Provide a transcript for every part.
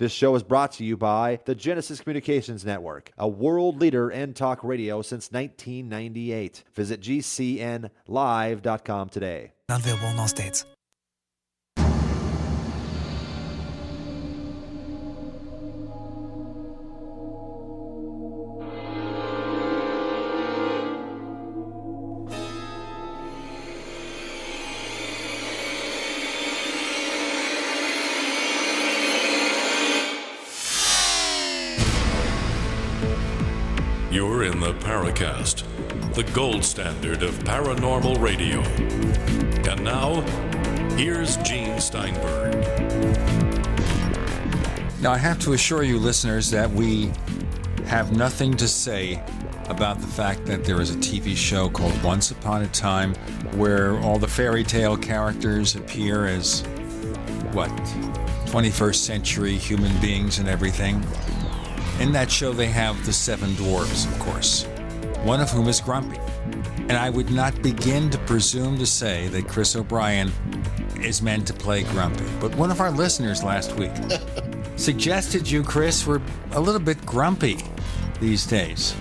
This show is brought to you by the Genesis Communications Network, a world leader in talk radio since 1998. Visit gcnlive.com today. Not available in all states. You're in the Paracast, the gold standard of paranormal radio. And now, here's Gene Steinberg. Now, I have to assure you, listeners, that we have nothing to say about the fact that there is a TV show called Once Upon a Time where all the fairy tale characters appear as, 21st century human beings and everything. In that show, they have the 7 dwarves, of course, one of whom is grumpy. And I would not begin to presume to say that Chris O'Brien is meant to play grumpy. But one of our listeners last week suggested you, Chris, were a little bit grumpy these days.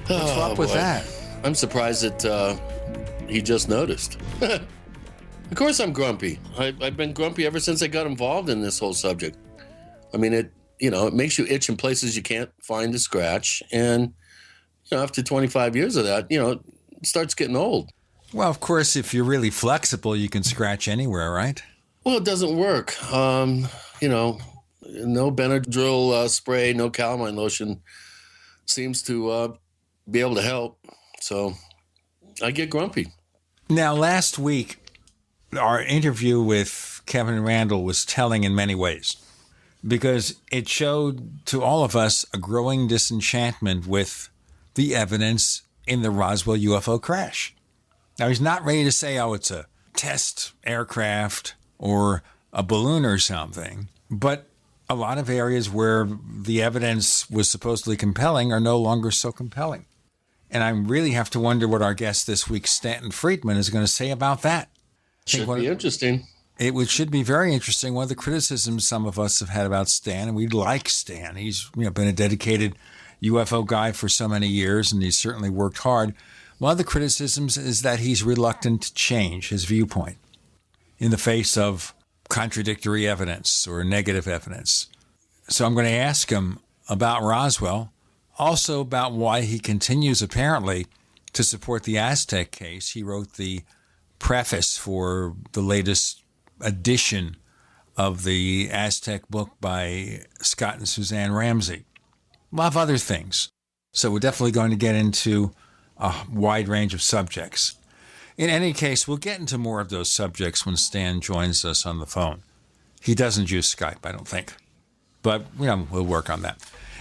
What's up with that? I'm surprised that he just noticed. Of course I'm grumpy. I've been grumpy ever since I got involved in this whole subject. I mean, it makes you itch in places you can't find a scratch. And, after 25 years of that, it starts getting old. Well, of course, if you're really flexible, you can scratch anywhere, right? Well, it doesn't work. No Benadryl spray, no calamine lotion seems to be able to help. So I get grumpy. Now, last week, our interview with Kevin Randle was telling in many ways, because it showed to all of us a growing disenchantment with the evidence in the Roswell UFO crash. Now, he's not ready to say, it's a test aircraft or a balloon or something, but a lot of areas where the evidence was supposedly compelling are no longer so compelling. And I really have to wonder what our guest this week, Stanton Friedman, is going to say about that. Should be interesting. It should be very interesting. One of the criticisms some of us have had about Stan, and we like Stan. He's been a dedicated UFO guy for so many years, and he's certainly worked hard. One of the criticisms is that he's reluctant to change his viewpoint in the face of contradictory evidence or negative evidence. So I'm going to ask him about Roswell, also about why he continues apparently to support the Aztec case. He wrote the preface for the latest edition of the Aztec book by Scott and Suzanne Ramsey. A lot of other things. So we're definitely going to get into a wide range of subjects. In any case, we'll get into more of those subjects when Stan joins us on the phone. He doesn't use Skype, I don't think. But, we'll work on that.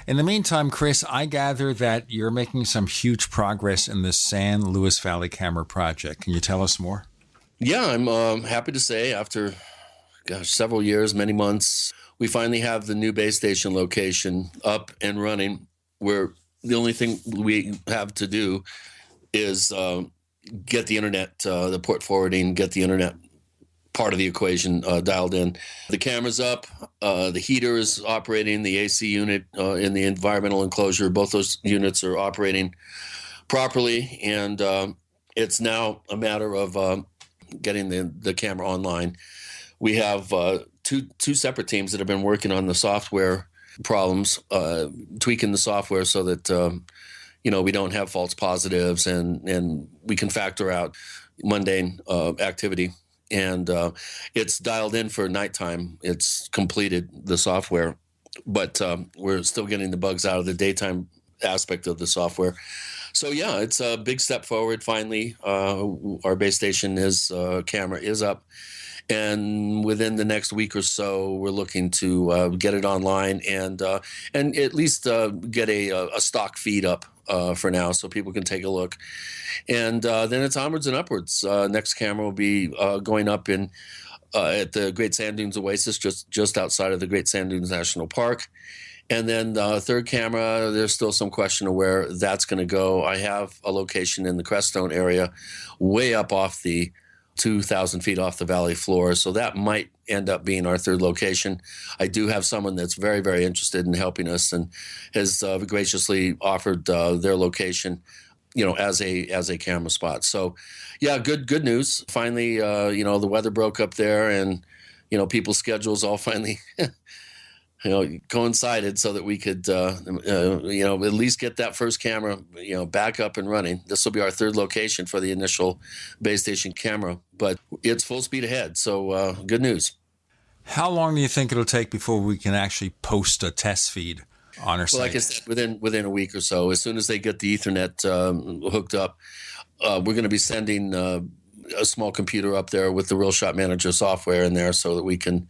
In the meantime, Chris, I gather that you're making some huge progress in the San Luis Valley Camera Project. Can you tell us more? Yeah, I'm happy to say after, several years, many months, we finally have the new base station location up and running, where the only thing we have to do is get the internet, the port forwarding, get the internet part of the equation dialed in. The camera's up, the heater is operating, the AC unit in the environmental enclosure, both those units are operating properly, and it's now a matter of getting the camera online. We have two separate teams that have been working on the software problems, tweaking the software so that we don't have false positives and we can factor out mundane activity. And it's dialed in for nighttime. It's completed, the software, but we're still getting the bugs out of the daytime aspect of the software. So yeah, it's a big step forward. Finally, our base station camera is up, and within the next week or so, we're looking to get it online and at least get a stock feed up for now, so people can take a look. And then it's onwards and upwards. Next camera will be going up at the Great Sand Dunes Oasis, just outside of the Great Sand Dunes National Park. And then the third camera, there's still some question of where that's going to go. I have a location in the Crestone area, way up off the 2,000 feet off the valley floor. So that might end up being our third location. I do have someone that's very, very interested in helping us and has graciously offered their location, as a camera spot. So, yeah, good news. Finally, the weather broke up there, and people's schedules all finally, coincided so that we could, at least get that first camera, back up and running. This will be our third location for the initial base station camera, but it's full speed ahead. So, good news. How long do you think it'll take before we can actually post a test feed on our site? Like I said, within a week or so, as soon as they get the Ethernet hooked up, we're going to be sending a small computer up there with the Real Shot Manager software in there so that we can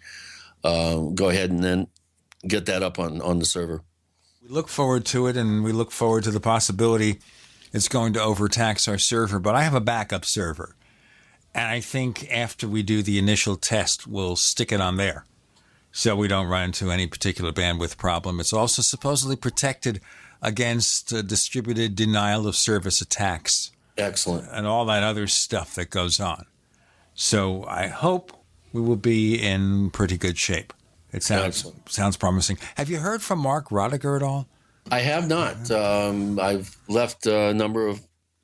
go ahead and then get that up on the server. We look forward to it, and we look forward to the possibility it's going to overtax our server. But I have a backup server, and I think after we do the initial test, we'll stick it on there so we don't run into any particular bandwidth problem. It's also supposedly protected against distributed denial of service attacks. Excellent. And all that other stuff that goes on. So I hope we will be in pretty good shape. It sounds promising. Have you heard from Mark Rodiger at all? I have not. I've left a number of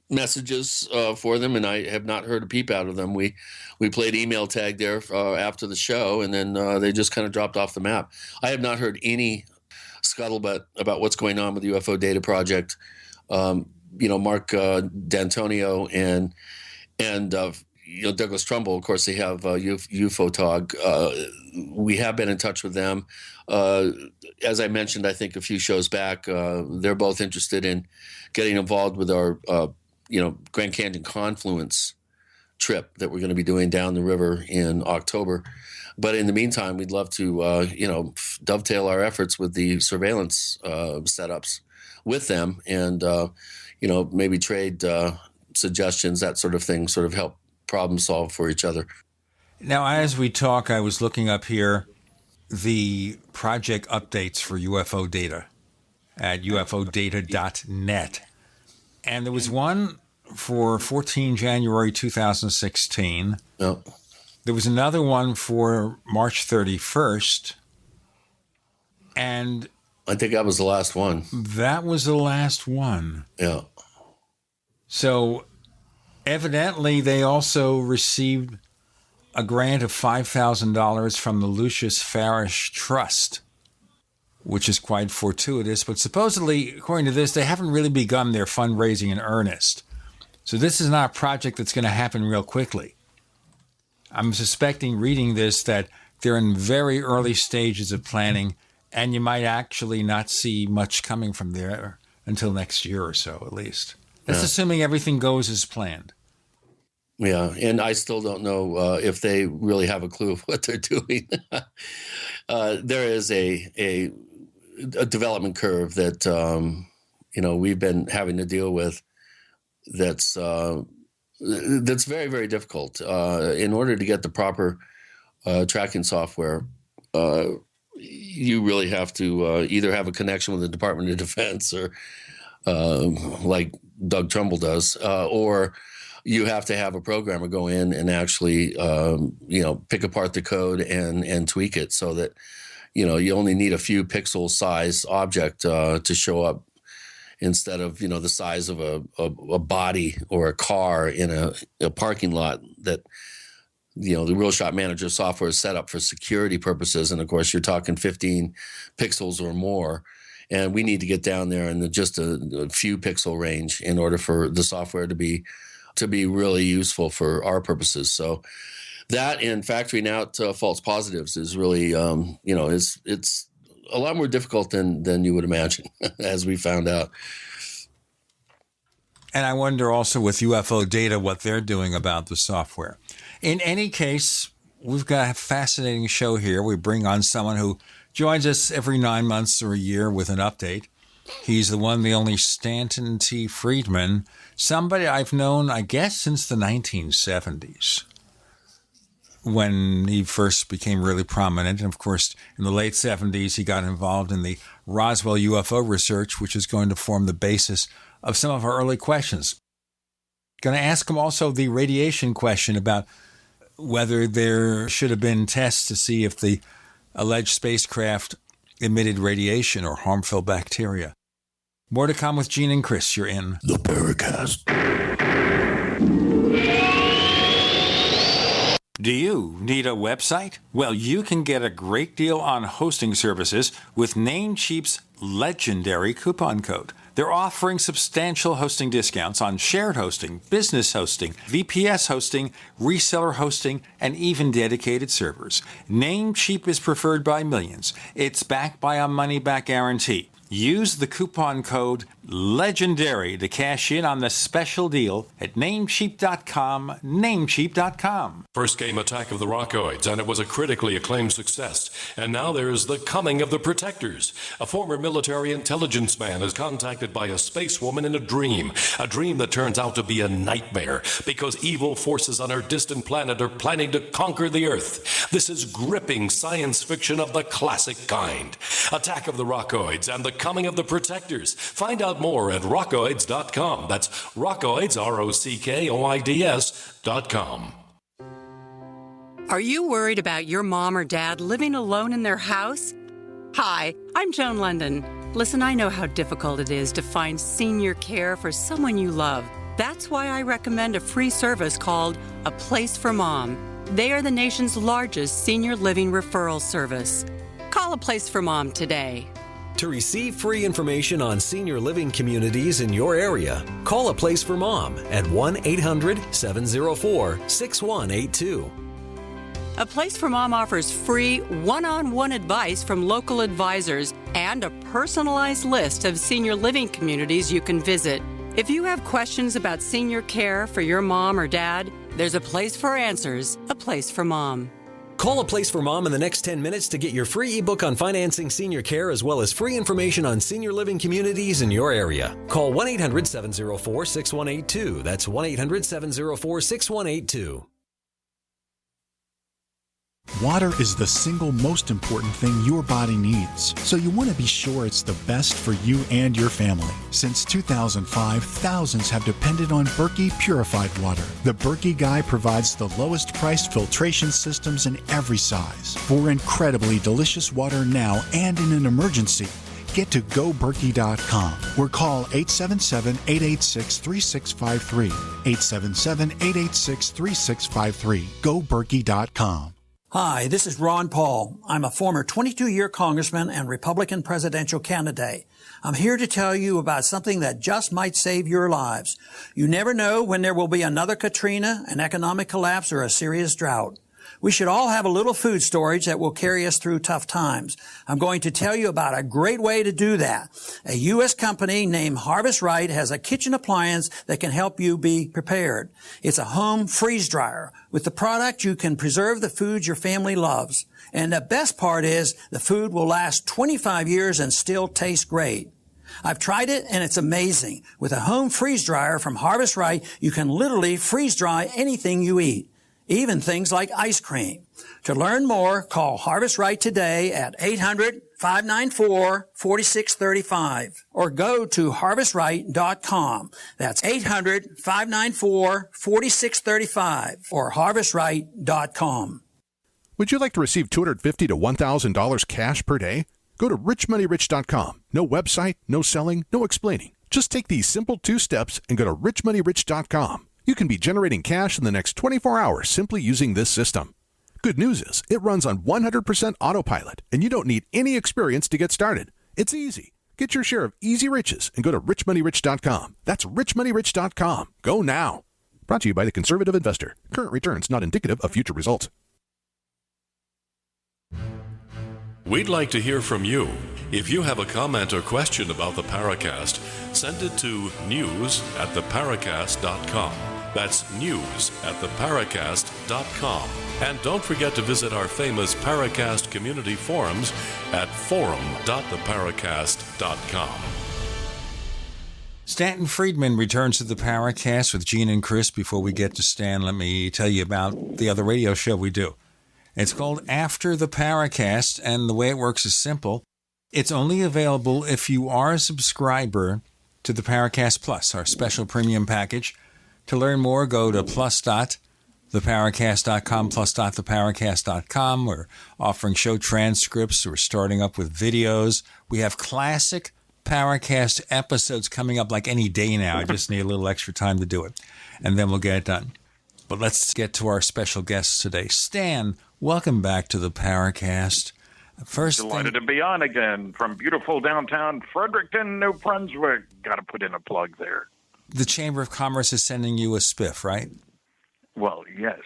messages for them, and I have not heard a peep out of them. We played email tag there after the show, and then they just kind of dropped off the map. I have not heard any scuttlebutt about what's going on with the UFO Data Project. Mark D'Antonio and Douglas Trumbull, of course, they have UFO-TOG. We have been in touch with them. As I mentioned, I think a few shows back, they're both interested in getting involved with our, Grand Canyon Confluence trip that we're going to be doing down the river in October. But in the meantime, we'd love to, dovetail our efforts with the surveillance setups with them and, maybe trade suggestions, that sort of thing, sort of help problem solve for each other. Now, as we talk, I was looking up here the project updates for UFO data at ufodata.net. And there was one for 14 January 2016. Oh. There was another one for March 31st. And I think that was the last one. That was the last one. Yeah. So evidently they also received a grant of $5,000 from the Lucius Farish Trust, which is quite fortuitous. But supposedly, according to this, they haven't really begun their fundraising in earnest. So this is not a project that's going to happen real quickly. I'm suspecting, reading this, that they're in very early stages of planning, and you might actually not see much coming from there until next year or so, at least. That's assuming everything goes as planned. Yeah, and I still don't know if they really have a clue of what they're doing. There is a development curve that we've been having to deal with. That's very, very difficult. In order to get the proper tracking software, you really have to either have a connection with the Department of Defense or like Doug Trumbull does, or you have to have a programmer go in and actually, pick apart the code and tweak it so that, you only need a few pixel size object to show up instead of, the size of a body or a car in a parking lot that, the Real Shot Manager software is set up for security purposes. And of course, you're talking 15 pixels or more. And we need to get down there in just a few pixel range in order for the software to be really useful for our purposes. So that and factoring out false positives is really, it's a lot more difficult than you would imagine, as we found out. And I wonder also with UFO data what they're doing about the software. In any case, we've got a fascinating show here. We bring on someone who joins us every 9 months or a year with an update. He's the one, the only Stanton T. Friedman, somebody I've known, I guess, since the 1970s, when he first became really prominent. And of course, in the late 70s, he got involved in the Roswell UFO research, which is going to form the basis of some of our early questions. Going to ask him also the radiation question about whether there should have been tests to see if the alleged spacecraft emitted radiation or harmful bacteria. More to come with Gene and Chris. You're in The Paracast. Do you need a website? Well, you can get a great deal on hosting services with Namecheap's legendary coupon code. They're offering substantial hosting discounts on shared hosting, business hosting, VPS hosting, reseller hosting, and even dedicated servers. Namecheap is preferred by millions. It's backed by a money-back guarantee. Use the coupon code LEGENDARY to cash in on the special deal at Namecheap.com, Namecheap.com. First came Attack of the Rockoids, and it was a critically acclaimed success. And now there's The Coming of the Protectors. A former military intelligence man is contacted by a space woman in a dream that turns out to be a nightmare because evil forces on our distant planet are planning to conquer the Earth. This is gripping science fiction of the classic kind. Attack of the Rockoids and The Coming of the Protectors. Find out more at rockoids.com. That's rockoids, ROCKOIDS.com. Are you worried about your mom or dad living alone in their house? Hi, I'm Joan London. Listen, I know how difficult it is to find senior care for someone you love. That's why I recommend a free service called A Place for Mom. They are the nation's largest senior living referral service. Call A Place for Mom today. To receive free information on senior living communities in your area, call A Place for Mom at 1-800-704-6182. A Place for Mom offers free one-on-one advice from local advisors and a personalized list of senior living communities you can visit. If you have questions about senior care for your mom or dad, there's a place for answers, A Place for Mom. Call A Place for Mom in the next 10 minutes to get your free ebook on financing senior care as well as free information on senior living communities in your area. Call 1-800-704-6182. That's 1-800-704-6182. Water is the single most important thing your body needs, so you want to be sure it's the best for you and your family. Since 2005, thousands have depended on Berkey purified water. The Berkey Guy provides the lowest priced filtration systems in every size. For incredibly delicious water now and in an emergency, get to GoBerkey.com or call 877-886-3653. 877-886-3653. GoBerkey.com. Hi, this is Ron Paul. I'm a former 22-year congressman and Republican presidential candidate. I'm here to tell you about something that just might save your lives. You never know when there will be another Katrina, an economic collapse, or a serious drought. We should all have a little food storage that will carry us through tough times. I'm going to tell you about a great way to do that. A U.S. company named Harvest Right has a kitchen appliance that can help you be prepared. It's a home freeze dryer. With the product, you can preserve the food your family loves. And the best part is the food will last 25 years and still taste great. I've tried it and it's amazing. With a home freeze dryer from Harvest Right, you can literally freeze dry anything you eat, even things like ice cream. To learn more, call Harvest Right today at 800-594-4635 or go to harvestright.com. That's 800-594-4635 or harvestright.com. Would you like to receive $250 to $1,000 cash per day? Go to richmoneyrich.com. No website, no selling, no explaining. Just take these simple 2 steps and go to richmoneyrich.com. You can be generating cash in the next 24 hours simply using this system. Good news is, it runs on 100% autopilot, and you don't need any experience to get started. It's easy. Get your share of easy riches and go to richmoneyrich.com. That's richmoneyrich.com. Go now. Brought to you by the Conservative Investor. Current returns not indicative of future results. We'd like to hear from you. If you have a comment or question about the Paracast, send it to news@theparacast.com. That's news@theparacast.com. And don't forget to visit our famous Paracast community forums at forum.theparacast.com. Stanton Friedman returns to the Paracast with Gene and Chris. Before we get to Stan, let me tell you about the other radio show we do. It's called After the Paracast, and the way it works is simple. It's only available if you are a subscriber to the Paracast Plus, our special premium package. To learn more, go to plus.theparacast.com. theparacast.com plus .theparacast.com. We're offering show transcripts. We're starting up with videos. We have classic Paracast episodes coming up like any day now. I just need a little extra time to do it, and then we'll get it done. But let's get to our special guests today. Stan, welcome back to the Paracast. Delighted to be on again from beautiful downtown Fredericton, New Brunswick. Got to put in a plug there. The Chamber of Commerce is sending you a spiff, right? Well, yes.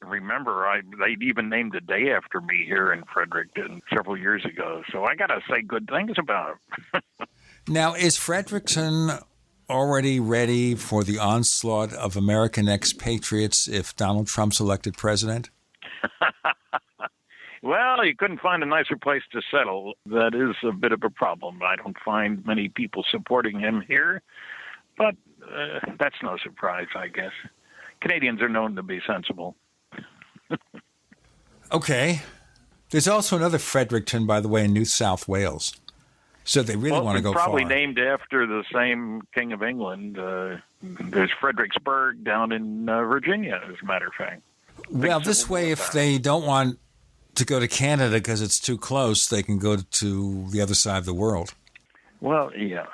Remember, they'd even named a day after me here in Fredericton several years ago, so I got to say good things about it. Now, is Fredericton already ready for the onslaught of American expatriates if Donald Trump's elected president? Well, you couldn't find a nicer place to settle. That is a bit of a problem. I don't find many people supporting him here, but that's no surprise, I guess. Canadians are known to be sensible. Okay. There's also another Fredericton, by the way, in New South Wales. So they really want to go far. Probably named after the same King of England. There's Fredericksburg down in Virginia, as a matter of fact. Well, this way, if they don't want to go to Canada because it's too close, they can go to the other side of the world. Well, yeah.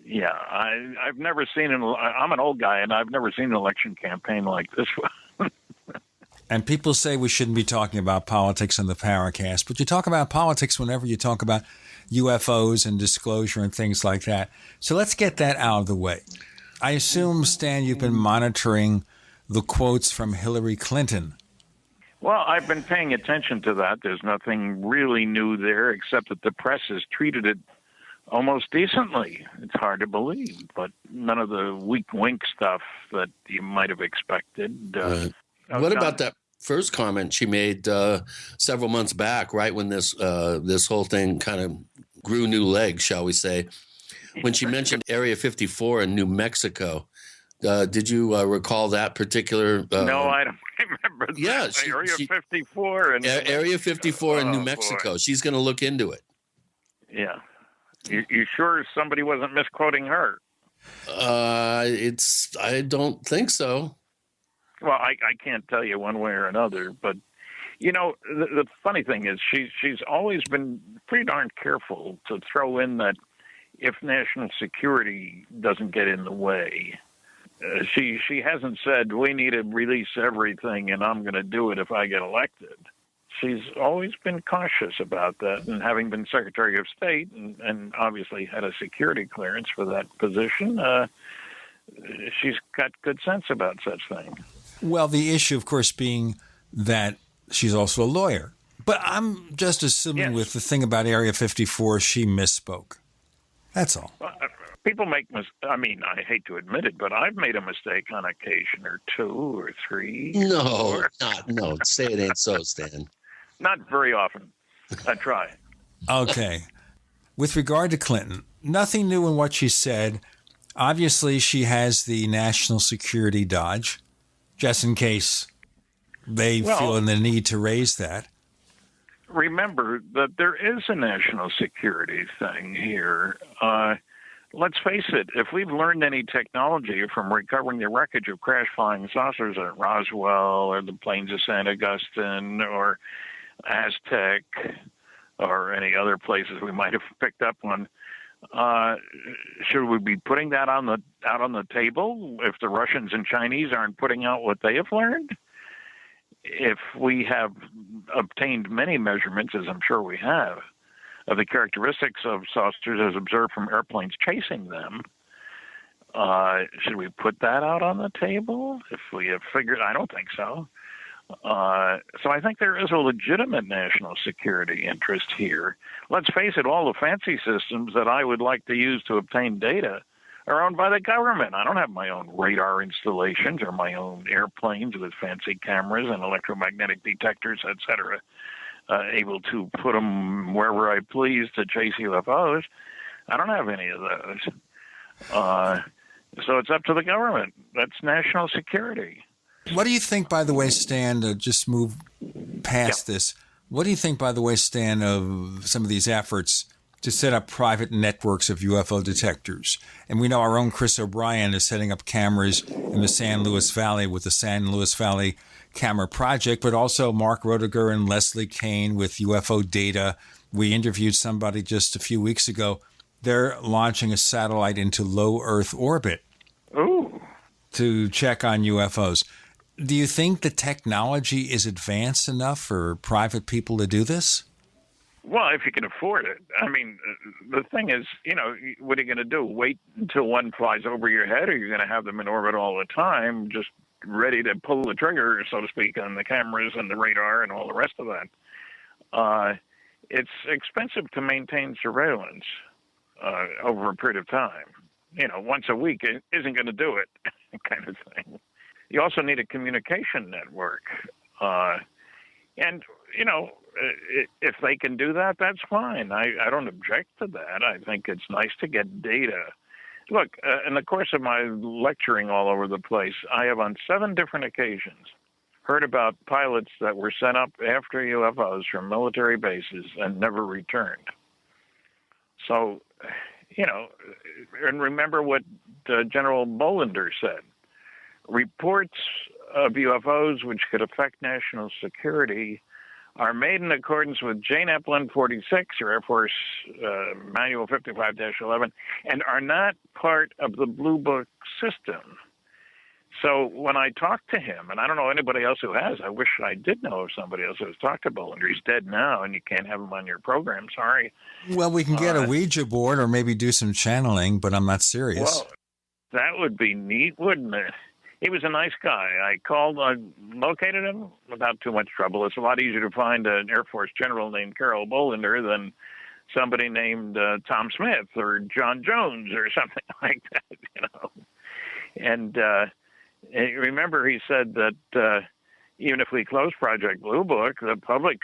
Yeah, I've never seen I'm an old guy, and I've never seen an election campaign like this one. And people say we shouldn't be talking about politics on the Paracast, but you talk about politics whenever you talk about UFOs and disclosure and things like that. So let's get that out of the way. I assume, Stan, you've been monitoring the quotes from Hillary Clinton. Well, I've been paying attention to that. There's nothing really new there, except that the press has treated it almost decently. It's hard to believe, but none of the weak wink stuff that you might have expected. What about that first comment she made several months back, right when this whole thing kind of grew new legs, shall we say, when she mentioned Area 54 in New Mexico? Did you recall that particular? No, I don't remember. Yeah, Area 54 and Area 54 in New Mexico. Boy. She's going to look into it. Yeah, you sure somebody wasn't misquoting her? I don't think so. Well, I can't tell you one way or another, but you know, the funny thing is she's always been pretty darn careful to throw in that if national security doesn't get in the way. She hasn't said we need to release everything and I'm going to do it if I get elected. She's always been cautious about that, and having been Secretary of State and obviously had a security clearance for that position, she's got good sense about such things. Well, the issue, of course, being that she's also a lawyer. But I'm just assuming with the thing about Area 54, she misspoke. That's all. People make I hate to admit it, but I've made a mistake on occasion or two or three. No, say it ain't so, Stan. Not very often. I try. Okay. With regard to Clinton, nothing new in what she said. Obviously, she has the national security dodge, just in case they feel the need to raise that. Remember that there is a national security thing here. Let's face it, if we've learned any technology from recovering the wreckage of crash flying saucers at Roswell or the plains of St. Augustine or Aztec or any other places we might have picked up on, should we be putting that out on the table if the Russians and Chinese aren't putting out what they have learned? If we have obtained many measurements, as I'm sure we have, of the characteristics of saucers as observed from airplanes chasing them, should we put that out on the table? If we have figured, I don't think so. So I think there is a legitimate national security interest here. Let's face it, all the fancy systems that I would like to use to obtain data are owned by the government. I don't have my own radar installations or my own airplanes with fancy cameras and electromagnetic detectors, et cetera, able to put them wherever I please to chase UFOs. I don't have any of those. So it's up to the government. That's national security. What do you think, by the way, Stan, to just move past this, what do you think, by the way, Stan, of some of these efforts to set up private networks of UFO detectors. And we know our own Chris O'Brien is setting up cameras in the San Luis Valley with the San Luis Valley Camera Project, but also Mark Roediger and Leslie Kane with UFO Data. We interviewed somebody just a few weeks ago. They're launching a satellite into low Earth orbit to check on UFOs. Do you think the technology is advanced enough for private people to do this? Well, if you can afford it. I mean, the thing is, what are you going to do? Wait until one flies over your head, or you're going to have them in orbit all the time, just ready to pull the trigger, so to speak, on the cameras and the radar and all the rest of that. It's expensive to maintain surveillance over a period of time. Once a week isn't going to do it, kind of thing. You also need a communication network. And, if they can do that, that's fine. I don't object to that. I think it's nice to get data. Look, in the course of my lecturing all over the place, I have on 7 different occasions heard about pilots that were sent up after UFOs from military bases and never returned. So, and remember what General Bollinger said. Reports of UFOs which could affect national security are made in accordance with Jane Epplin 46, or Air Force Manual 55-11, and are not part of the Blue Book system. So when I talked to him, and I don't know anybody else who has, I wish I did know of somebody else who has talked to Bollinger. He's dead now, and you can't have him on your program. Sorry. Well, we can get a Ouija board or maybe do some channeling, but I'm not serious. Well, that would be neat, wouldn't it? He was a nice guy. I called, located him without too much trouble. It's a lot easier to find an Air Force general named Carol Bollinger than somebody named Tom Smith or John Jones or something like that, And remember, he said that even if we close Project Blue Book, the public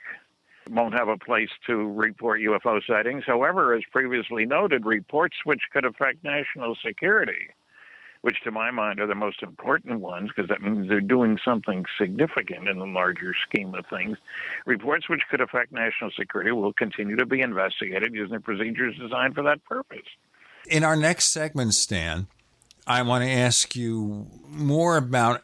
won't have a place to report UFO sightings. However, as previously noted, reports which could affect national security, which to my mind are the most important ones, because that means they're doing something significant in the larger scheme of things. Reports which could affect national security will continue to be investigated using procedures designed for that purpose. In our next segment, Stan, I want to ask you more about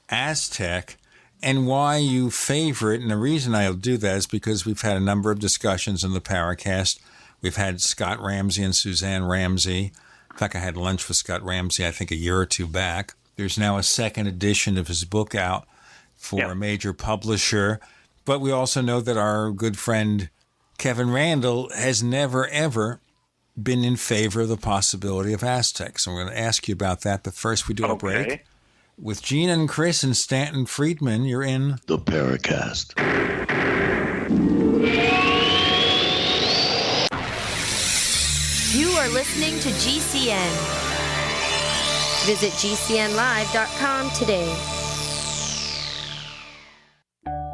Aztec and why you favor it. And the reason I'll do that is because we've had a number of discussions in the Paracast. We've had Scott Ramsey and Suzanne Ramsey. In fact, I had lunch with Scott Ramsey, I think, a year or two back. There's now a second edition of his book out for a major publisher. But we also know that our good friend Kevin Randall has never, ever been in favor of the possibility of Aztec. So we're going to ask you about that. But first, we do a break. With Gene and Chris and Stanton Friedman, you're in the Paracast. You are listening to GCN. Visit GCNlive.com today.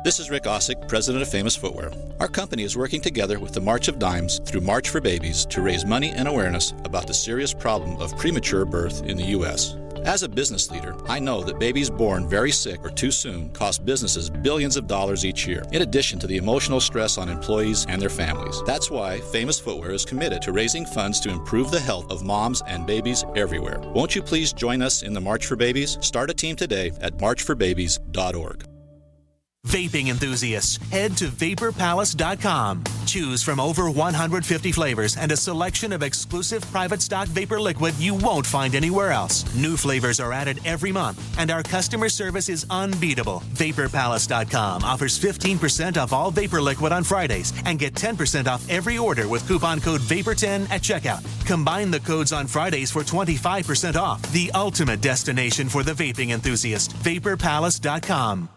This is Rick Ossick, president of Famous Footwear. Our company is working together with the March of Dimes through March for Babies to raise money and awareness about the serious problem of premature birth in the U.S. As a business leader, I know that babies born very sick or too soon cost businesses billions of dollars each year, in addition to the emotional stress on employees and their families. That's why Famous Footwear is committed to raising funds to improve the health of moms and babies everywhere. Won't you please join us in the March for Babies? Start a team today at marchforbabies.org. Vaping enthusiasts, head to VaporPalace.com. Choose from over 150 flavors and a selection of exclusive private stock vapor liquid you won't find anywhere else. New flavors are added every month, and our customer service is unbeatable. VaporPalace.com offers 15% off all vapor liquid on Fridays and get 10% off every order with coupon code VAPOR10 at checkout. Combine the codes on Fridays for 25% off. The ultimate destination for the vaping enthusiast. VaporPalace.com.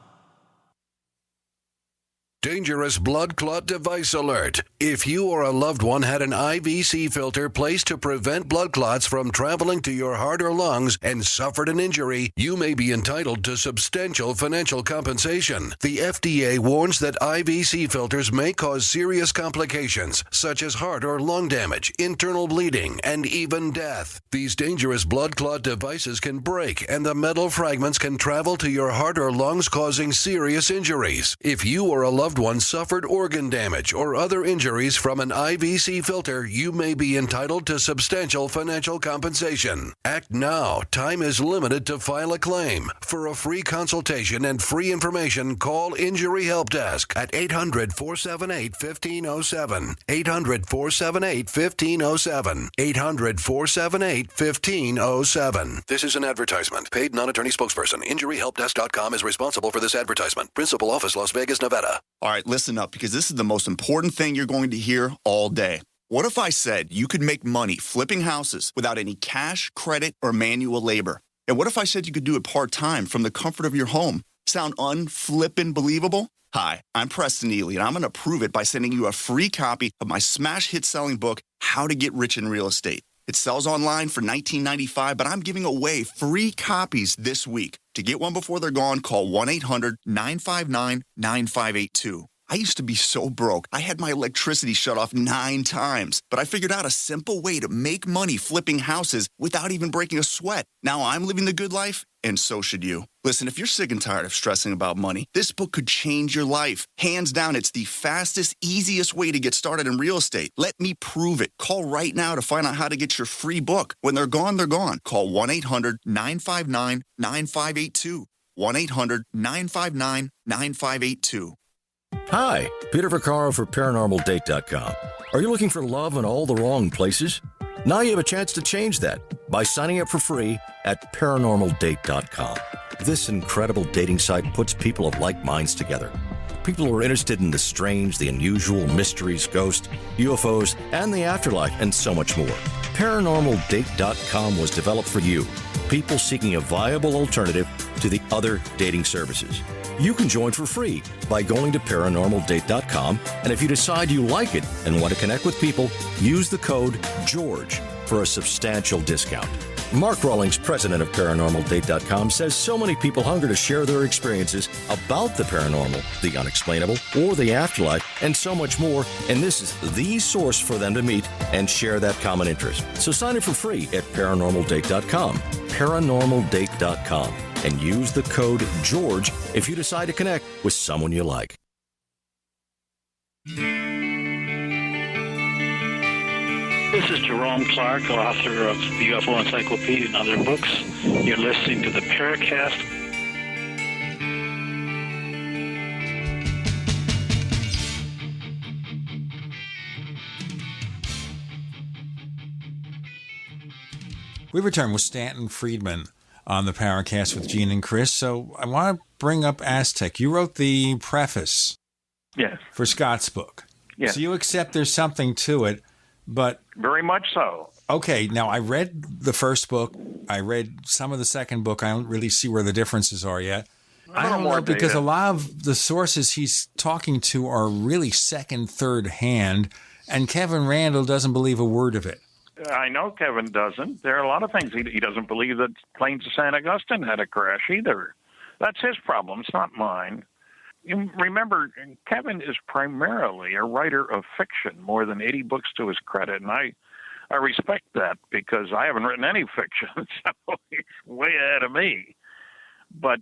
Dangerous blood clot device alert. If you or a loved one had an IVC filter placed to prevent blood clots from traveling to your heart or lungs and suffered an injury, you may be entitled to substantial financial compensation. The FDA warns that IVC filters may cause serious complications, such as heart or lung damage, internal bleeding, and even death. These dangerous blood clot devices can break, and the metal fragments can travel to your heart or lungs, causing serious injuries. If you or a loved loved one suffered organ damage or other injuries from an IVC filter, you may be entitled to substantial financial compensation. Act now. Time is limited to file a claim. For a free consultation and free information, call Injury Help Desk at 800-478-1507. 800-478-1507. 800-478-1507. This is an advertisement. Paid non-attorney spokesperson. InjuryHelpDesk.com is responsible for this advertisement. Principal office, Las Vegas, Nevada. All right, listen up, because this is the most important thing you're going to hear all day. What if I said you could make money flipping houses without any cash, credit, or manual labor? And what if I said you could do it part-time from the comfort of your home? Sound unflippin' believable? Hi, I'm Preston Neely, and I'm going to prove it by sending you a free copy of my smash hit-selling book, How to Get Rich in Real Estate. It sells online for $19.95, but I'm giving away free copies this week. To get one before they're gone, call 1-800-959-9582. I used to be so broke, I had my electricity shut off 9 times, but I figured out a simple way to make money flipping houses without even breaking a sweat. Now I'm living the good life, and so should you. Listen, if you're sick and tired of stressing about money, this book could change your life. Hands down, it's the fastest, easiest way to get started in real estate. Let me prove it. Call right now to find out how to get your free book. When they're gone, they're gone. Call 1-800-959-9582. 1-800-959-9582. Hi, Peter Vaccaro for ParanormalDate.com. Are you looking for love in all the wrong places? Now you have a chance to change that by signing up for free at ParanormalDate.com. This incredible dating site puts people of like minds together. People who are interested in the strange, the unusual, mysteries, ghosts, UFOs, and the afterlife, and so much more. ParanormalDate.com was developed for you, people seeking a viable alternative to the other dating services. You can join for free by going to ParanormalDate.com, and if you decide you like it and want to connect with people, use the code GEORGE for a substantial discount. Mark Rawlings, president of ParanormalDate.com, says so many people hunger to share their experiences about the paranormal, the unexplainable, or the afterlife, and so much more, and this is the source for them to meet and share that common interest. So sign up for free at ParanormalDate.com, ParanormalDate.com, and use the code GEORGE if you decide to connect with someone you like. This is Jerome Clark, author of the UFO Encyclopedia and other books. You're listening to the Paracast. We return with Stanton Friedman on the Paracast with Gene and Chris. So I want to bring up Aztec. You wrote the preface for Scott's book. Yes. So you accept there's something to it, but... Very much so. Okay, now I read the first book. I read some of the second book. I don't really see where the differences are yet. I don't know, because a lot of the sources he's talking to are really second, third hand, and Kevin Randall doesn't believe a word of it. I know Kevin doesn't. There are a lot of things. He doesn't believe that planes to San Augustine had a crash either. That's his problem. It's not mine. You remember, Kevin is primarily a writer of fiction, more than 80 books to his credit, and I respect that because I haven't written any fiction, so he's way ahead of me. But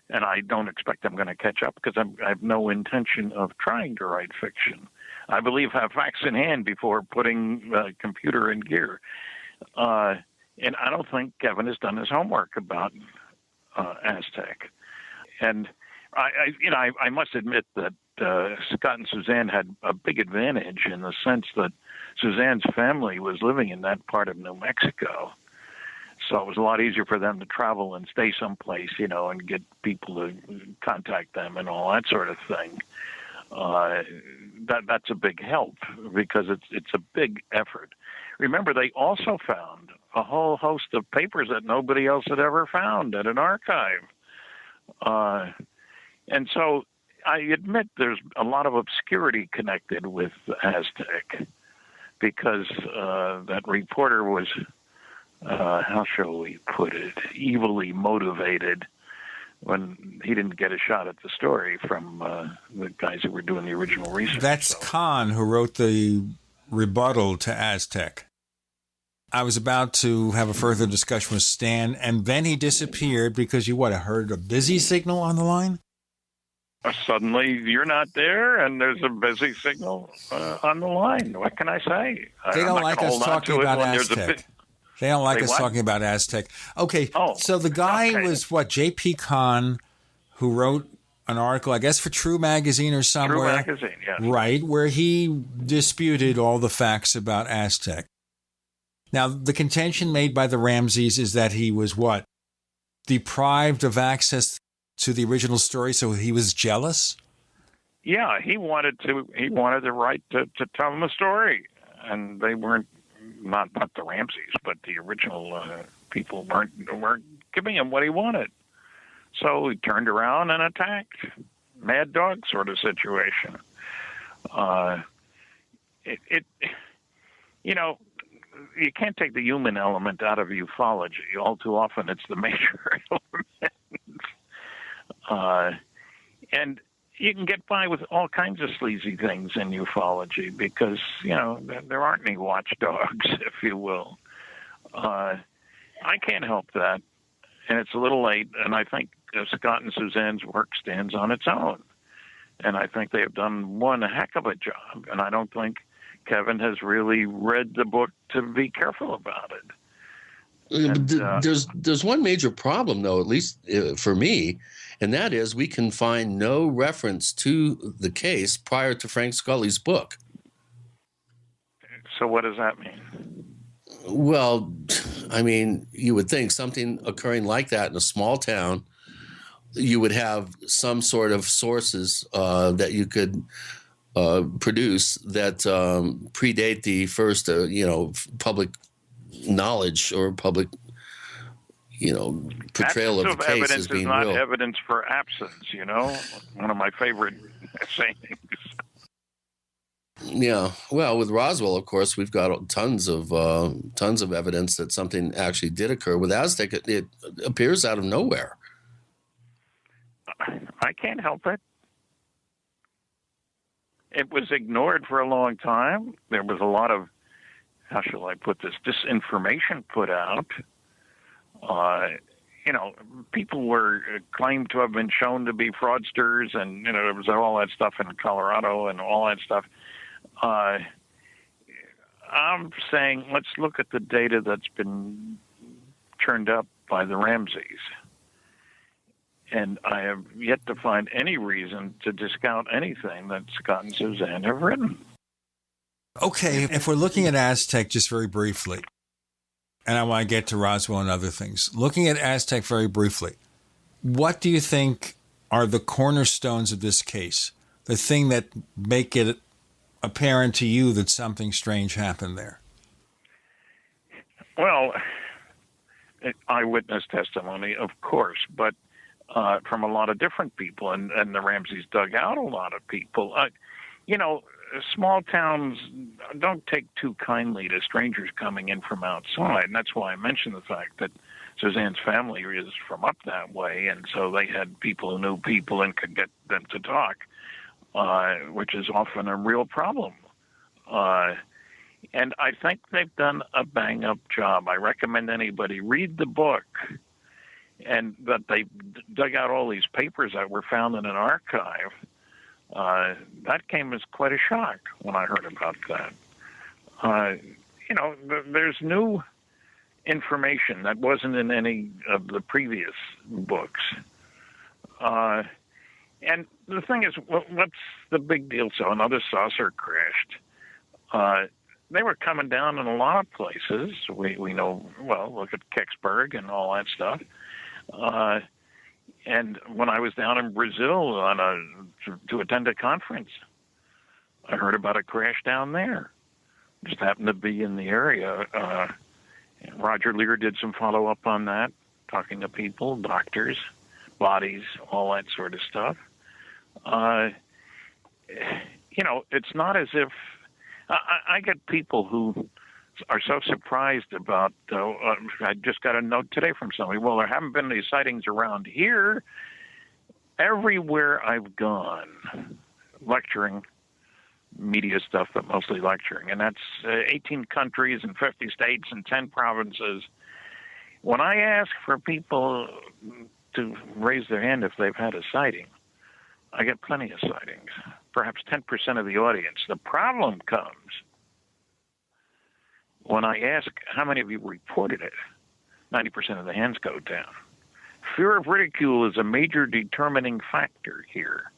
and I don't expect I'm going to catch up because I have no intention of trying to write fiction. I believe have facts in hand before putting computer in gear. And I don't think Kevin has done his homework about Aztec. And I must admit that Scott and Suzanne had a big advantage in the sense that Suzanne's family was living in that part of New Mexico. So it was a lot easier for them to travel and stay someplace, and get people to contact them and all that sort of thing. That's a big help because it's a big effort. Remember, they also found a whole host of papers that nobody else had ever found at an archive. And so I admit there's a lot of obscurity connected with Aztec because that reporter was, how shall we put it, evilly motivated when he didn't get a shot at the story from the guys who were doing the original research. That's Khan, who wrote the rebuttal to Aztec. I was about to have a further discussion with Stan, and then he disappeared because you heard a busy signal on the line? Suddenly you're not there, and there's a busy signal on the line. What can I say? They don't like us talking about Aztec. They don't like us talking about Aztec. Okay, so the guy was what, J.P. Kahn, who wrote an article, I guess, for True Magazine or somewhere. True Magazine, yes. Right, where he disputed all the facts about Aztec. Now, the contention made by the Ramseys is that he was what? Deprived of access to the original story, so he was jealous? Yeah, he wanted the right to tell them a story, and they weren't, not the Ramseys, but the original people weren't giving him what he wanted. So he turned around and attacked. Mad dog sort of situation. You can't take the human element out of ufology. All too often, it's the major element. And you can get by with all kinds of sleazy things in ufology because, there aren't any watchdogs, if you will. I can't help that. And it's a little late, and I think Scott and Suzanne's work stands on its own. And I think they have done one heck of a job, and I don't think Kevin has really read the book to be careful about it. And, there's one major problem, though, at least for me, and that is we can find no reference to the case prior to Frank Scully's book. So what does that mean? Well, I mean, you would think something occurring like that in a small town, you would have some sort of sources that you could produce that predate the first, public knowledge or public, portrayal of the case as being real. Absence is not evidence for absence, one of my favorite sayings. Yeah, well, with Roswell, of course, we've got tons of evidence that something actually did occur. With Aztec, it appears out of nowhere. I can't help it. It was ignored for a long time. There was a lot of, how shall I put this, disinformation put out. People were claimed to have been shown to be fraudsters, and there was all that stuff in Colorado and all that stuff. I'm saying let's look at the data that's been turned up by the Ramseys. And I have yet to find any reason to discount anything that Scott and Suzanne have written. Okay, if we're looking at Aztec just very briefly, and I want to get to Roswell and other things, looking at Aztec very briefly, what do you think are the cornerstones of this case? The thing that make it apparent to you that something strange happened there? Well, eyewitness testimony, of course, but from a lot of different people, and the Ramseys dug out a lot of people. Small towns don't take too kindly to strangers coming in from outside, and that's why I mentioned the fact that Suzanne's family is from up that way, and so they had people who knew people and could get them to talk, which is often a real problem. And I think they've done a bang-up job. I recommend anybody read the book, and that they dug out all these papers that were found in an archive. That came as quite a shock when I heard about that. There's new information that wasn't in any of the previous books. And the thing is, what's the big deal? So another saucer crashed. They were coming down in a lot of places. We know, well, look at Kecksburg and all that stuff. And when I was down in Brazil to attend a conference, I heard about a crash down there. Just happened to be in the area. Roger Lear did some follow-up on that, talking to people, doctors, bodies, all that sort of stuff. It's not as if I get people who are so surprised about, I just got a note today from somebody, well, there haven't been any sightings around here. Everywhere I've gone, lecturing, media stuff, but mostly lecturing, and that's 18 countries and 50 states and 10 provinces. When I ask for people to raise their hand if they've had a sighting, I get plenty of sightings, perhaps 10% of the audience. The problem comes when I ask how many of you reported it. 90% of the hands go down. Fear of ridicule is a major determining factor here.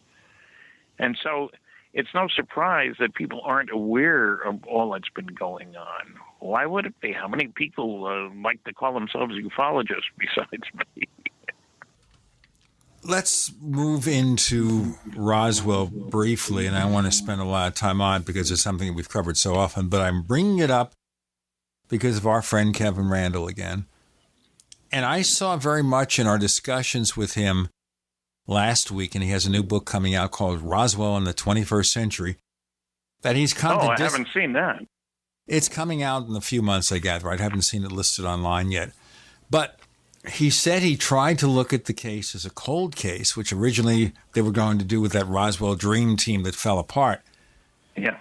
And so it's no surprise that people aren't aware of all that's been going on. Why would it be? How many people like to call themselves ufologists besides me? Let's move into Roswell briefly, and I want to spend a lot of time on it because it's something that we've covered so often, but I'm bringing it up because of our friend Kevin Randall again. And I saw very much in our discussions with him last week, and he has a new book coming out called Roswell in the 21st Century, that he's come to... I haven't seen that. It's coming out in a few months, I gather. I haven't seen it listed online yet. But he said he tried to look at the case as a cold case, which originally they were going to do with that Roswell Dream Team that fell apart. Yeah.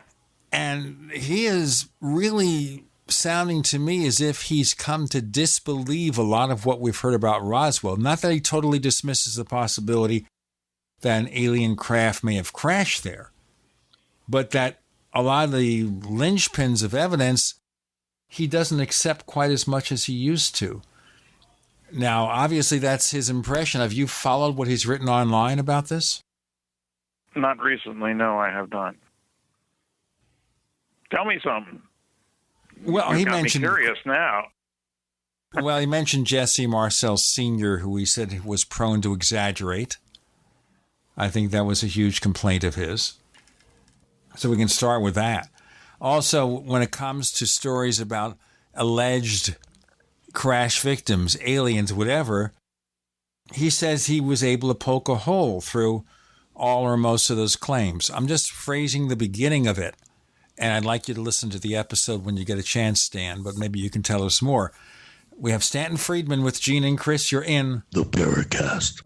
And he is really sounding to me as if he's come to disbelieve a lot of what we've heard about Roswell. Not that he totally dismisses the possibility that an alien craft may have crashed there, but that a lot of the linchpins of evidence he doesn't accept quite as much as he used to. Now, obviously, that's his impression. Have you followed what he's written online about this? Not recently, no, I have not. Tell me something. Well, he mentioned. Me curious now. Well, he mentioned Jesse Marcel Sr., who he said was prone to exaggerate. I think that was a huge complaint of his. So we can start with that. Also, when it comes to stories about alleged crash victims, aliens, whatever, he says he was able to poke a hole through all or most of those claims. I'm just phrasing the beginning of it. And I'd like you to listen to the episode when you get a chance, Stan, but maybe you can tell us more. We have Stanton Friedman with Gene and Chris. You're in the Paracast.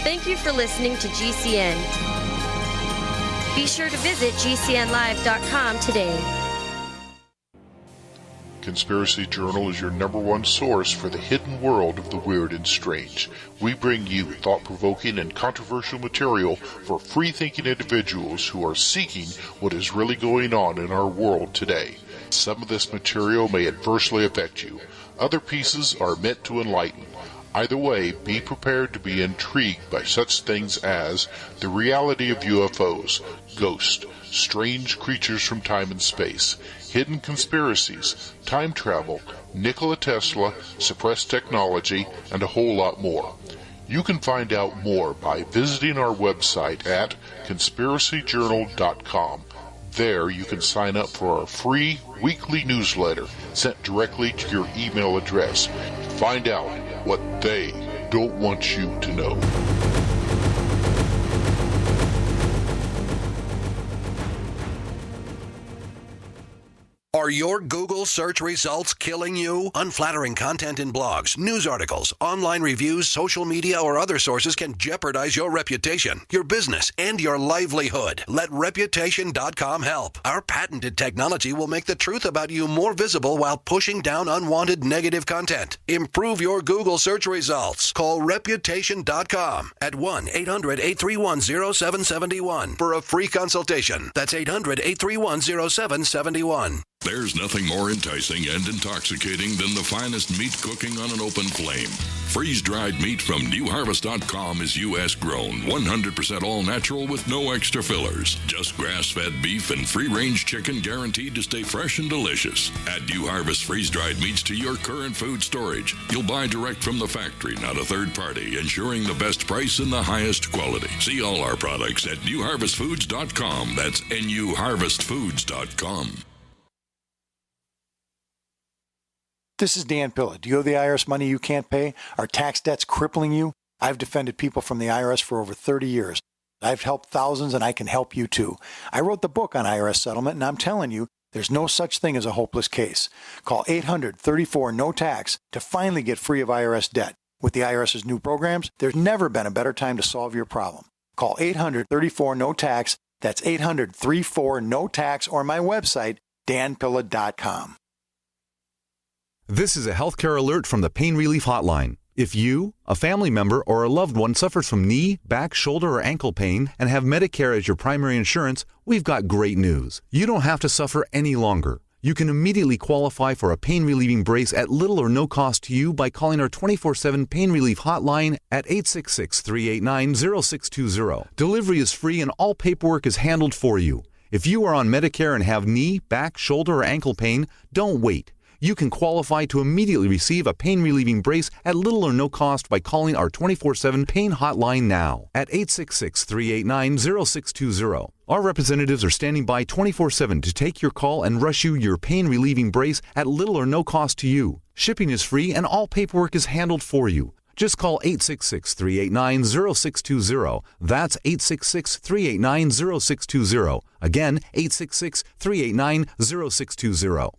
Thank you for listening to GCN. Be sure to visit GCNlive.com today. Conspiracy Journal is your #1 source for the hidden world of the weird and strange. We bring you thought-provoking and controversial material for free-thinking individuals who are seeking what is really going on in our world today. Some of this material may adversely affect you. Other pieces are meant to enlighten. Either way, be prepared to be intrigued by such things as the reality of UFOs, ghosts, strange creatures from time and space, hidden conspiracies, time travel, Nikola Tesla, suppressed technology, and a whole lot more. You can find out more by visiting our website at conspiracyjournal.com. There you can sign up for our free weekly newsletter sent directly to your email address. Find out what they don't want you to know. Are your Google search results killing you? Unflattering content in blogs, news articles, online reviews, social media, or other sources can jeopardize your reputation, your business, and your livelihood. Let Reputation.com help. Our patented technology will make the truth about you more visible while pushing down unwanted negative content. Improve your Google search results. Call Reputation.com at 1-800-831-0771 for a free consultation. That's 800-831-0771. There's nothing more enticing and intoxicating than the finest meat cooking on an open flame. Freeze-dried meat from newharvest.com is U.S. grown, 100% all-natural with no extra fillers. Just grass-fed beef and free-range chicken guaranteed to stay fresh and delicious. Add New Harvest freeze-dried meats to your current food storage. You'll buy direct from the factory, not a third party, ensuring the best price and the highest quality. See all our products at newharvestfoods.com. That's newharvestfoods.com. This is Dan Pilla. Do you owe the IRS money you can't pay? Are tax debts crippling you? I've defended people from the IRS for over 30 years. I've helped thousands, and I can help you too. I wrote the book on IRS settlement, and I'm telling you, there's no such thing as a hopeless case. Call 800-34-NO-TAX to finally get free of IRS debt. With the IRS's new programs, there's never been a better time to solve your problem. Call 800-34-NO-TAX. That's 800-34-NO-TAX, or my website, danpilla.com. This is a healthcare alert from the Pain Relief Hotline. If you, a family member, or a loved one suffers from knee, back, shoulder, or ankle pain and have Medicare as your primary insurance, we've got great news. You don't have to suffer any longer. You can immediately qualify for a pain-relieving brace at little or no cost to you by calling our 24/7 Pain Relief Hotline at 866-389-0620. Delivery is free and all paperwork is handled for you. If you are on Medicare and have knee, back, shoulder, or ankle pain, don't wait. You can qualify to immediately receive a pain-relieving brace at little or no cost by calling our 24/7 Pain Hotline now at 866-389-0620. Our representatives are standing by 24/7 to take your call and rush you your pain-relieving brace at little or no cost to you. Shipping is free and all paperwork is handled for you. Just call 866-389-0620. That's 866-389-0620. Again, 866-389-0620.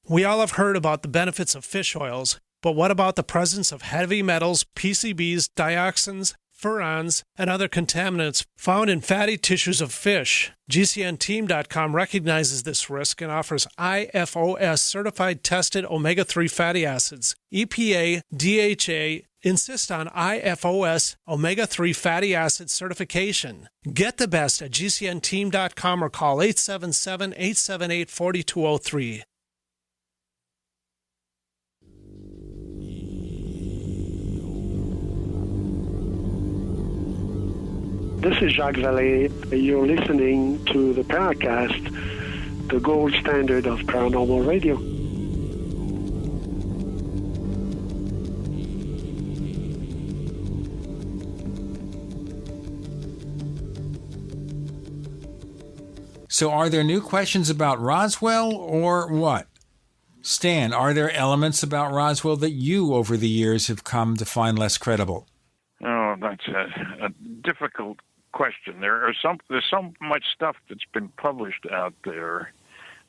We all have heard about the benefits of fish oils, but what about the presence of heavy metals, PCBs, dioxins, furans, and other contaminants found in fatty tissues of fish? GCNteam.com recognizes this risk and offers IFOS certified tested omega-3 fatty acids. EPA, DHA insist on IFOS omega-3 fatty acid certification. Get the best at GCNteam.com or call 877-878-4203. This is Jacques Vallée. You're listening to the Paracast, the gold standard of paranormal radio. So are there new questions about Roswell or what? Stan, are there elements about Roswell that you over the years have come to find less credible? Oh, that's a difficult question. There's so much stuff that's been published out there.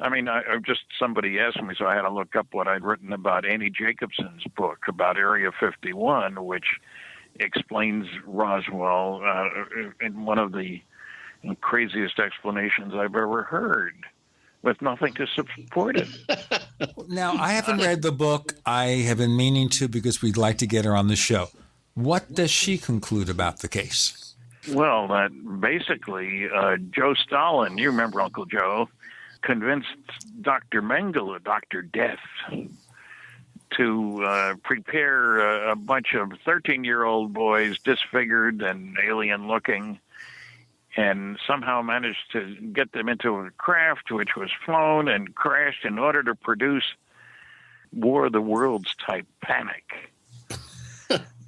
I mean, somebody asked me, so I had to look up what I'd written about Annie Jacobson's book about Area 51, which explains Roswell in one of the craziest explanations I've ever heard, with nothing to support it. Now, I haven't read the book. I have been meaning to because we'd like to get her on the show. What does she conclude about the case? Well, basically, Joe Stalin, you remember Uncle Joe, convinced Dr. Mengele, Dr. Death, to prepare a bunch of 13-year-old boys, disfigured and alien-looking, and somehow managed to get them into a craft which was flown and crashed in order to produce War of the Worlds type panic.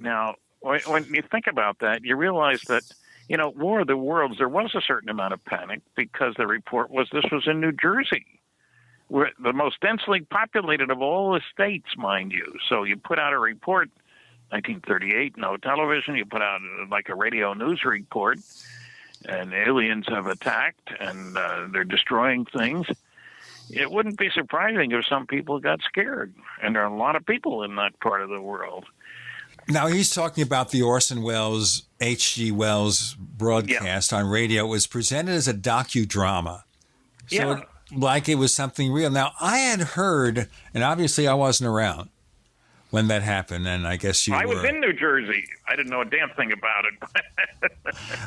Now, when you think about that, you realize that, War of the Worlds, there was a certain amount of panic because the report was this was in New Jersey, where the most densely populated of all the states, mind you. So you put out a report, 1938, no television, you put out like a radio news report, and aliens have attacked, and they're destroying things. It wouldn't be surprising if some people got scared, and there are a lot of people in that part of the world. Now, he's talking about the Orson Welles, H.G. Wells broadcast on radio. It was presented as a docudrama. So like it was something real. Now, I had heard, and obviously I wasn't around when that happened, and I guess you were. I was in New Jersey. I didn't know a damn thing about it.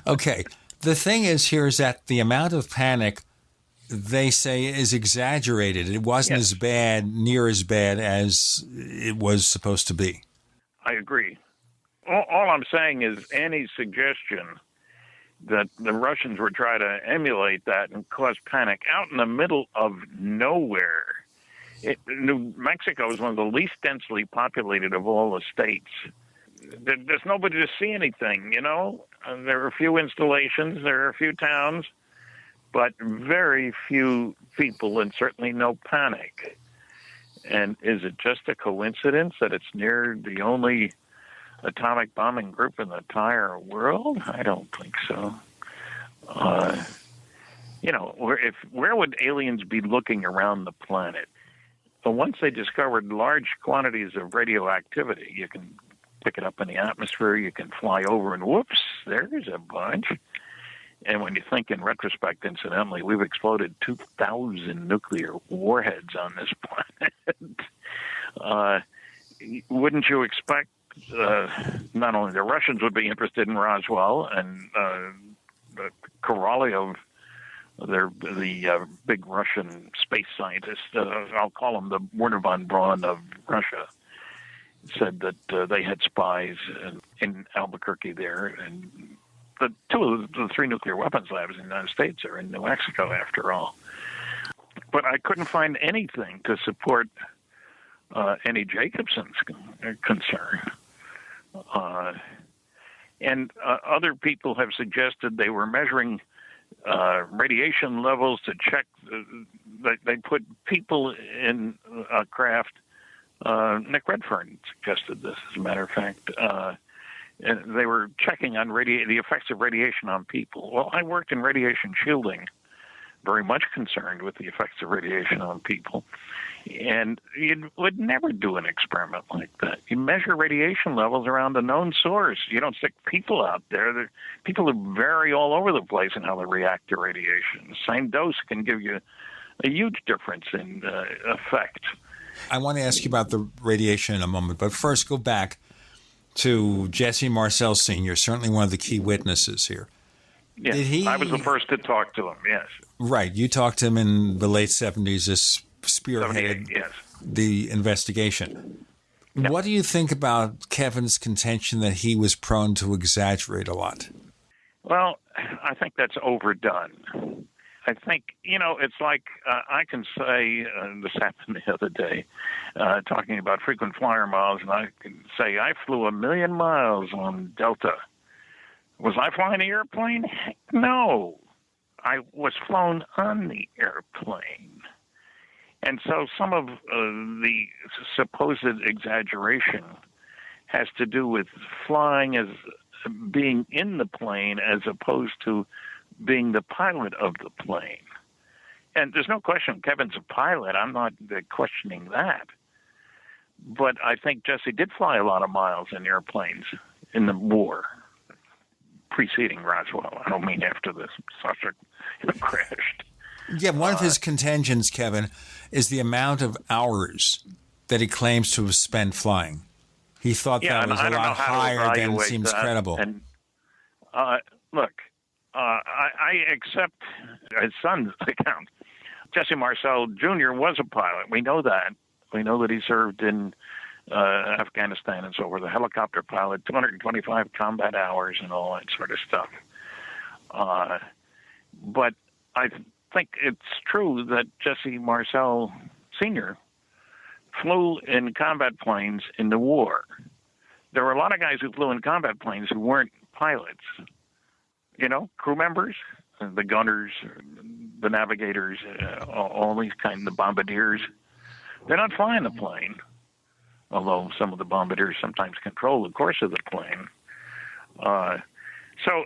Okay. The thing is here is that the amount of panic, they say, is exaggerated. It wasn't as bad, near as bad as it was supposed to be. I agree. All I'm saying is Annie's suggestion that the Russians were trying to emulate that and cause panic out in the middle of nowhere. New Mexico is one of the least densely populated of all the states. There's nobody to see anything, There are a few installations, there are a few towns, but very few people and certainly no panic. And is it just a coincidence that it's near the only atomic bombing group in the entire world? I don't think so. Where would aliens be looking around the planet? But once they discovered large quantities of radioactivity, you can pick it up in the atmosphere, you can fly over and whoops, there's a bunch. And when you think in retrospect, incidentally, we've exploded 2,000 nuclear warheads on this planet. Wouldn't you expect not only the Russians would be interested in Roswell and the Korolev, the big Russian space scientist, I'll call him the Werner von Braun of Russia, said that they had spies in Albuquerque there, and the two of the three nuclear weapons labs in the United States are in New Mexico, after all. But I couldn't find anything to support Annie Jacobson's concern. And other people have suggested they were measuring radiation levels to check. They put people in a craft. Nick Redfern suggested this, as a matter of fact. And they were checking on the effects of radiation on people. Well, I worked in radiation shielding, very much concerned with the effects of radiation on people. And you would never do an experiment like that. You measure radiation levels around a known source. You don't stick people out there. People vary all over the place in how they react to radiation. The same dose can give you a huge difference in effect. I want to ask you about the radiation in a moment, but first go back to Jesse Marcel Sr., certainly one of the key witnesses here. Yes, I was the first to talk to him, yes. Right. You talked to him in the late 70s as spearheaded the investigation. Yeah. What do you think about Kevin's contention that he was prone to exaggerate a lot? Well, I think that's overdone. I think, it's like I can say, this happened the other day, talking about frequent flyer miles, and I can say I flew 1,000,000 miles on Delta. Was I flying the airplane? Heck no. I was flown on the airplane. And so some of the supposed exaggeration has to do with flying as being in the plane as opposed to being the pilot of the plane. And there's no question Kevin's a pilot. I'm not questioning that. But I think Jesse did fly a lot of miles in airplanes in the war preceding Roswell. I don't mean after the saucer crashed. Yeah, one of his contentions, Kevin, is the amount of hours that he claims to have spent flying. He thought that was a lot higher than seems credible. And look, I accept his son's account. Jesse Marcel Jr. was a pilot. We know that. We know that he served in Afghanistan and so forth. A helicopter pilot, 225 combat hours and all that sort of stuff. But I think it's true that Jesse Marcel Sr. flew in combat planes in the war. There were a lot of guys who flew in combat planes who weren't pilots. Crew members, the gunners, the navigators, all these kinds, the bombardiers. They're not flying the plane, although some of the bombardiers sometimes control the course of the plane. So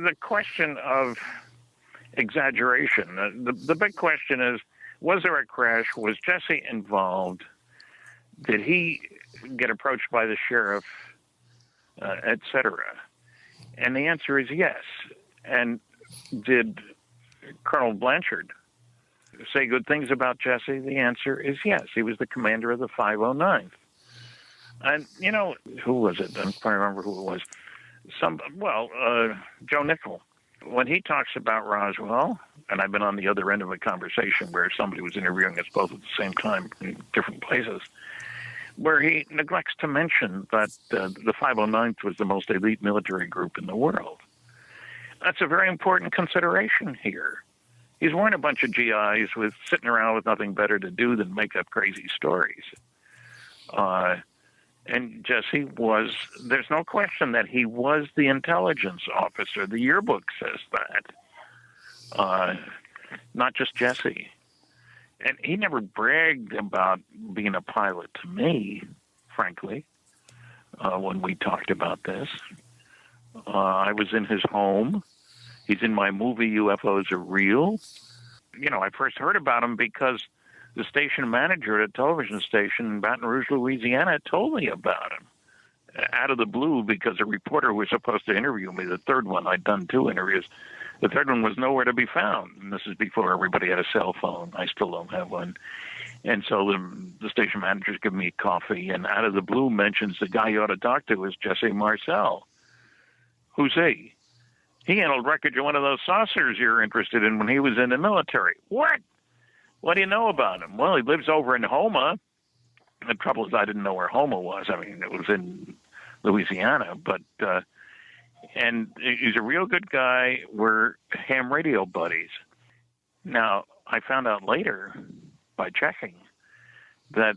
the question of exaggeration, the big question is, was there a crash? Was Jesse involved? Did he get approached by the sheriff, et cetera? And the answer is yes. And did Colonel Blanchard say good things about Jesse? The answer is yes. He was the commander of the 509th. And, who was it? I can't remember who it was. Joe Nickel. When he talks about Roswell, and I've been on the other end of a conversation where somebody was interviewing us both at the same time in different places, where he neglects to mention that the 509th was the most elite military group in the world. That's a very important consideration here. He's weren't a bunch of GIs sitting around with nothing better to do than make up crazy stories. And Jesse was, there's no question that he was the intelligence officer. The yearbook says that. Not just Jesse. And he never bragged about being a pilot to me, frankly, when we talked about this. I was in his home. He's in my movie, UFOs Are Real. I first heard about him because the station manager at a television station in Baton Rouge, Louisiana, told me about him out of the blue because a reporter was supposed to interview me, the third one. I'd done 2 interviews. The third one was nowhere to be found. And this is before everybody had a cell phone. I still don't have one. And so the station manager's giving me coffee, and out of the blue mentions the guy you ought to talk to is Jesse Marcel. Who's he? He handled wreckage of one of those saucers you're interested in when he was in the military. What? What do you know about him? Well, he lives over in Houma. The trouble is I didn't know where Houma was. I mean, it was in Louisiana, but and he's a real good guy. We're ham radio buddies. Now, I found out later by checking that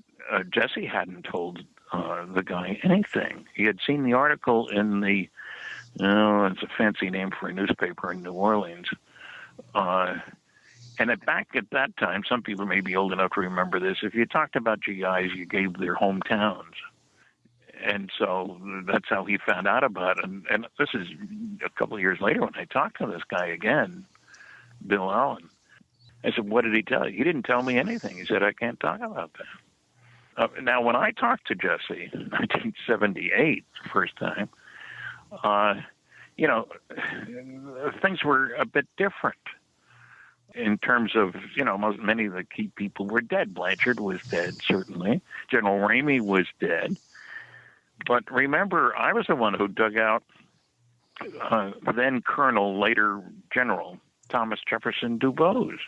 Jesse hadn't told the guy anything. He had seen the article in the, it's a fancy name for a newspaper in New Orleans. And back at that time, some people may be old enough to remember this, if you talked about GIs, you gave their hometowns. And so that's how he found out about it. And this is a couple of years later when I talked to this guy again, Bill Allen. I said, what did he tell you? He didn't tell me anything. He said, I can't talk about that. Now, when I talked to Jesse in 1978, first time, things were a bit different in terms of, many of the key people were dead. Blanchard was dead, certainly. General Ramey was dead. But remember, I was the one who dug out then Colonel, later General Thomas Jefferson Dubose.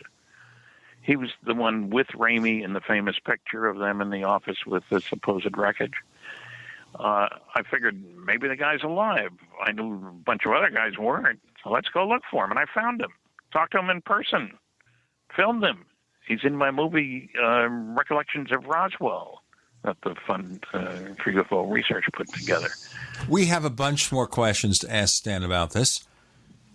He was the one with Ramey in the famous picture of them in the office with the supposed wreckage. I figured maybe the guy's alive. I knew a bunch of other guys weren't, so let's go look for him. And I found him, talked to him in person, filmed him. He's in my movie Recollections of Roswell that the Fund for UFO Research put together. We have a bunch more questions to ask Stan about this,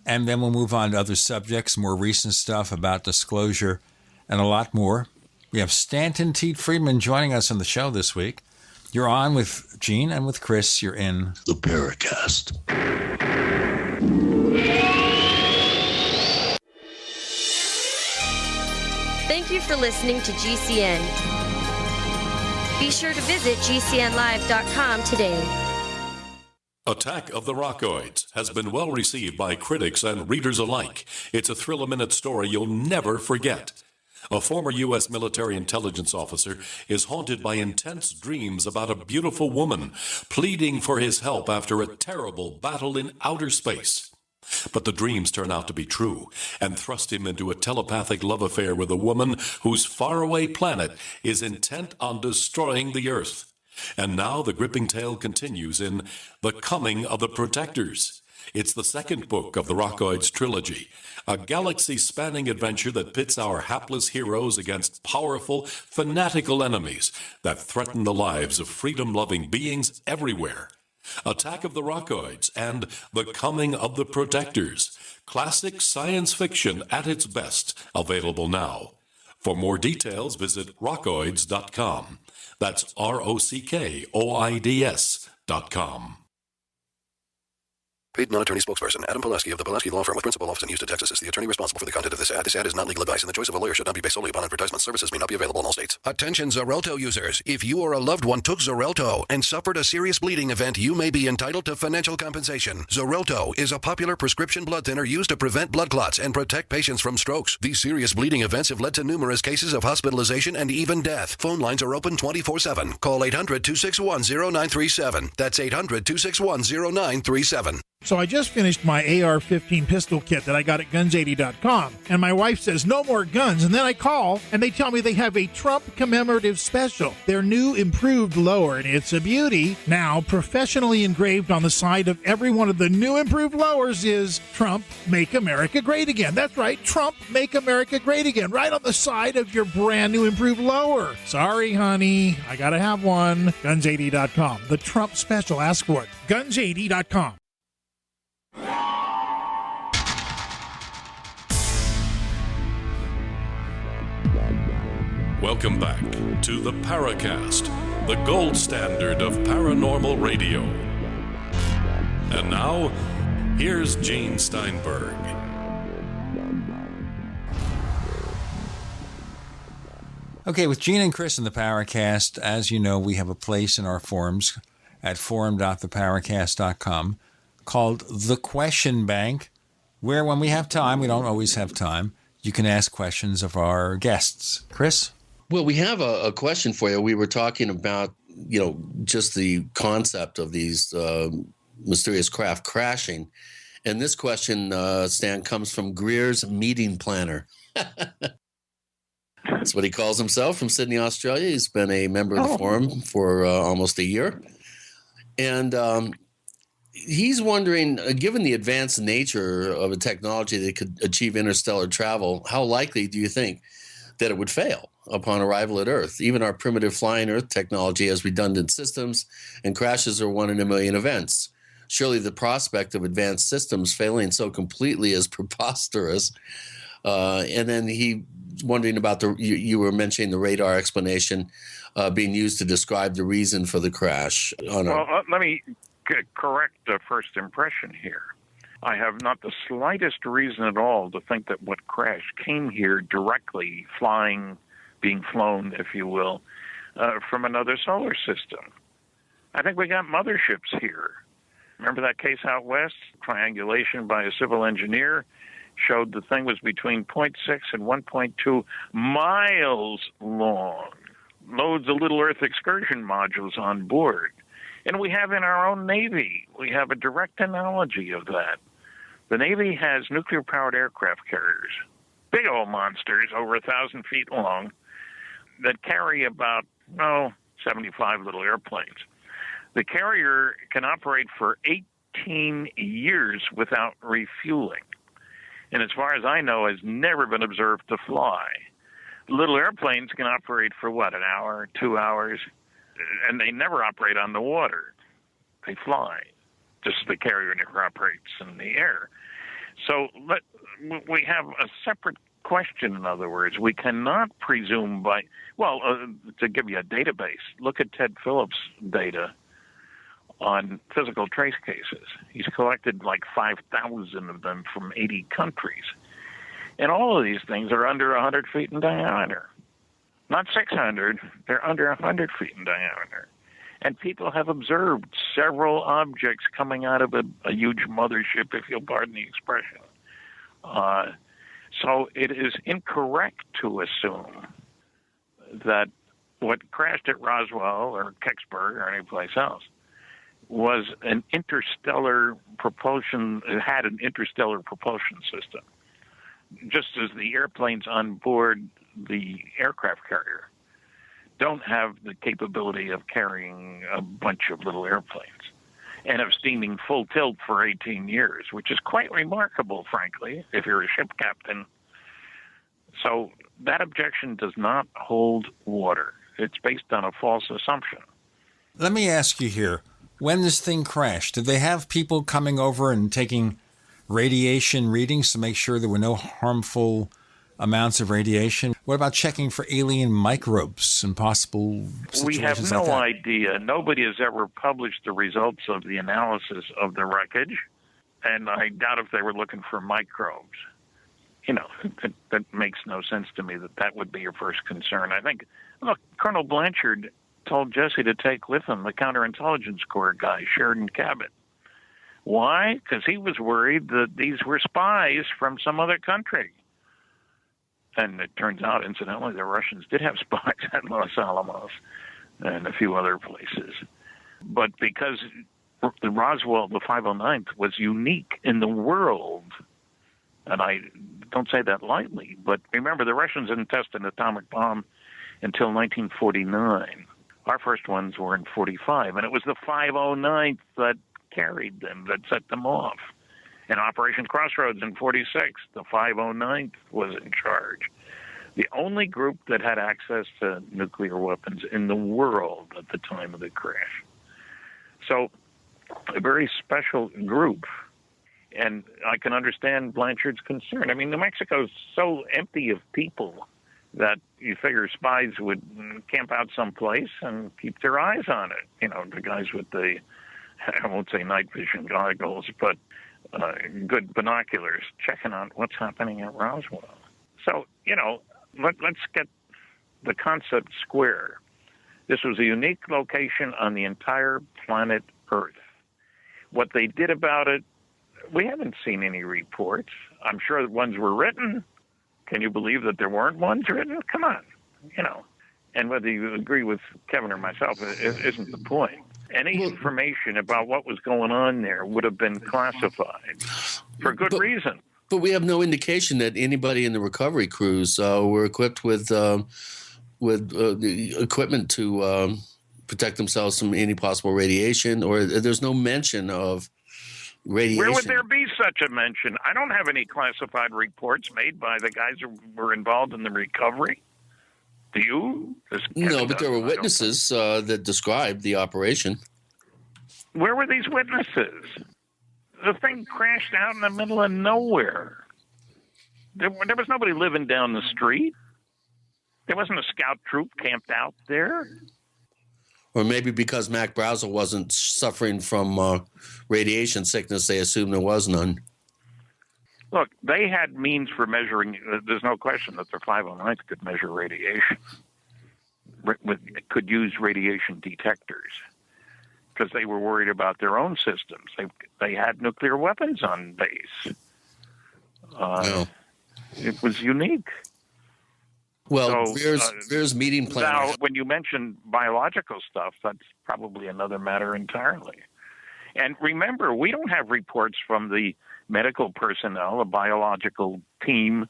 and then we'll move on to other subjects, more recent stuff about disclosure, and a lot more. We have Stanton T. Friedman joining us on the show this week. You're on with Gene and with Chris. You're in the Paracast. Thank you for listening to GCN. Be sure to visit GCNlive.com today. Attack of the Rockoids has been well received by critics and readers alike. It's a thrill-a-minute story you'll never forget. A former U.S. military intelligence officer is haunted by intense dreams about a beautiful woman pleading for his help after a terrible battle in outer space. But the dreams turn out to be true and thrust him into a telepathic love affair with a woman whose faraway planet is intent on destroying the Earth. And now the gripping tale continues in The Coming of the Protectors. It's the second book of the Rockoids trilogy, a galaxy-spanning adventure that pits our hapless heroes against powerful, fanatical enemies that threaten the lives of freedom-loving beings everywhere. Attack of the Rockoids and The Coming of the Protectors, classic science fiction at its best, available now. For more details, visit rockoids.com. That's ROCKOIDS.com. Paid non-attorney spokesperson Adam Pulaski of the Pulaski Law Firm with principal office in Houston, Texas is the attorney responsible for the content of this ad. This ad is not legal advice, and the choice of a lawyer should not be based solely upon advertisement. Services may not be available in all states. Attention Xarelto users. If you or a loved one took Xarelto and suffered a serious bleeding event, you may be entitled to financial compensation. Xarelto is a popular prescription blood thinner used to prevent blood clots and protect patients from strokes. These serious bleeding events have led to numerous cases of hospitalization and even death. Phone lines are open 24/7. Call 800-261-0937. That's 800-261-0937. So I just finished my AR-15 pistol kit that I got at guns80.com, and my wife says, no more guns, and then I call, and they tell me they have a Trump commemorative special, their new improved lower, and it's a beauty. Now, professionally engraved on the side of every one of the new improved lowers is Trump, Make America Great Again. That's right, Trump, Make America Great Again, right on the side of your brand new improved lower. Sorry, honey, I gotta have one. Guns80.com, the Trump special, ask for it. Guns80.com. Welcome back to the Paracast, the gold standard of paranormal radio. And now, here's Gene Steinberg. Okay, with Gene and Chris in the Paracast, as you know, we have a place in our forums at forum.theparacast.com called The Question Bank. where when we have time, we don't always have time, you can ask questions of our guests. Chris? Well, we have a question for you. We were talking about, just the concept of these mysterious craft crashing. And this question, Stan, comes from Greer's Meeting Planner. That's what he calls himself, from Sydney, Australia. He's been a member of the forum for almost a year. And he's wondering, given the advanced nature of a technology that could achieve interstellar travel, how likely do you think that it would fail upon arrival at Earth? Even our primitive flying Earth technology has redundant systems, and crashes are 1 in a million events. Surely the prospect of advanced systems failing so completely is preposterous. And then he wondering about you were mentioning the radar explanation being used to describe the reason for the crash. Let me correct the first impression here. I have not the slightest reason at all to think that what crashed came here directly, being flown, if you will, from another solar system. I think we got motherships here. Remember that case out west? Triangulation by a civil engineer showed the thing was between 0.6 and 1.2 miles long. Loads of little Earth excursion modules on board. And we have in our own Navy, we have a direct analogy of that. The Navy has nuclear-powered aircraft carriers, big old monsters over 1,000 feet long, that carry about, 75 little airplanes. The carrier can operate for 18 years without refueling. And as far as I know, has never been observed to fly. Little airplanes can operate for, an hour, 2 hours, and they never operate on the water. They fly, just as the carrier never operates in the air. So we have a separate question, in other words. We cannot presume to give you a database, look at Ted Phillips' data on physical trace cases. He's collected like 5,000 of them from 80 countries. And all of these things are under 100 feet in diameter. Not 600, they're under 100 feet in diameter. And people have observed several objects coming out of a huge mothership, if you'll pardon the expression. So it is incorrect to assume that what crashed at Roswell or Kecksburg or any place else was an interstellar propulsion, it had an interstellar propulsion system, just as the airplanes on board the aircraft carrier don't have the capability of carrying a bunch of little airplanes and of steaming full tilt for 18 years, which is quite remarkable, frankly, if you're a ship captain. So that objection does not hold water. It's based on a false assumption. Let me ask you here, when this thing crashed, did they have people coming over and taking radiation readings to make sure there were no harmful amounts of radiation? What about checking for alien microbes and possible situations We have no like that? idea. Nobody has ever published the results of the analysis of the wreckage, and I doubt if they were looking for microbes. That makes no sense to me that would be your first concern. I think, look, Colonel Blanchard told Jesse to take with him the counterintelligence corps guy, Sheridan Cabot. Why? Because he was worried that these were spies from some other country. And it turns out, incidentally, the Russians did have spies at Los Alamos and a few other places. But because the Roswell, the 509th, was unique in the world, and I don't say that lightly, but remember, the Russians didn't test an atomic bomb until 1949. Our first ones were in 45, and it was the 509th that carried them, that set them off. In Operation Crossroads in 46, the 509th was in charge. The only group that had access to nuclear weapons in the world at the time of the crash. So, a very special group. And I can understand Blanchard's concern. I mean, New Mexico is so empty of people that you figure spies would camp out someplace and keep their eyes on it. The guys with the, I won't say night vision goggles, but good binoculars checking out what's happening at Roswell. So, let's get the concept square. This was a unique location on the entire planet Earth. What they did about it We haven't seen any reports. I'm sure that ones were written. Can you believe that there weren't ones written? Come on, you know. And whether you agree with Kevin or myself isn't the point. Any information about what was going on there would have been classified for good reason. But we have no indication that anybody in the recovery crews were equipped with the equipment to protect themselves from any possible radiation, or there's no mention of radiation. Where would there be such a mention? I don't have any classified reports made by the guys who were involved in the recovery. Do you? No, but there were witnesses that described the operation. Where were these witnesses? The thing crashed out in the middle of nowhere. There was nobody living down the street. There wasn't a scout troop camped out there. Or maybe because Mac Brazel wasn't suffering from radiation sickness, they assumed there was none. Look, they had means for measuring. There's no question that their 509th could measure radiation. Could use radiation detectors because they were worried about their own systems. They had nuclear weapons on base. It was unique. Well, Veer's meeting plan. Now, when you mention biological stuff, that's probably another matter entirely. And remember, we don't have reports from the medical personnel, a biological team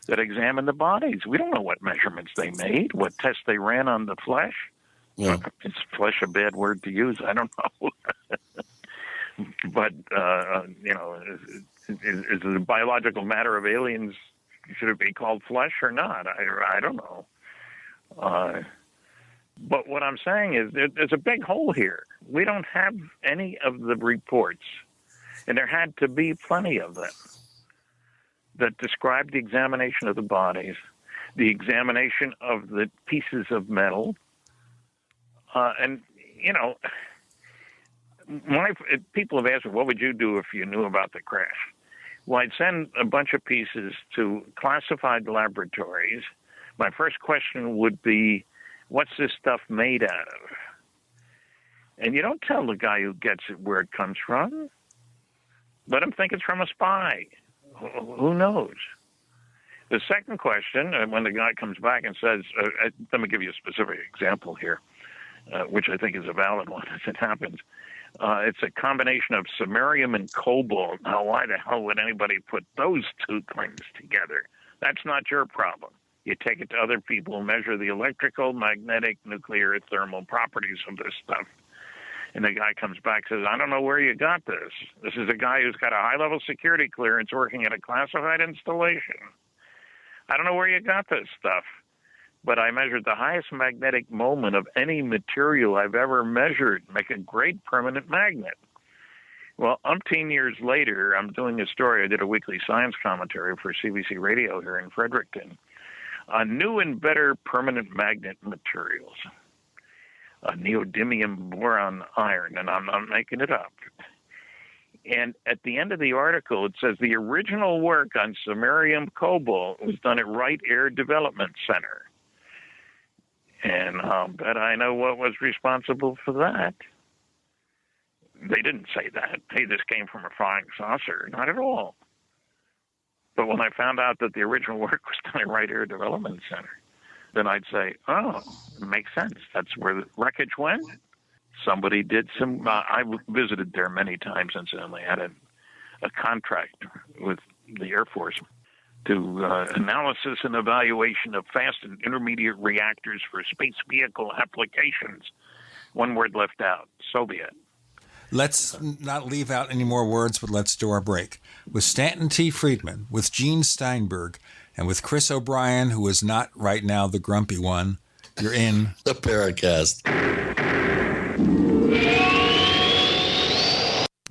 that examined the bodies. We don't know what measurements they made, what tests they ran on the flesh. Yeah. Is flesh a bad word to use? I don't know. But, is it a biological matter of aliens? Should it be called flesh or not? I don't know. But what I'm saying is there's a big hole here. We don't have any of the reports, and there had to be plenty of them, that describe the examination of the bodies, the examination of the pieces of metal. And, you know, people have asked me, what would you do if you knew about the crash? Well, I'd send a bunch of pieces to classified laboratories. My first question would be, what's this stuff made out of? And you don't tell the guy who gets it where it comes from. Let him think it's from a spy. Who knows? The second question, when the guy comes back and says, let me give you a specific example here, which I think is a valid one as it happens. It's a combination of samarium and cobalt. Now, why the hell would anybody put those two things together? That's not your problem. You take it to other people, measure the electrical, magnetic, nuclear, thermal properties of this stuff. And the guy comes back and says, I don't know where you got this. This is a guy who's got a high-level security clearance working at a classified installation. I don't know where you got this stuff. But I measured the highest magnetic moment of any material I've ever measured, make a great permanent magnet. Well, umpteen years later, I'm doing a story. I did a weekly science commentary for CBC Radio here in Fredericton on new and better permanent magnet materials, neodymium boron iron, and I'm not making it up. And at the end of the article, it says the original work on samarium cobalt was done at Wright Air Development Center. And I'll bet I know what was responsible for that. They didn't say that. Hey, this came from a flying saucer. Not at all. But when I found out that the original work was done at Wright Air Development Center, then I'd say, oh, it makes sense. That's where the wreckage went. Somebody did some... I visited there many times, incidentally. I had a contract with the Air Force to analysis and evaluation of fast and intermediate reactors for space vehicle applications. One word left out, Soviet. Let's not leave out any more words, but let's do our break. With Stanton T. Friedman, with Gene Steinberg, and with Chris O'Brien, who is not right now the grumpy one, you're in the Paracast.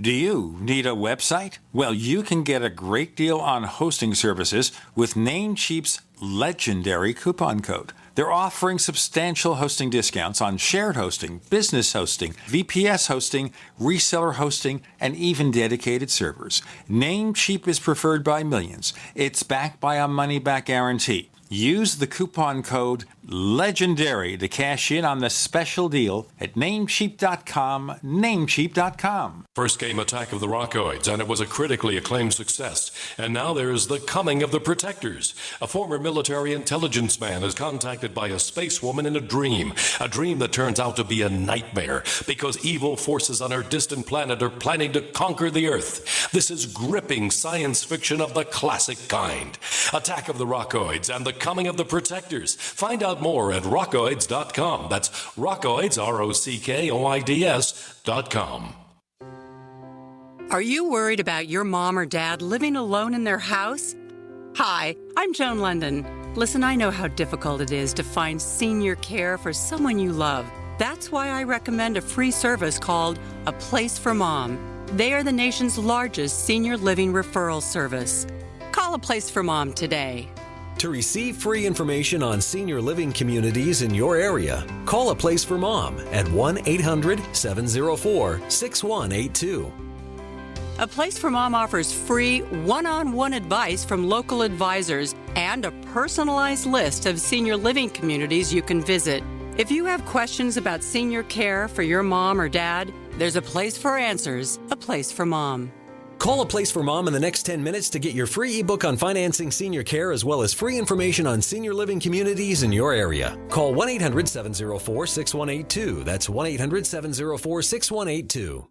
Do you need a website? Well, you can get a great deal on hosting services with Namecheap's legendary coupon code. They're offering substantial hosting discounts on shared hosting, business hosting, VPS hosting, reseller hosting, and even dedicated servers. Namecheap is preferred by millions. It's backed by a money-back guarantee. Use the coupon code LEGENDARY to cash in on the special deal at Namecheap.com, Namecheap.com. First came Attack of the Rockoids, and it was a critically acclaimed success. And now there's The Coming of the Protectors. A former military intelligence man is contacted by a space woman in a dream that turns out to be a nightmare because evil forces on her distant planet are planning to conquer the Earth. This is gripping science fiction of the classic kind. Attack of the Rockoids and The Coming of the Protectors. Find out more at rockoids.com. That's Rockoids, ROCKOIDS.com. Are you worried about your mom or dad living alone in their house? Hi, I'm Joan London. Listen, I know how difficult it is to find senior care for someone you love. That's why I recommend a free service called A Place for Mom. They are the nation's largest senior living referral service. Call A Place for Mom today. To receive free information on senior living communities in your area, call A Place for Mom at 1-800-704-6182. A Place for Mom offers free one-on-one advice from local advisors and a personalized list of senior living communities you can visit. If you have questions about senior care for your mom or dad, there's a place for answers, A Place for Mom. Call A Place for Mom in the next 10 minutes to get your free ebook on financing senior care as well as free information on senior living communities in your area. Call 1-800-704-6182. That's 1-800-704-6182.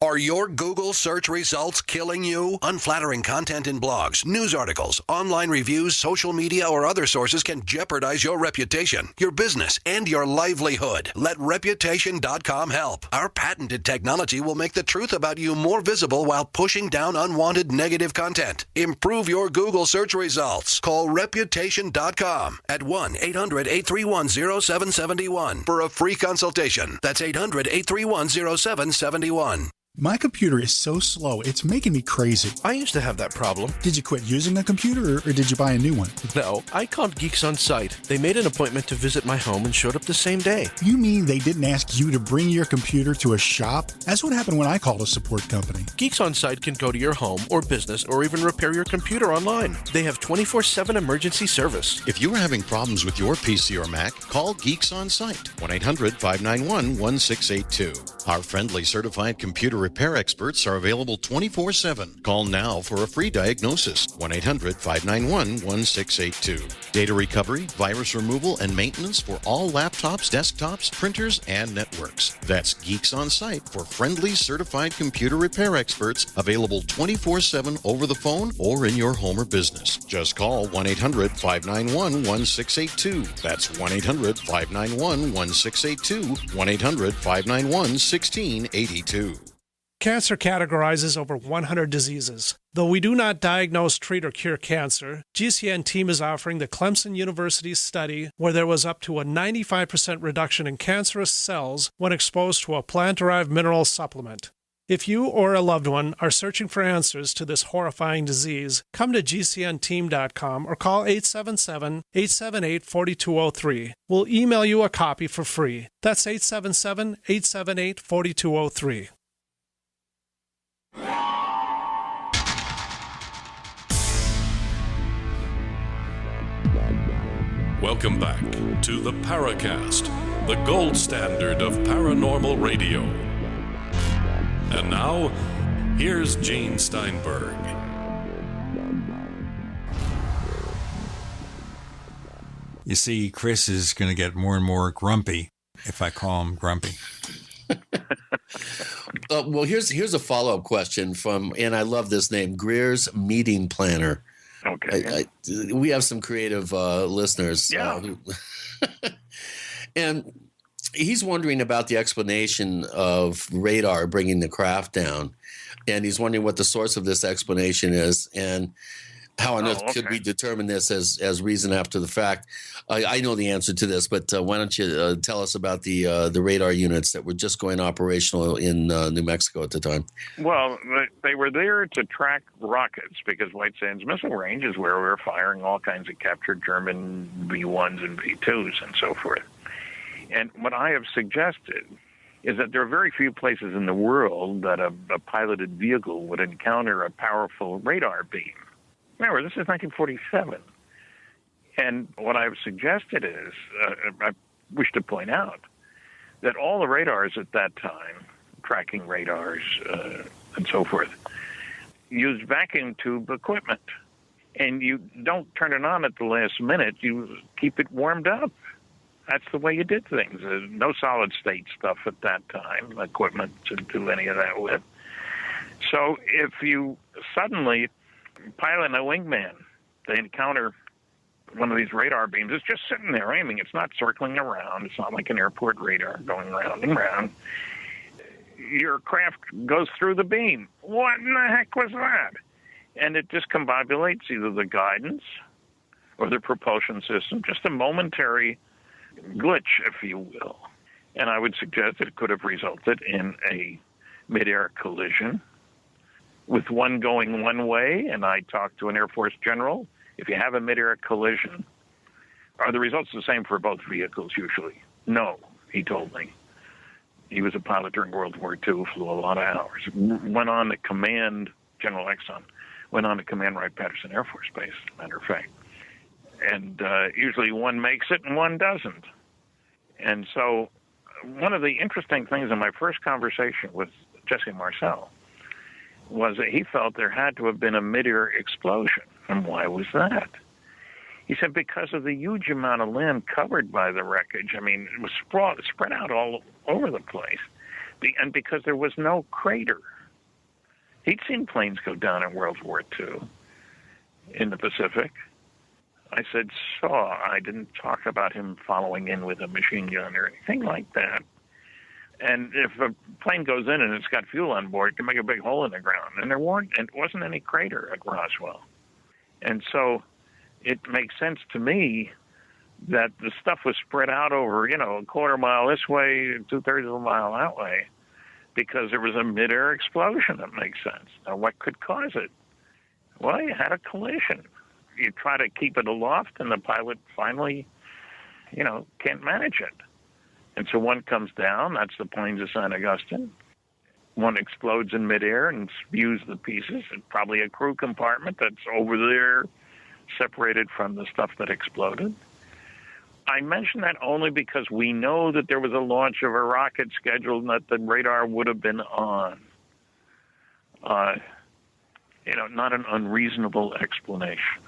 Are your Google search results killing you? Unflattering content in blogs, news articles, online reviews, social media, or other sources can jeopardize your reputation, your business, and your livelihood. Let Reputation.com help. Our patented technology will make the truth about you more visible while pushing down unwanted negative content. Improve your Google search results. Call Reputation.com at 1-800-831-0771 for a free consultation. That's 800-831-0771. My computer is so slow, it's making me crazy. I used to have that problem. Did you quit using a computer or did you buy a new one? No, I called Geeks On Site. They made an appointment to visit my home and showed up the same day. You mean they didn't ask you to bring your computer to a shop? That's what happened when I called a support company. Geeks On Site can go to your home or business or even repair your computer online. They have 24/7 emergency service. If you are having problems with your PC or Mac, call Geeks On Site, 1-800-591-1682. Our friendly certified computer repair experts are available 24/7. Call now for a free diagnosis, 1-800-591-1682. Data recovery, virus removal, and maintenance for all laptops, desktops, printers, and networks. That's Geeks On Site for friendly certified computer repair experts available 24/7 over the phone or in your home or business. Just call 1-800-591-1682. That's 1-800-591-1682, 1-800-591-1682. Cancer categorizes over 100 diseases. Though we do not diagnose, treat, or cure cancer, GCN team is offering the Clemson University study where there was up to a 95% reduction in cancerous cells when exposed to a plant-derived mineral supplement. If you or a loved one are searching for answers to this horrifying disease, come to GCNteam.com or call 877-878-4203. We'll email you a copy for free. That's 877-878-4203. Welcome back to the Paracast, the gold standard of paranormal radio. And now, here's Gene Steinberg. You see, Chris is going to get more and more grumpy if I call him grumpy. Well, here's a follow-up question from, and I love this name, Greer's Meeting Planner. Okay. We have some creative listeners. Yeah. And he's wondering about the explanation of radar bringing the craft down. And he's wondering what the source of this explanation is and how on earth could we determine this as reason after the fact. I know the answer to this, but why don't you tell us about the radar units that were just going operational in New Mexico at the time? Well, they were there to track rockets because White Sands Missile Range is where we were firing all kinds of captured German V-1s and V-2s and so forth. And what I have suggested is that there are very few places in the world that a piloted vehicle would encounter a powerful radar beam. Remember, this is 1947. And what I've suggested is, I wish to point out, that all the radars at that time, tracking radars and so forth, used vacuum tube equipment. And you don't turn it on at the last minute. You keep it warmed up. That's the way you did things. There's no solid-state stuff at that time, equipment to do any of that with. So if you suddenly pilot a wingman, they encounter one of these radar beams. It's just sitting there aiming. It's not circling around. It's not like an airport radar going round and round. Your craft goes through the beam. What in the heck was that? And it discombobulates either the guidance or the propulsion system, just a momentary glitch, if you will. And I would suggest that it could have resulted in a mid-air collision with one going one way. And I talked to an Air Force general. If you have a mid-air collision, are the results the same for both vehicles usually? No, he told me. He was a pilot during World War II, flew a lot of hours. Went on to command, General Exxon, went on to command Wright-Patterson Air Force Base, as a matter of fact. And usually one makes it and one doesn't. And so one of the interesting things in my first conversation with Jesse Marcel was that he felt there had to have been a mid-air explosion. And why was that? He said because of the huge amount of land covered by the wreckage. I mean, it was spread out all over the place. And because there was no crater. He'd seen planes go down in World War II in the Pacific. I said, saw. I didn't talk about him following in with a machine gun or anything like that. And if a plane goes in and it's got fuel on board, it can make a big hole in the ground. And there wasn't any crater at Roswell. And so it makes sense to me that the stuff was spread out over, a quarter mile this way, 2/3 of a mile that way, because there was a mid-air explosion. That makes sense. Now, what could cause it? Well, you had a collision. You try to keep it aloft, and the pilot finally, can't manage it. And so one comes down. That's the plains of St. Augustine. One explodes in midair and spews the pieces. It's probably a crew compartment that's over there, separated from the stuff that exploded. I mention that only because we know that there was a launch of a rocket scheduled and that the radar would have been on. Not an unreasonable explanation.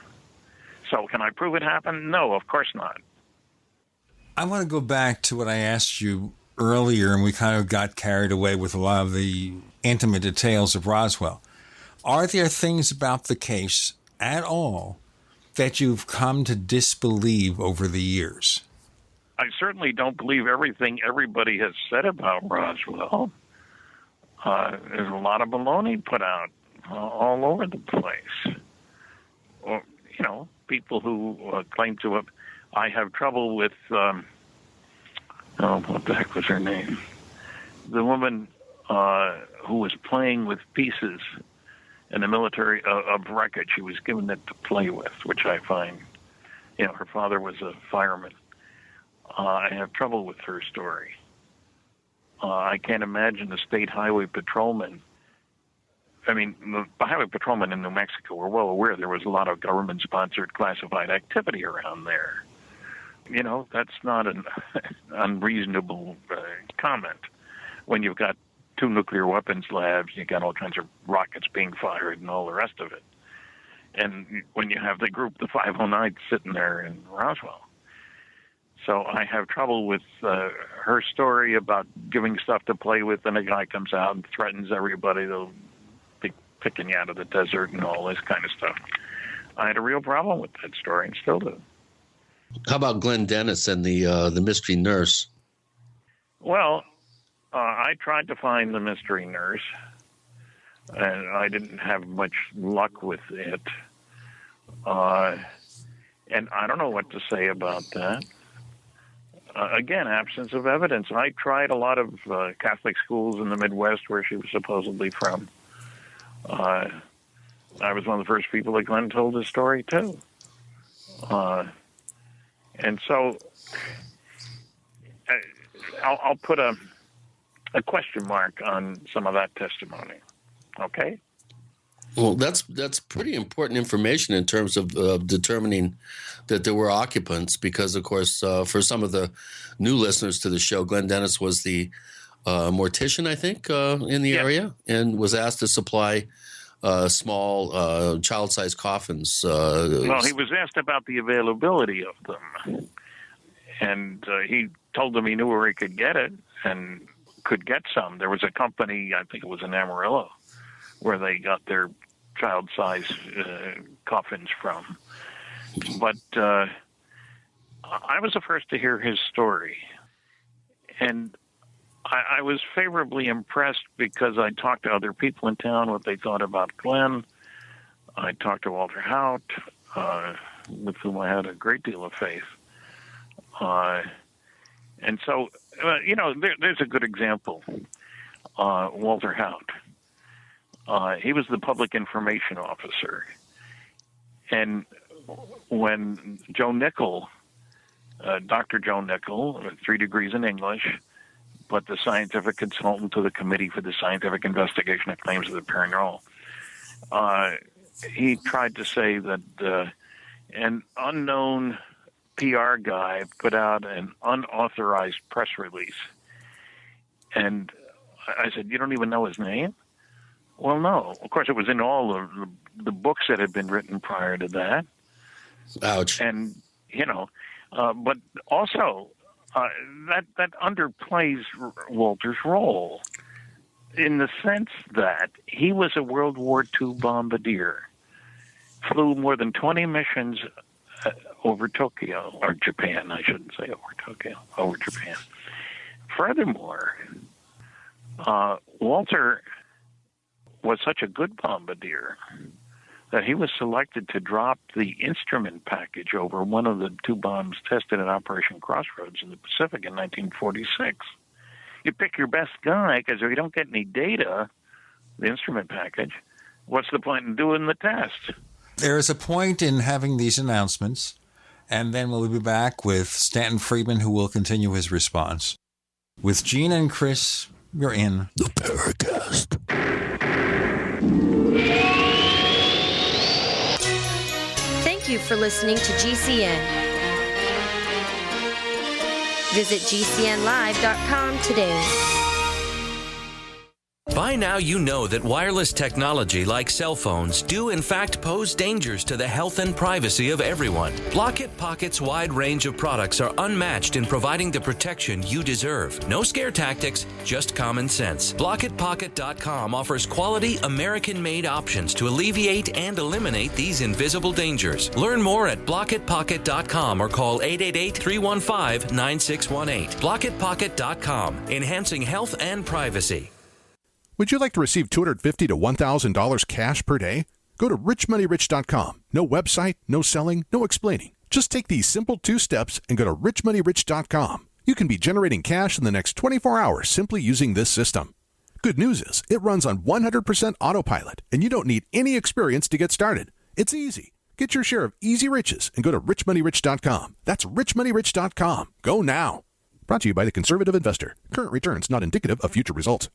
So can I prove it happened? No, of course not. I want to go back to what I asked you earlier, and we kind of got carried away with a lot of the intimate details of Roswell. Are there things about the case at all that you've come to disbelieve over the years? I certainly don't believe everything everybody has said about Roswell. There's a lot of baloney put out all over the place. Or, people who claim to have... I have trouble with... what the heck was her name? The woman who was playing with pieces in the military of wreckage. She was given it to play with, which I find, her father was a fireman. I have trouble with her story. I can't imagine the state highway patrolman. I mean, the highway patrolmen in New Mexico were well aware there was a lot of government-sponsored classified activity around there. That's not an unreasonable comment when you've got 2 nuclear weapons labs, you got all kinds of rockets being fired and all the rest of it. And when you have the group, the 509 sitting there in Roswell. So I have trouble with her story about giving stuff to play with, and a guy comes out and threatens everybody. They'll be picking you out of the desert and all this kind of stuff. I had a real problem with that story and still do. How about Glenn Dennis and the mystery nurse? Well, I tried to find the mystery nurse, and I didn't have much luck with it. And I don't know what to say about that. Again, absence of evidence. I tried a lot of Catholic schools in the Midwest where she was supposedly from. I was one of the first people that Glenn told his story to. And so I'll put a question mark on some of that testimony. Okay? Well, that's pretty important information in terms of determining that there were occupants, because, of course, for some of the new listeners to the show, Glenn Dennis was the mortician, I think, in the area, and was asked to supply small child-sized coffins. Well, he was asked about the availability of them, and he told them he knew where he could get it and could get some. There was a company, I think it was in Amarillo, where they got their child-sized coffins from. But I was the first to hear his story, and I was favorably impressed because I talked to other people in town what they thought about Glenn. I talked to Walter Haut, with whom I had a great deal of faith. And so, there's a good example. Walter Haut. He was the public information officer. And when Joe Nickel, Dr. Joe Nickel, 3 degrees in English, but the scientific consultant to the Committee for the Scientific Investigation of Claims of the Paranormal, he tried to say that an unknown PR guy put out an unauthorized press release. And I said, you don't even know his name? Well, no. Of course, it was in all of the books that had been written prior to that. Ouch. And, but also that underplays Walter's role in the sense that he was a World War II bombardier, flew more than 20 missions over Tokyo, or Japan, I shouldn't say over Tokyo, over Japan. Furthermore, Walter was such a good bombardier that he was selected to drop the instrument package over one of the 2 bombs tested at Operation Crossroads in the Pacific in 1946. You pick your best guy, because if you don't get any data, the instrument package, what's the point in doing the test? There is a point in having these announcements, and then we'll be back with Stanton Friedman, who will continue his response. With Gene and Chris, you're in the Paracast. Thank you for listening to GCN. Visit GCNlive.com today. By now you know that wireless technology like cell phones do in fact pose dangers to the health and privacy of everyone. Block-It Pocket's wide range of products are unmatched in providing the protection you deserve. No scare tactics, just common sense. BlockItPocket.com offers quality American-made options to alleviate and eliminate these invisible dangers. Learn more at BlockItPocket.com or call 888-315-9618. BlockItPocket.com, enhancing health and privacy. Would you like to receive $250 to $1,000 cash per day? Go to richmoneyrich.com. No website, no selling, no explaining. Just take these simple 2 steps and go to richmoneyrich.com. You can be generating cash in the next 24 hours simply using this system. Good news is, it runs on 100% autopilot, and you don't need any experience to get started. It's easy. Get your share of easy riches and go to richmoneyrich.com. That's richmoneyrich.com. Go now. Brought to you by the Conservative Investor. Current returns not indicative of future results.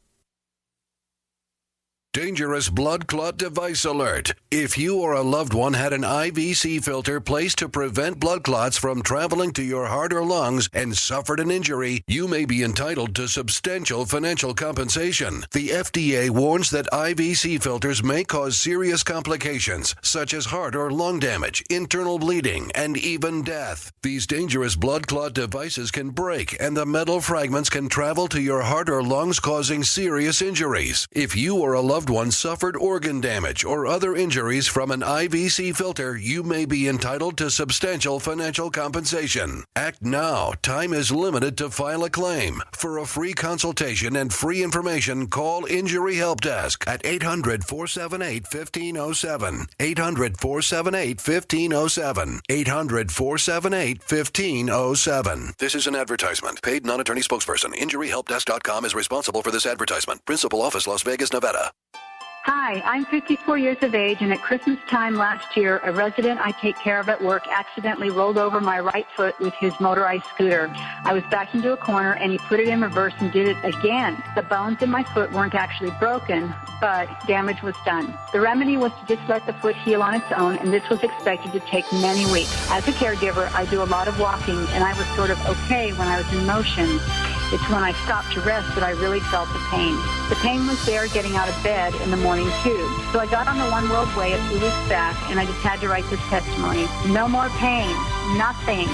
Dangerous blood clot device alert. If you or a loved one had an IVC filter placed to prevent blood clots from traveling to your heart or lungs and suffered an injury, you may be entitled to substantial financial compensation. The FDA warns that IVC filters may cause serious complications, such as heart or lung damage, internal bleeding, and even death. These dangerous blood clot devices can break, and the metal fragments can travel to your heart or lungs, causing serious injuries. If you or a loved one suffered organ damage or other injuries from an IVC filter, you may be entitled to substantial financial compensation. Act now. Time is limited to file a claim. For a free consultation and free information, call Injury Help Desk at 800-478-1507. 800-478-1507. 800-478-1507. This is an advertisement. Paid non-attorney spokesperson. InjuryHelpDesk.com is responsible for this advertisement. Principal office, Las Vegas, Nevada. Hi, I'm 54 years of age, and at Christmas time last year, a resident I take care of at work accidentally rolled over my right foot with his motorized scooter. I was backed into a corner, and he put it in reverse and did it again. The bones in my foot weren't actually broken, but damage was done. The remedy was to just let the foot heal on its own, and this was expected to take many weeks. As a caregiver, I do a lot of walking, and I was sort of okay when I was in motion. It's when I stopped to rest that I really felt the pain. The pain was there getting out of bed in the morning, too. So I got on the One World Way a few weeks back, and I just had to write this testimony. No more pain. Nothing.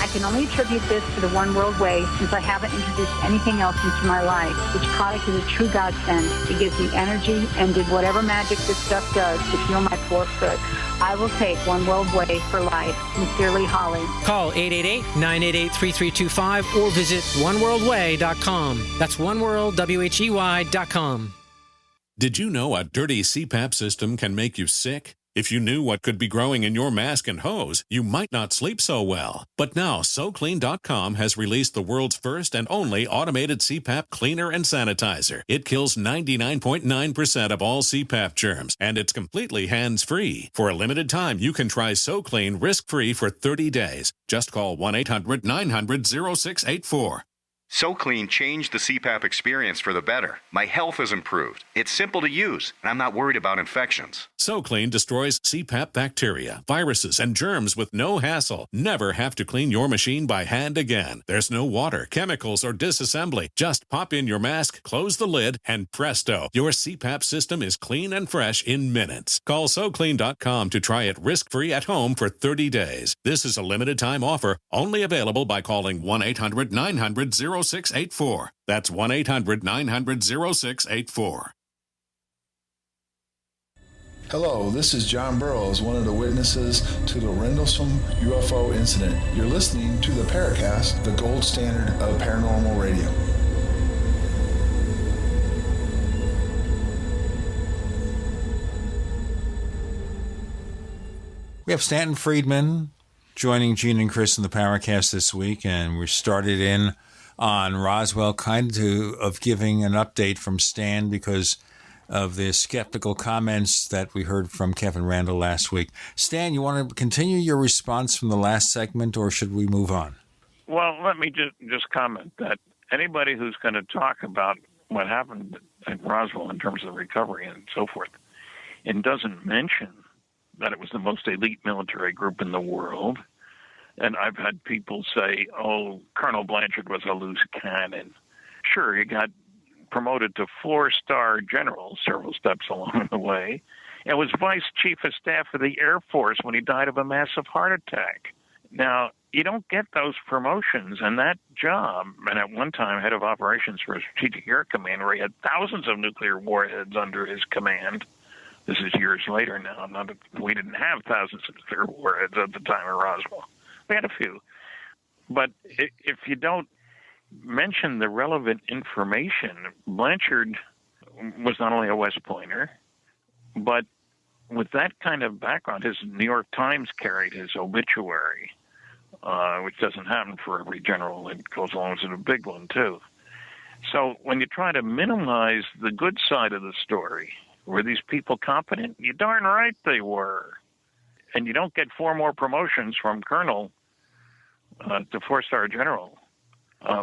I can only attribute this to the One World Way since I haven't introduced anything else into my life. This product is a true godsend. It gives me energy and did whatever magic this stuff does to heal my poor foot. I will take One World Way for life. Sincerely, Holly. Call 888-988-3325 or visit oneworldway.com. That's oneworldwhey.com. Did you know a dirty CPAP system can make you sick? If you knew what could be growing in your mask and hose, you might not sleep so well. But now, SoClean.com has released the world's first and only automated CPAP cleaner and sanitizer. It kills 99.9% of all CPAP germs, and it's completely hands-free. For a limited time, you can try SoClean risk-free for 30 days. Just call 1-800-900-0684. SoClean changed the CPAP experience for the better. My health has improved. It's simple to use, and I'm not worried about infections. SoClean destroys CPAP bacteria, viruses, and germs with no hassle. Never have to clean your machine by hand again. There's no water, chemicals, or disassembly. Just pop in your mask, close the lid, and presto, your CPAP system is clean and fresh in minutes. Call SoClean.com to try it risk-free at home for 30 days. This is a limited-time offer, only available by calling 1-800-900-0684. That's 1-800-900-0684. Hello, this is John Burroughs, one of the witnesses to the Rendlesham UFO incident. You're listening to the Paracast, the gold standard of paranormal radio. We have Stanton Friedman joining Gene and Chris in the Paracast this week, and we started in on Roswell, kind of giving an update from Stan because of the skeptical comments that we heard from Kevin Randall last week. Stan, you want to continue your response from the last segment, or should we move on? Well, let me just comment that anybody who's going to talk about what happened at Roswell in terms of recovery and so forth, and doesn't mention that it was the most elite military group in the world. And I've had people say, oh, Colonel Blanchard was a loose cannon. Sure, he got promoted to 4-star general several steps along the way, and was vice chief of staff of the Air Force when he died of a massive heart attack. Now, you don't get those promotions, and that job, and at one time head of operations for a strategic air command where he had thousands of nuclear warheads under his command. This is years later now. We didn't have thousands of nuclear warheads at the time of Roswell. We had a few. But if you don't mention the relevant information, Blanchard was not only a West Pointer, but with that kind of background, his New York Times carried his obituary, which doesn't happen for every general. It goes along with a big one, too. So when you try to minimize the good side of the story, were these people competent? You're darn right they were. And you don't get 4 more promotions from colonel to 4-star general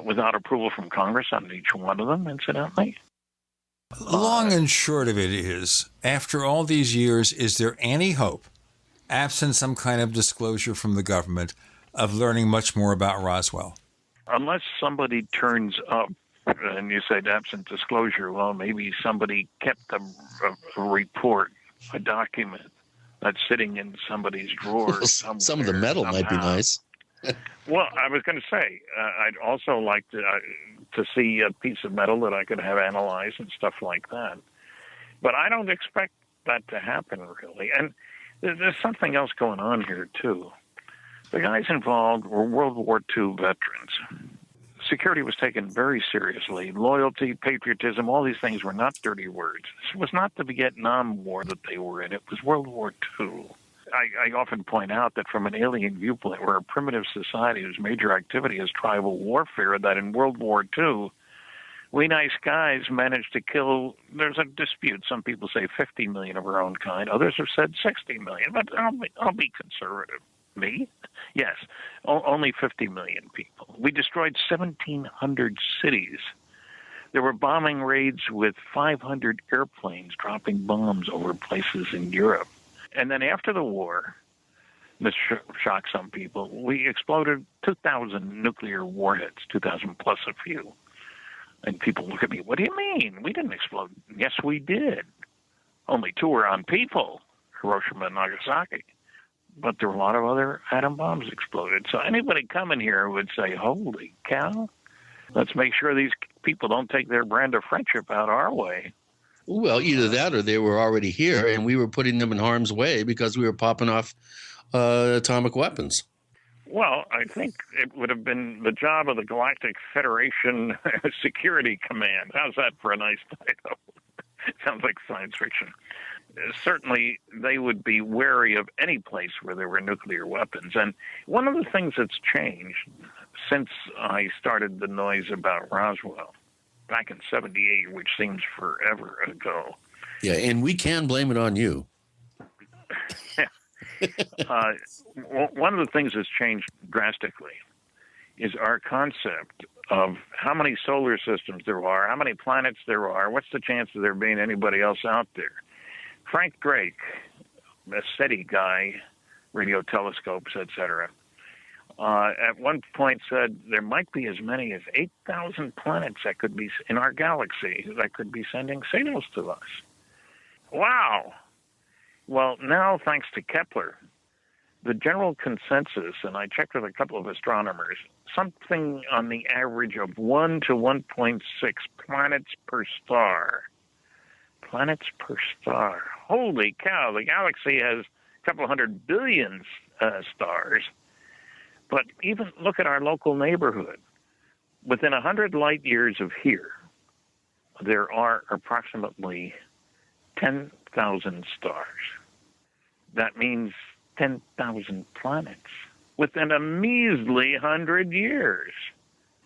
without approval from Congress on each one of them, incidentally. Long and short of it is, after all these years, is there any hope, absent some kind of disclosure from the government, of learning much more about Roswell? Unless somebody turns up and you say absent disclosure, well, maybe somebody kept a report, a document that's sitting in somebody's drawer. Some of the metal might be nice. Well, I was going to say, I'd also like to see a piece of metal that I could have analyzed and stuff like that. But I don't expect that to happen, really. And there's something else going on here, too. The guys involved were World War II veterans. Security was taken very seriously. Loyalty, patriotism, all these things were not dirty words. This was not the Vietnam War that they were in. It was World War II. I often point out that from an alien viewpoint, we're a primitive society whose major activity is tribal warfare, that in World War II, We nice guys managed to kill, there's a dispute. Some people say 50 million of our own kind. Others have said 60 million, but I'll be conservative. Me? Yes, only 50 million people. We destroyed 1,700 cities. There were bombing raids with 500 airplanes dropping bombs over places in Europe. And then after the war, this shocked some people, we exploded 2,000 nuclear warheads, 2,000 plus a few. And people look at me, what do you mean? We didn't explode. Yes, we did. Only 2 were on people, Hiroshima and Nagasaki. But there were a lot of other atom bombs exploded. So anybody coming here would say, holy cow, let's make sure these people don't take their brand of friendship out our way. Well, either that or they were already here and we were putting them in harm's way because we were popping off atomic weapons. Well, I think it would have been the job of the Galactic Federation Security Command. How's that for a nice title? Sounds like science fiction. Certainly, they would be wary of any place where there were nuclear weapons. And one of the things that's changed since I started the noise about Roswell back in 78, which seems forever ago. Yeah, and we can blame it on you. One of the things that's changed drastically is our concept of how many solar systems there are, how many planets there are, what's the chance of there being anybody else out there. Frank Drake, a SETI guy, radio telescopes, etc., at one point said there might be as many as 8,000 planets that could be in our galaxy that could be sending signals to us. Wow! Well, now, thanks to Kepler, the general consensus, and I checked with a couple of astronomers, something on the average of 1 to 1.6 planets per star. Planets per star. Holy cow, the galaxy has a couple of 100 billion stars. But even look at our local neighborhood. Within 100 light years of here, there are approximately 10,000 stars. That means 10,000 planets within a measly 100 years.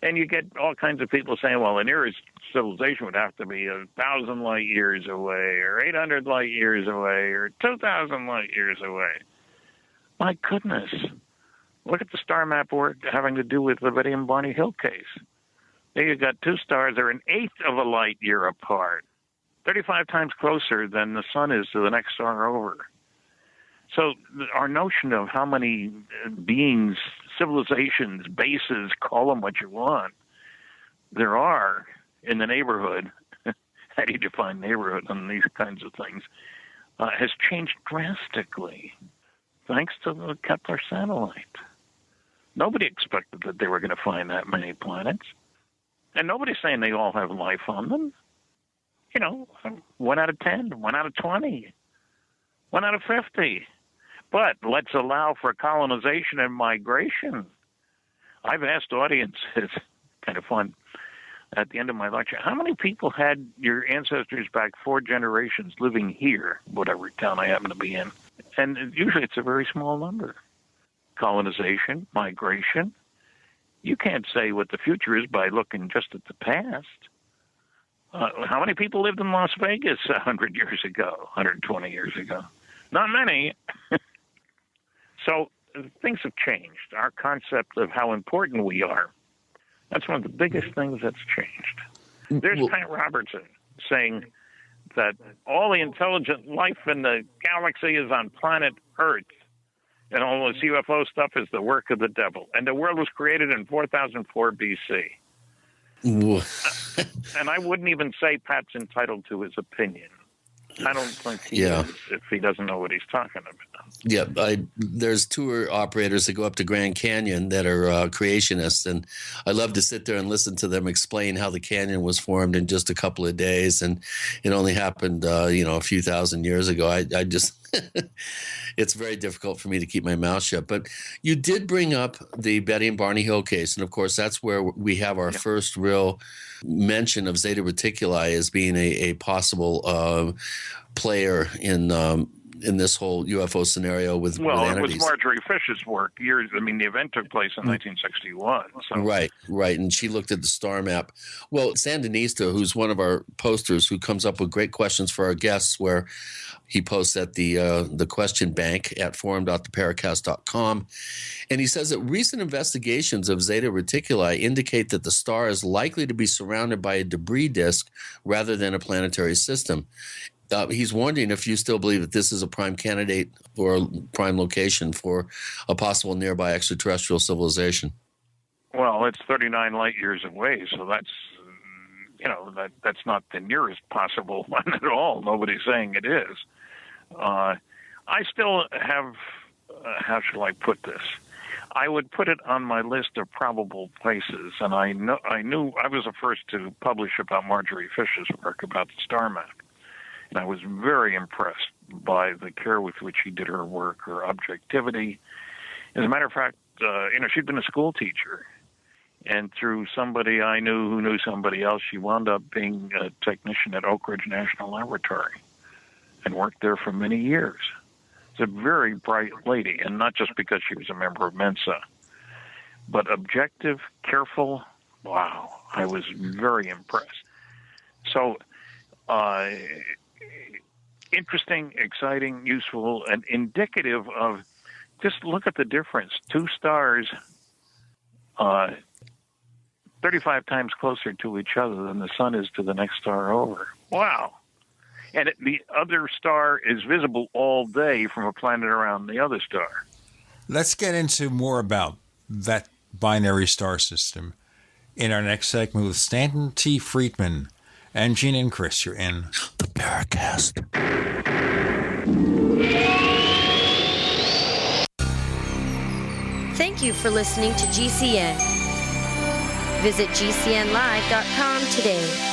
And you get all kinds of people saying, well, the nearest civilization would have to be 1,000 light years away, or 800 light years away, or 2,000 light years away. My goodness. Look at the star map we're having to do with the Barney Hill case. There you got 2 stars. They're 1/8 of a light year apart, 35 times closer than the sun is to the next star over. So our notion of how many beings, civilizations, bases, call them what you want, there are in the neighborhood, how do you define neighborhood on these kinds of things, has changed drastically thanks to the Kepler satellite. Nobody expected that they were going to find that many planets. And nobody's saying they all have life on them. 1 out of 10, 1 out of 20, 1 out of 50. But let's allow for colonization and migration. I've asked audiences, kind of fun, at the end of my lecture, how many people had your ancestors back 4 generations living here, whatever town I happen to be in? And usually it's a very small number. Colonization, migration. You can't say what the future is by looking just at the past. How many people lived in Las Vegas 100 years ago, 120 years ago? Not many. So things have changed. Our concept of how important we are, that's one of the biggest things that's changed. There's Pat Robertson saying that all the intelligent life in the galaxy is on planet Earth, and all this UFO stuff is the work of the devil. And the world was created in 4004 BC. And I wouldn't even say Pat's entitled to his opinion. I don't think he is if he doesn't know what he's talking about. Yeah, there's tour operators that go up to Grand Canyon that are creationists, and I love to sit there and listen to them explain how the canyon was formed in just a couple of days, and it only happened, a few thousand years ago. I just it's very difficult for me to keep my mouth shut. But you did bring up the Betty and Barney Hill case, and of course that's where we have our first real mention of Zeta Reticuli as being a possible player in in this whole UFO scenario with Well, it entities. was Marjorie Fish's work. The event took place in 1961. So. Right. And she looked at the star map. Well, Sandinista, who's one of our posters, who comes up with great questions for our guests, where he posts at the question bank at forum.theparacast.com. And he says that recent investigations of Zeta Reticuli indicate that the star is likely to be surrounded by a debris disk rather than a planetary system. He's wondering if you still believe that this is a prime candidate or a prime location for a possible nearby extraterrestrial civilization. Well, it's 39 light years away, so that's that's not the nearest possible one at all. Nobody's saying it is. I still have, how shall I put this? I would put it on my list of probable places, and I knew I was the first to publish about Marjorie Fish's work about the star map. And I was very impressed by the care with which she did her work, her objectivity. As a matter of fact, she'd been a school teacher. And through somebody I knew who knew somebody else, she wound up being a technician at Oak Ridge National Laboratory and worked there for many years. She's a very bright lady, and not just because she was a member of Mensa, but objective, careful. Wow, I was very impressed. So, interesting, exciting, useful, and indicative of, just look at the difference. Two stars 35 times closer to each other than the sun is to the next star over. Wow. And the other star is visible all day from a planet around the other star. Let's get into more about that binary star system in our next segment with Stanton T. Friedman. And Gene and Chris, you're in the Paracast. Thank you for listening to GCN. Visit GCNlive.com today.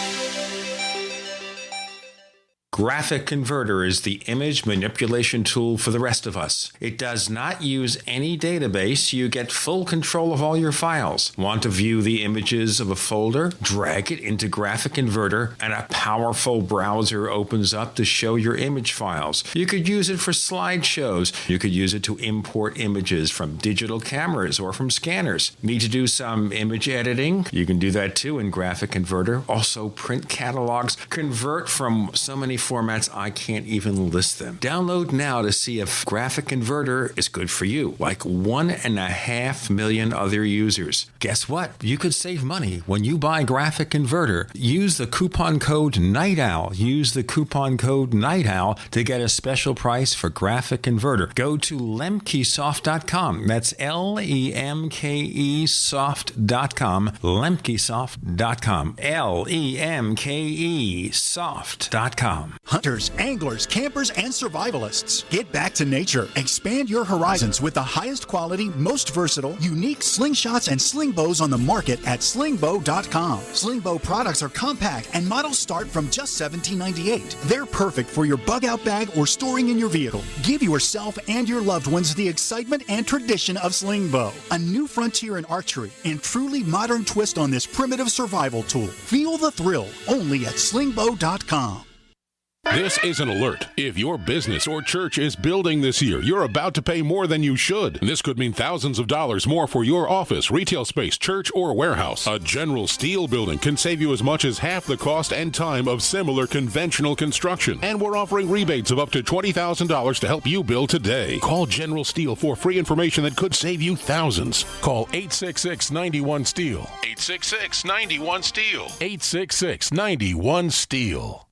Graphic Converter is the image manipulation tool for the rest of us. It does not use any database. You get full control of all your files. Want to view the images of a folder? Drag it into Graphic Converter and a powerful browser opens up to show your image files. You could use it for slideshows. You could use it to import images from digital cameras or from scanners. Need to do some image editing? You can do that too in Graphic Converter. Also print catalogs. Convert from so many formats I can't even list them. Download now to see if Graphic Converter is good for you, like 1.5 million other users. Guess what? You could save money when you buy Graphic Converter. Use the coupon code NIGHTOWL. Use the coupon code NIGHTOWL to get a special price for Graphic Converter. Go to lemkesoft.com. That's LEMKE soft.com. lemkesoft.com. LEMKE soft.com. Hunters, anglers, campers, and survivalists. Get back to nature. Expand your horizons with the highest quality, most versatile, unique slingshots and sling bows on the market at slingbow.com. Sling bow products are compact and models start from just $17.98. They're perfect for your bug out bag or storing in your vehicle. Give yourself and your loved ones the excitement and tradition of sling bow. A new frontier in archery and truly modern twist on this primitive survival tool. Feel the thrill only at slingbow.com. This is an alert. If your business or church is building this year, you're about to pay more than you should. This could mean thousands of dollars more for your office, retail space, church, or warehouse. A General Steel building can save you as much as half the cost and time of similar conventional construction. And we're offering rebates of up to $20,000 to help you build today. Call General Steel for free information that could save you thousands. Call 866-91-STEEL. 866-91-STEEL. 866-91-STEEL.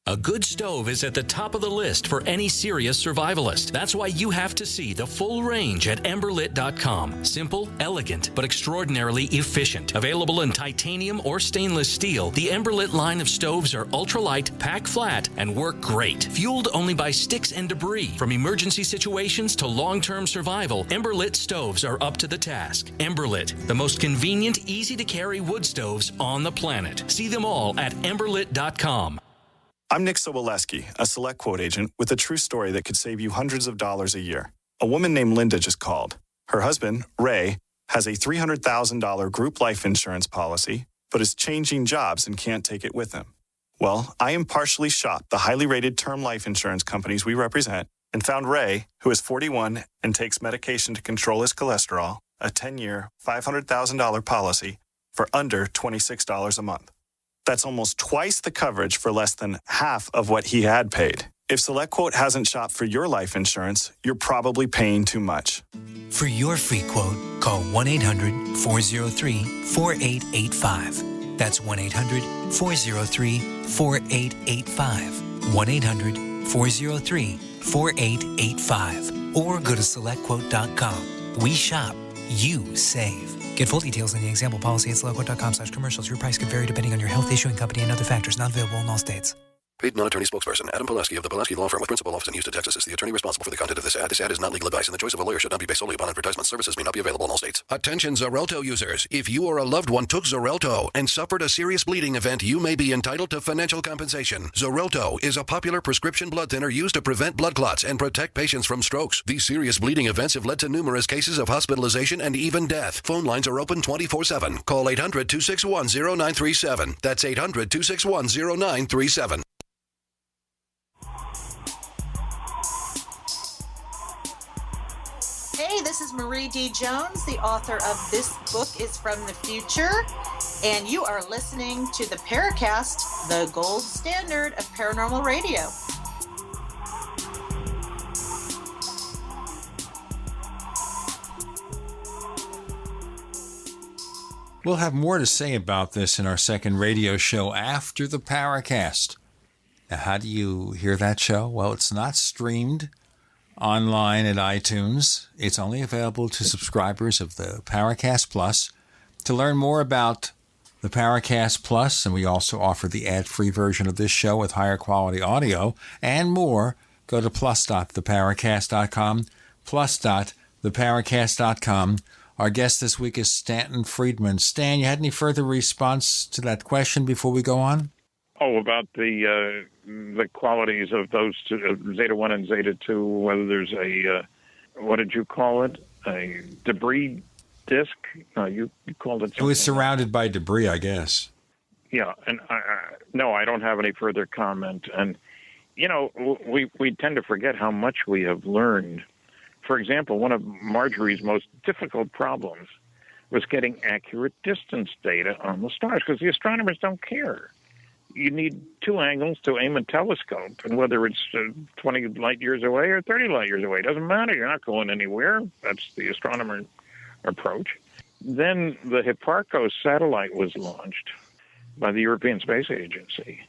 A good stove is at the top of the list for any serious survivalist. That's why you have to see the full range at emberlit.com. Simple, elegant, but extraordinarily efficient. Available in titanium or stainless steel, the Emberlit line of stoves are ultralight, pack flat, and work great. Fueled only by sticks and debris. From emergency situations to long-term survival, Emberlit stoves are up to the task. Emberlit, the most convenient, easy-to-carry wood stoves on the planet. See them all at emberlit.com. I'm Nick Soboleski, a Select Quote agent with a true story that could save you hundreds of dollars a year. A woman named Linda just called. Her husband, Ray, has a $300,000 group life insurance policy, but is changing jobs and can't take it with him. Well, I impartially shopped the highly rated term life insurance companies we represent and found Ray, who is 41 and takes medication to control his cholesterol, a 10-year, $500,000 policy for under $26 a month. That's almost twice the coverage for less than half of what he had paid. If SelectQuote hasn't shopped for your life insurance, you're probably paying too much. For your free quote, call 1-800-403-4885. That's 1-800-403-4885. 1-800-403-4885. Or go to SelectQuote.com. We shop, you save. Get full details in the example policy at SelectQuote.com/commercials. Your price could vary depending on your health, issuing company, and other factors. Not available in all states. Paid non-attorney spokesperson Adam Pulaski of the Pulaski Law Firm with principal office in Houston, Texas is the attorney responsible for the content of this ad. This ad is not legal advice, and the choice of a lawyer should not be based solely upon advertisement. Services may not be available in all states. Attention Xarelto users. If you or a loved one took Xarelto and suffered a serious bleeding event, you may be entitled to financial compensation. Xarelto is a popular prescription blood thinner used to prevent blood clots and protect patients from strokes. These serious bleeding events have led to numerous cases of hospitalization and even death. Phone lines are open 24/7. Call 800-261-0937. That's 800-261-0937. Hey, this is Marie D. Jones, the author of This Book is from the Future, and you are listening to the Paracast, the gold standard of paranormal radio. We'll have more to say about this in our second radio show after the Paracast. Now, how do you hear that show? Well, it's not streamed online at iTunes. It's only available to subscribers of the Paracast Plus. To learn more about the Paracast Plus, and we also offer the ad-free version of this show with higher quality audio and more, go to plus.theparacast.com, plus.theparacast.com. Our guest this week is Stanton Friedman. Stan, you had any further response to that question before we go on? Oh, about the qualities of those two, Zeta 1 and Zeta 2, whether there's a, what did you call it? A debris disk? You called it something. It was surrounded by debris, I guess. Yeah, and no, I don't have any further comment. And, you know, we tend to forget how much we have learned. For example, one of Marjorie's most difficult problems was getting accurate distance data on the stars, because the astronomers don't care. You need two angles to aim a telescope, and whether it's 20 light years away or 30 light years away, it doesn't matter. You're not going anywhere. That's the astronomer approach. Then the Hipparcos satellite was launched by the European Space Agency,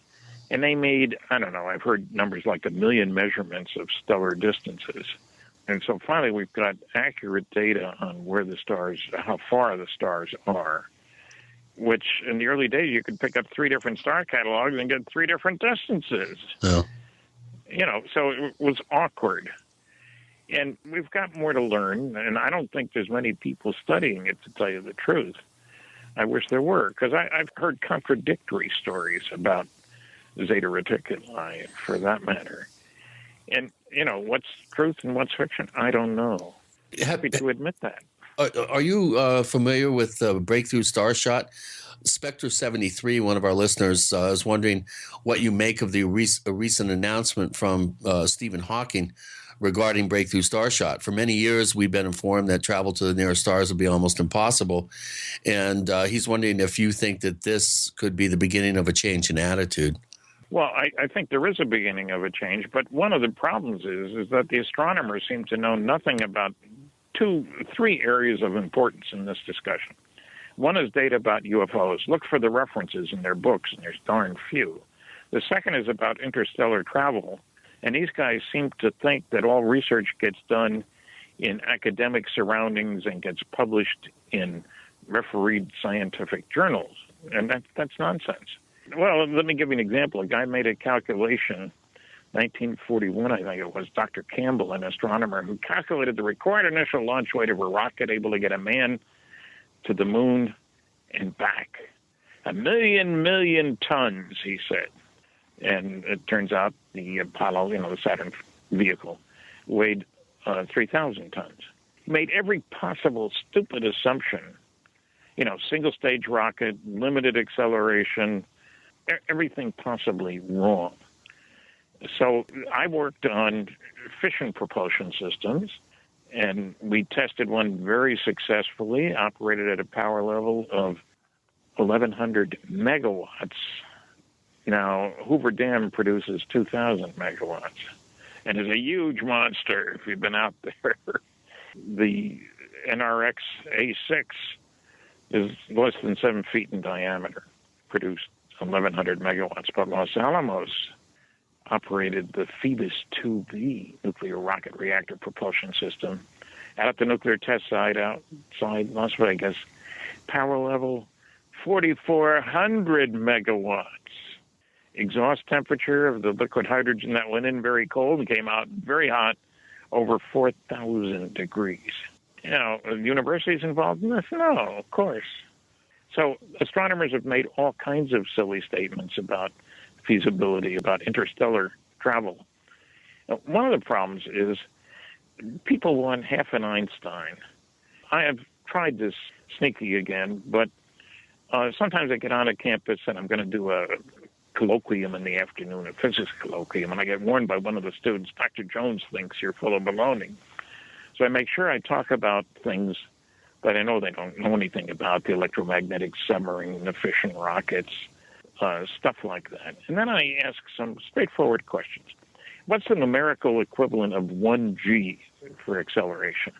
and they made, I don't know, I've heard numbers like 1 million measurements of stellar distances. And so finally we've got accurate data on where the stars, how far the stars are, which in the early days you could pick up 3 different star catalogs and get 3 different distances. Yeah. You know, so it was awkward. And we've got more to learn, and I don't think there's many people studying it, to tell you the truth. I wish there were, because I've heard contradictory stories about Zeta Reticuli, for that matter. And, you know, what's truth and what's fiction? I don't know. Happy to admit that. Are you familiar with Breakthrough Starshot? Spectre 73, one of our listeners, is wondering what you make of the recent announcement from Stephen Hawking regarding Breakthrough Starshot. For many years, we've been informed that travel to the nearest stars will be almost impossible. And he's wondering if you think that this could be the beginning of a change in attitude. Well, I think there is a beginning of a change, but one of the problems is that the astronomers seem to know nothing about 3 areas of importance in this discussion. One is data about UFOs. Look for the references in their books, and there's darn few. The second is about interstellar travel, and these guys seem to think that all research gets done in academic surroundings and gets published in refereed scientific journals, and that's nonsense. Well, let me give you an example. A guy made a calculation, 1941, I think it was, Dr. Campbell, an astronomer, who calculated the required initial launch weight of a rocket able to get a man to the moon and back. 1 million tons, he said. And it turns out the Apollo, the Saturn vehicle, weighed 3,000 tons. He made every possible stupid assumption. Single-stage rocket, limited acceleration, everything possibly wrong. So I worked on fission propulsion systems, and we tested one very successfully, operated at a power level of 1,100 megawatts. Now, Hoover Dam produces 2,000 megawatts and is a huge monster if you've been out there. The NRX A6 is less than 7 feet in diameter, produced 1,100 megawatts. But Los Alamos operated the Phoebus 2B nuclear rocket reactor propulsion system out at the nuclear test site outside Las Vegas. Power level 4,400 megawatts. Exhaust temperature of the liquid hydrogen that went in very cold and came out very hot, over 4,000 degrees. You know, the university's involved in this? No, of course. So astronomers have made all kinds of silly statements about feasibility, about interstellar travel. Now, one of the problems is people want half an Einstein. I have tried this sneaky again, but sometimes I get on a campus and I'm going to do a colloquium in the afternoon, a physics colloquium, and I get warned by one of the students, Dr. Jones thinks you're full of baloney. So I make sure I talk about things that I know they don't know anything about, the electromagnetic submarine, the fission rockets, stuff like that. And then I ask some straightforward questions. What's the numerical equivalent of 1g for acceleration?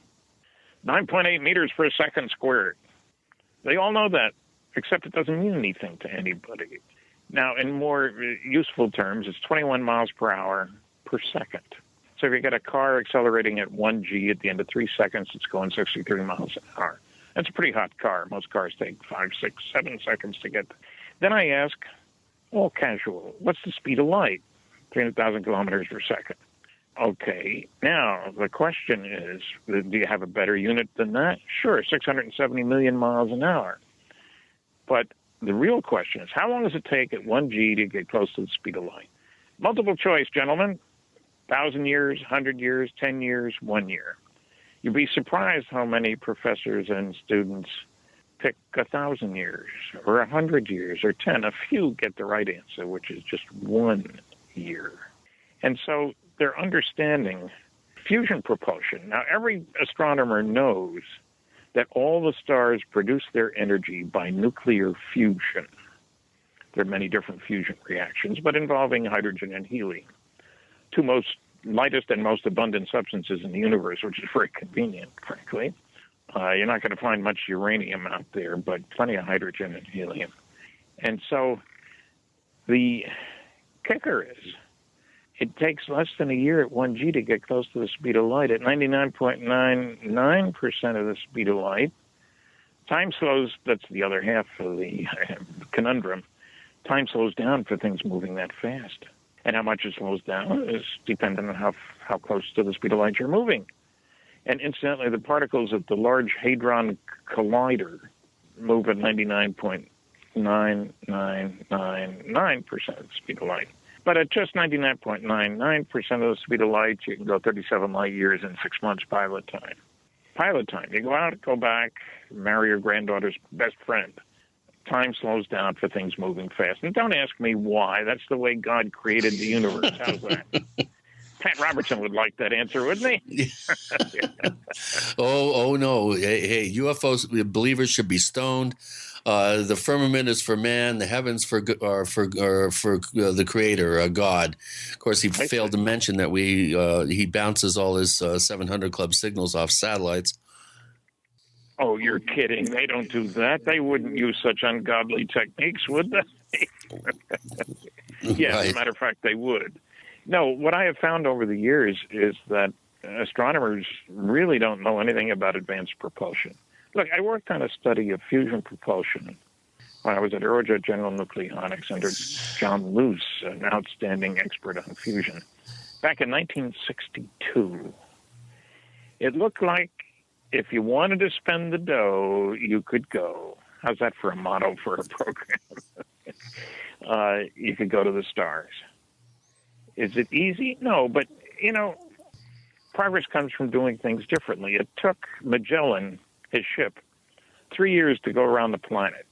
9.8 meters per second squared. They all know that, except it doesn't mean anything to anybody. Now, in more useful terms, it's 21 miles per hour per second. So if you get a car accelerating at 1g at the end of 3 seconds, it's going 63 miles an hour. That's a pretty hot car. Most cars take 5, 6, 7 seconds to get. Then I ask, all casual, what's the speed of light? 300,000 kilometers per second. Okay, now the question is, do you have a better unit than that? Sure, 670 million miles an hour. But the real question is, how long does it take at 1g to get close to the speed of light? Multiple choice, gentlemen. 1,000 years, 100 years, 10 years, 1 year. You'd be surprised how many professors and students pick 1,000 years or 100 years or 10. A few get the right answer, which is just 1 year. And so they're understanding fusion propulsion. Now, every astronomer knows that all the stars produce their energy by nuclear fusion. There are many different fusion reactions, but involving hydrogen and helium, two most lightest and most abundant substances in the universe, which is very convenient, frankly. You're not going to find much uranium out there, but plenty of hydrogen and helium. And so the kicker is it takes less than a year at 1g to get close to the speed of light. At 99.99% of the speed of light, time slows. That's the other half of the conundrum. Time slows down for things moving that fast. And how much it slows down is dependent on how close to the speed of light you're moving. And incidentally, the particles at the Large Hadron Collider move at 99.9999% of the speed of light. But at just 99.99% of the speed of light, you can go 37 light years in 6 months pilot time. Pilot time. You go out, go back, marry your granddaughter's best friend. Time slows down for things moving fast. And don't ask me why. That's the way God created the universe. How's that? Pat Robertson would like that answer, wouldn't he? Oh no! Hey, UFOs, believers should be stoned. The firmament is for man. The heavens are for the Creator, God. Of course, he failed to mention that he bounces all his 700 Club signals off satellites. Oh, you're kidding. They don't do that. They wouldn't use such ungodly techniques, would they? Yeah, right. As a matter of fact, they would. No, what I have found over the years is that astronomers really don't know anything about advanced propulsion. Look, I worked on a study of fusion propulsion when I was at Aerojet General Nucleonics under John Luce, an outstanding expert on fusion, back in 1962. It looked like if you wanted to spend the dough, you could go. How's that for a motto for a program? You could go to the stars. Is it easy? No, but, progress comes from doing things differently. It took Magellan, his ship, 3 years to go around the planet.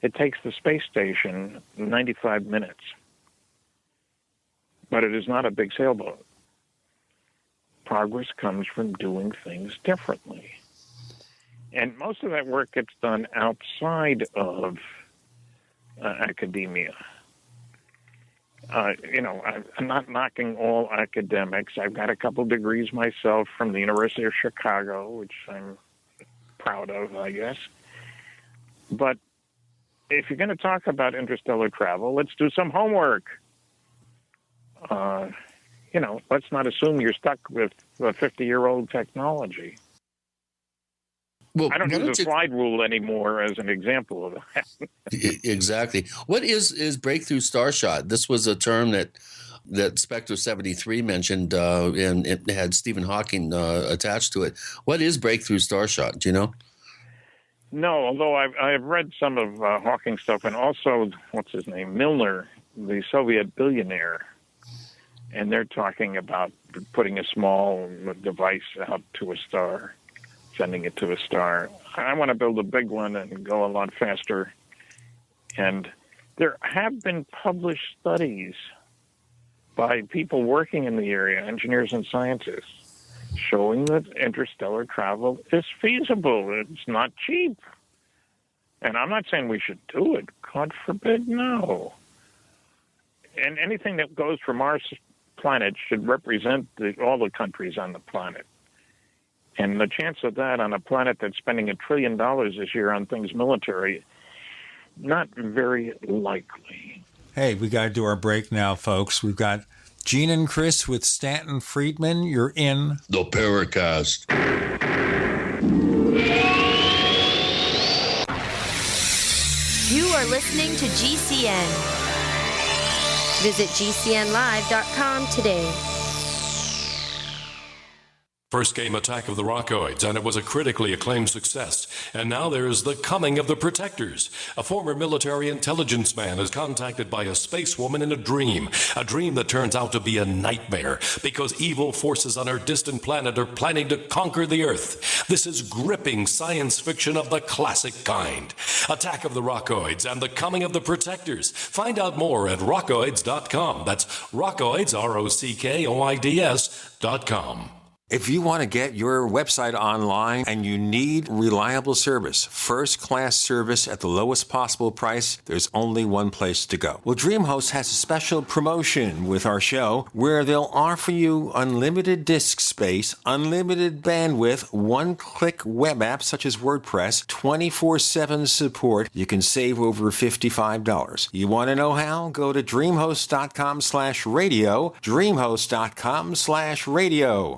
It takes the space station 95 minutes. But it is not a big sailboat. Progress comes from doing things differently. And most of that work gets done outside of academia. I'm not knocking all academics. I've got a couple degrees myself from the University of Chicago, which I'm proud of, I guess. But if you're going to talk about interstellar travel, let's do some homework. Let's not assume you're stuck with a 50-year-old technology. Well, I don't use the slide rule anymore as an example of that. Exactly. What is breakthrough starshot? This was a term that Spectre 73 mentioned, and it had Stephen Hawking attached to it. What is breakthrough starshot? Do you know? No, although I've read some of Hawking stuff, and also, what's his name, Milner, the Soviet billionaire, and they're talking about putting a small device out to a star, sending it to a star. I want to build a big one and go a lot faster. And there have been published studies by people working in the area, engineers and scientists, showing that interstellar travel is feasible. It's not cheap. And I'm not saying we should do it. God forbid, no. And anything that goes from our planet should represent all the countries on the planet. And the chance of that on a planet that's spending $1 trillion this year on things military, not very likely. Hey, we got to do our break now, folks. We've got Gene and Chris with Stanton Friedman. You're in the Paracast. You are listening to GCN. Visit GCNlive.com today. First came Attack of the Rockoids, and it was a critically acclaimed success. And now there's The Coming of the Protectors. A former military intelligence man is contacted by a space woman in a dream that turns out to be a nightmare because evil forces on her distant planet are planning to conquer the Earth. This is gripping science fiction of the classic kind. Attack of the Rockoids and The Coming of the Protectors. Find out more at rockoids.com. That's Rockoids, ROCKOIDS.com. If you want to get your website online and you need reliable service, first-class service at the lowest possible price, there's only one place to go. Well, DreamHost has a special promotion with our show where they'll offer you unlimited disk space, unlimited bandwidth, one-click web apps such as WordPress, 24/7 support. You can save over $55. You want to know how? Go to dreamhost.com/radio, dreamhost.com/radio.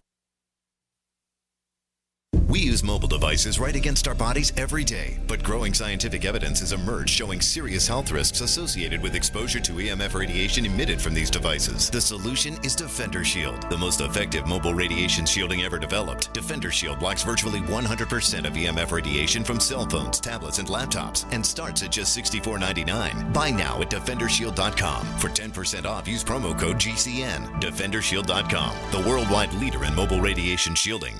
We use mobile devices right against our bodies every day, but growing scientific evidence has emerged showing serious health risks associated with exposure to EMF radiation emitted from these devices. The solution is Defender Shield, the most effective mobile radiation shielding ever developed. Defender Shield blocks virtually 100% of EMF radiation from cell phones, tablets, and laptops, and starts at just $64.99. Buy now at DefenderShield.com. For 10% off, use promo code GCN. DefenderShield.com, the worldwide leader in mobile radiation shielding.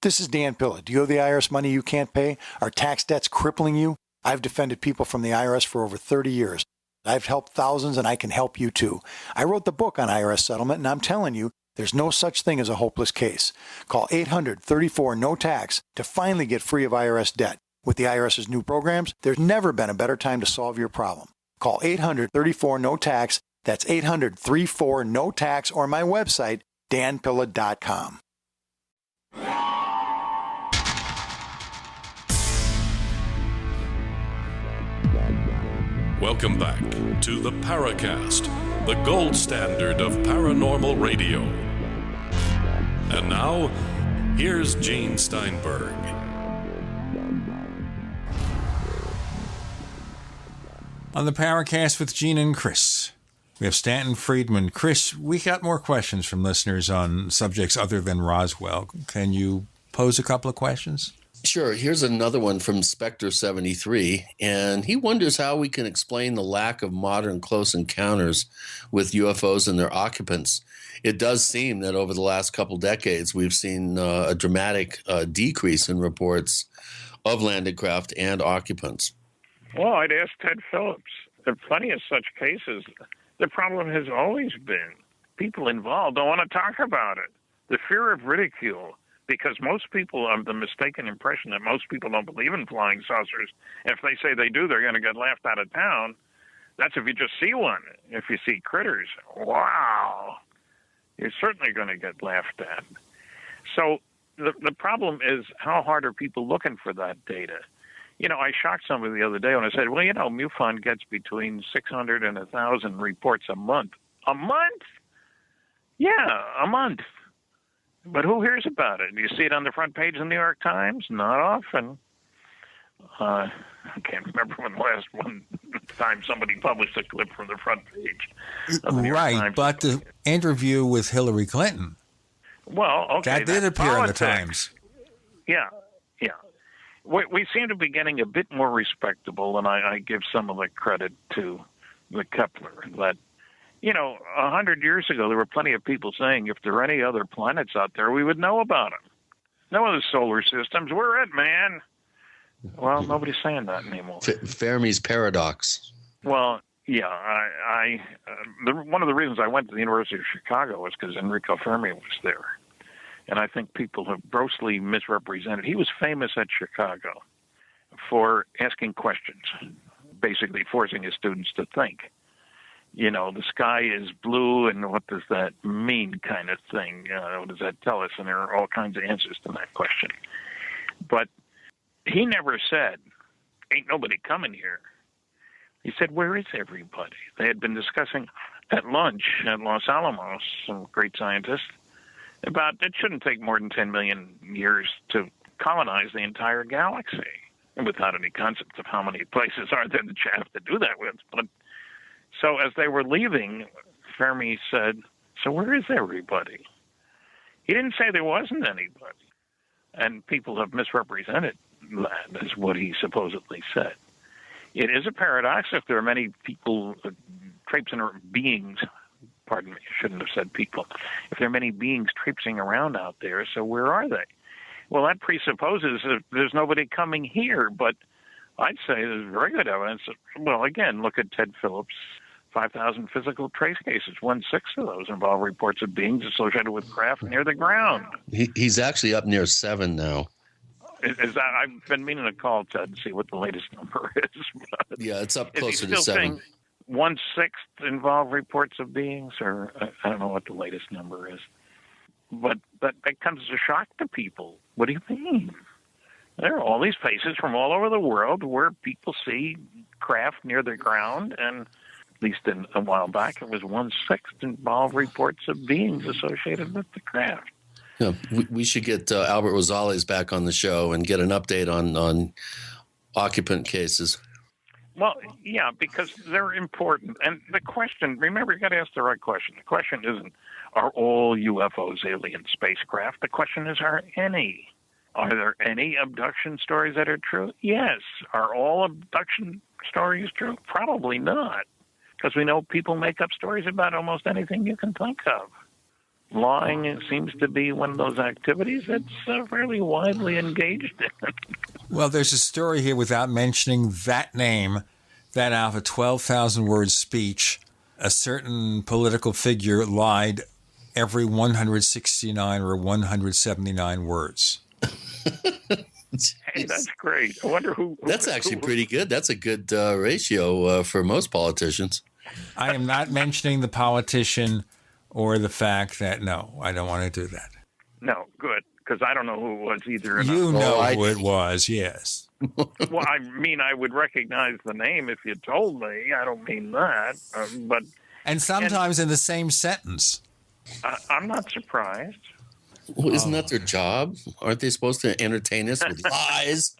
This is Dan Pilla. Do you owe the IRS money you can't pay? Are tax debts crippling you? I've defended people from the IRS for over 30 years. I've helped thousands, and I can help you too. I wrote the book on IRS settlement, and I'm telling you, there's no such thing as a hopeless case. Call 800-34-NO-TAX to finally get free of IRS debt. With the IRS's new programs, there's never been a better time to solve your problem. Call 800-34-NO-TAX. That's 800-34-NO-TAX, or my website, danpilla.com. Welcome back to the Paracast, the gold standard of paranormal radio. And now, here's Gene Steinberg. On the Paracast with Gene and Chris, we have Stanton Friedman. Chris, we got more questions from listeners on subjects other than Roswell. Can you pose a couple of questions? Sure. Here's another one from Spectre 73, and he wonders how we can explain the lack of modern close encounters with UFOs and their occupants. It does seem that over the last couple decades, we've seen a dramatic decrease in reports of landed craft and occupants. Well, I'd ask Ted Phillips. There are plenty of such cases. The problem has always been people involved don't want to talk about it. The fear of ridicule, because most people have the mistaken impression that most people don't believe in flying saucers. If they say they do, they're going to get laughed out of town. That's if you just see one. If you see critters, wow, you're certainly going to get laughed at. So the problem is, how hard are people looking for that data? You know, I shocked somebody the other day when I said, well, you know, MUFON gets between 600 and 1,000 reports a month. A month? Yeah, a month. But who hears about it? Do you see it on the front page of the New York Times? Not often. I can't remember when the last one time somebody published a clip from the front page of the New York Times. But the interview with Hillary Clinton. Well, okay. That did appear in the Times. Yeah. We seem to be getting a bit more respectable, and I give some of the credit to the Kepler. That, you know, 100 years ago, there were plenty of people saying if there are any other planets out there, we would know about them. No other solar systems. We're it, man. Well, nobody's saying that anymore. Fermi's paradox. Well, yeah. One of the reasons I went to the University of Chicago was because Enrico Fermi was there. And I think people have grossly misrepresented. He was famous at Chicago for asking questions, basically forcing his students to think. You know, the sky is blue, and what does that mean, kind of thing. What does that tell us? And there are all kinds of answers to that question. But he never said, ain't nobody coming here. He said, where is everybody? They had been discussing at lunch at Los Alamos, some great scientists, about it shouldn't take more than 10 million years to colonize the entire galaxy, and without any concept of how many places are there that you have to do that with. But so as they were leaving, Fermi said, so where is everybody? He didn't say there wasn't anybody. And people have misrepresented that as what he supposedly said. It is a paradox if there are many people traipsing or beings. Pardon me, I shouldn't have said people. If there are many beings traipsing around out there, so where are they? Well, that presupposes that there's nobody coming here, but I'd say there's very good evidence. Well, again, look at Ted Phillips' 5,000 physical trace cases. 1/6 of those involve reports of beings associated with craft near the ground. He's actually up near 7 now. Is that? I've been meaning to call Ted and see what the latest number is. Yeah, it's up closer to 7. 1/6 involve reports of beings, or I don't know what the latest number is. But that comes as a shock to people. What do you mean? There are all these places from all over the world where people see craft near the ground, and at least a while back, it was 1/6 involve reports of beings associated with the craft. Yeah, we should get Albert Rosales back on the show and get an update on occupant cases. Well, yeah, because they're important. And the question, remember, you got to ask the right question. The question isn't, are all UFOs alien spacecraft? The question is, are there any abduction stories that are true? Yes. Are all abduction stories true? Probably not, because we know people make up stories about almost anything you can think of. Lying seems to be one of those activities that's fairly widely engaged in. Well, there's a story here without mentioning that name, that out of a 12,000-word speech, a certain political figure lied every 169 or 179 words. Hey, that's great. I wonder who... That's actually pretty good. That's a good ratio for most politicians. I am not mentioning the politician or the fact that, no, I don't want to do that. No, good, because I don't know who it was either. You know who it was, yes. Well, I mean, I would recognize the name if you told me. I don't mean that, but... And sometimes in the same sentence. I'm not surprised. Well, isn't that their job? Aren't they supposed to entertain us with lies?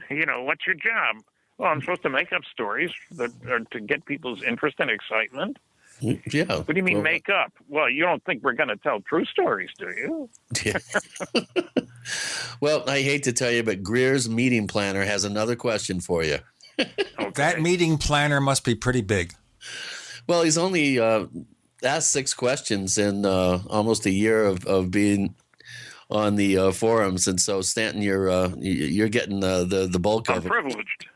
You know, what's your job? Well, I'm supposed to make up stories that are to get people's interest and excitement. Yeah. What do you mean make up? Well, you don't think we're going to tell true stories, do you? Yeah. Well, I hate to tell you, but Greer's meeting planner has another question for you. Okay. That meeting planner must be pretty big. Well, he's only asked 6 questions in almost a year of being on the forums, and so Stanton, you're getting the bulk of it. I'm privileged.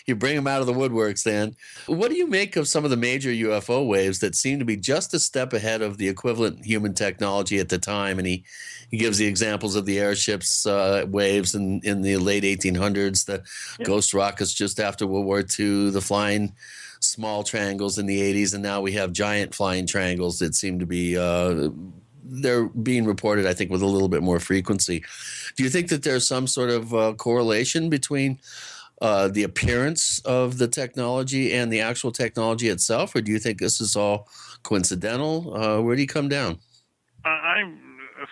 You bring them out of the woodwork, Stan. What do you make of some of the major UFO waves that seem to be just a step ahead of the equivalent human technology at the time? And he gives the examples of the airships waves in the late 1800s, the ghost rockets just after World War II, the flying small triangles in the 80s, and now we have giant flying triangles that seem to be they're being reported, I think, with a little bit more frequency. Do you think that there's some sort of correlation between the appearance of the technology and the actual technology itself, or do you think this is all coincidental? Where do you come down? I'm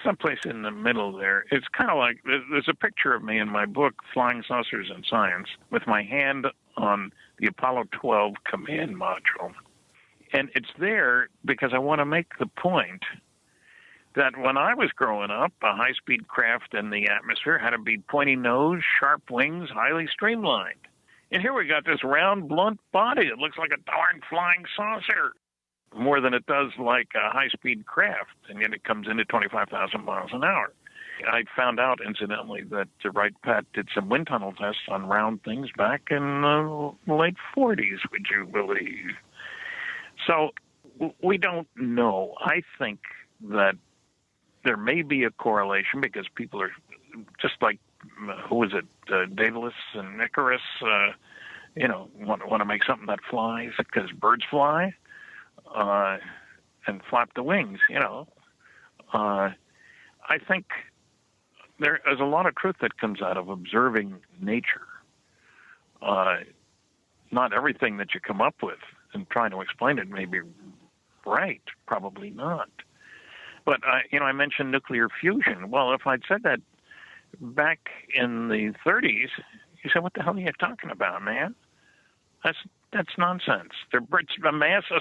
someplace in the middle there. It's kind of like there's a picture of me in my book, Flying Saucers and Science, with my hand on the Apollo 12 command module. And it's there because I want to make the point that when I was growing up, a high-speed craft in the atmosphere had a big pointy nose, sharp wings, highly streamlined. And here we got this round, blunt body. It looks like a darn flying saucer, more than it does like a high-speed craft, and yet it comes in at 25,000 miles an hour. I found out, incidentally, that Wright Pat did some wind tunnel tests on round things back in the late 40s, would you believe? So we don't know. I think that there may be a correlation because people are just like, who was it, Daedalus and Icarus, want to make something that flies because birds fly and flap the wings, I think there is a lot of truth that comes out of observing nature. Not everything that you come up with and trying to explain it may be right, probably not. But, I mentioned nuclear fusion. Well, if I'd said that back in the 30s, you said, what the hell are you talking about, man? That's nonsense. A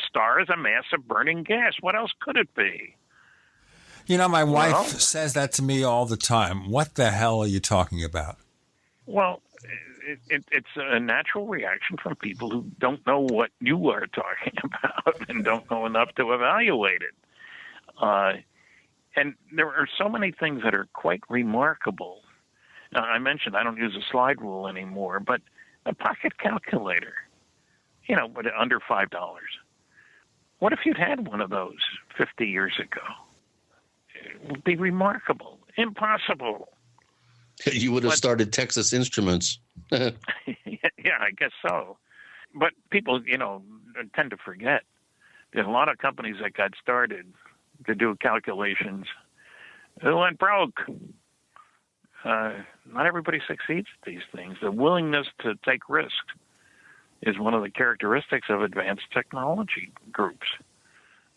star is a mass of burning gas. What else could it be? My wife says that to me all the time. What the hell are you talking about? Well, it's a natural reaction from people who don't know what you are talking about and don't know enough to evaluate it. And there are so many things that are quite remarkable. Now, I mentioned I don't use a slide rule anymore, but a pocket calculator, but under $5. What if you'd had one of those 50 years ago? It would be remarkable. Impossible. You would have started Texas Instruments. Yeah, I guess so. But people, tend to forget. There's a lot of companies that got started to do calculations. It went broke. Not everybody succeeds at these things. The willingness to take risks is one of the characteristics of advanced technology groups.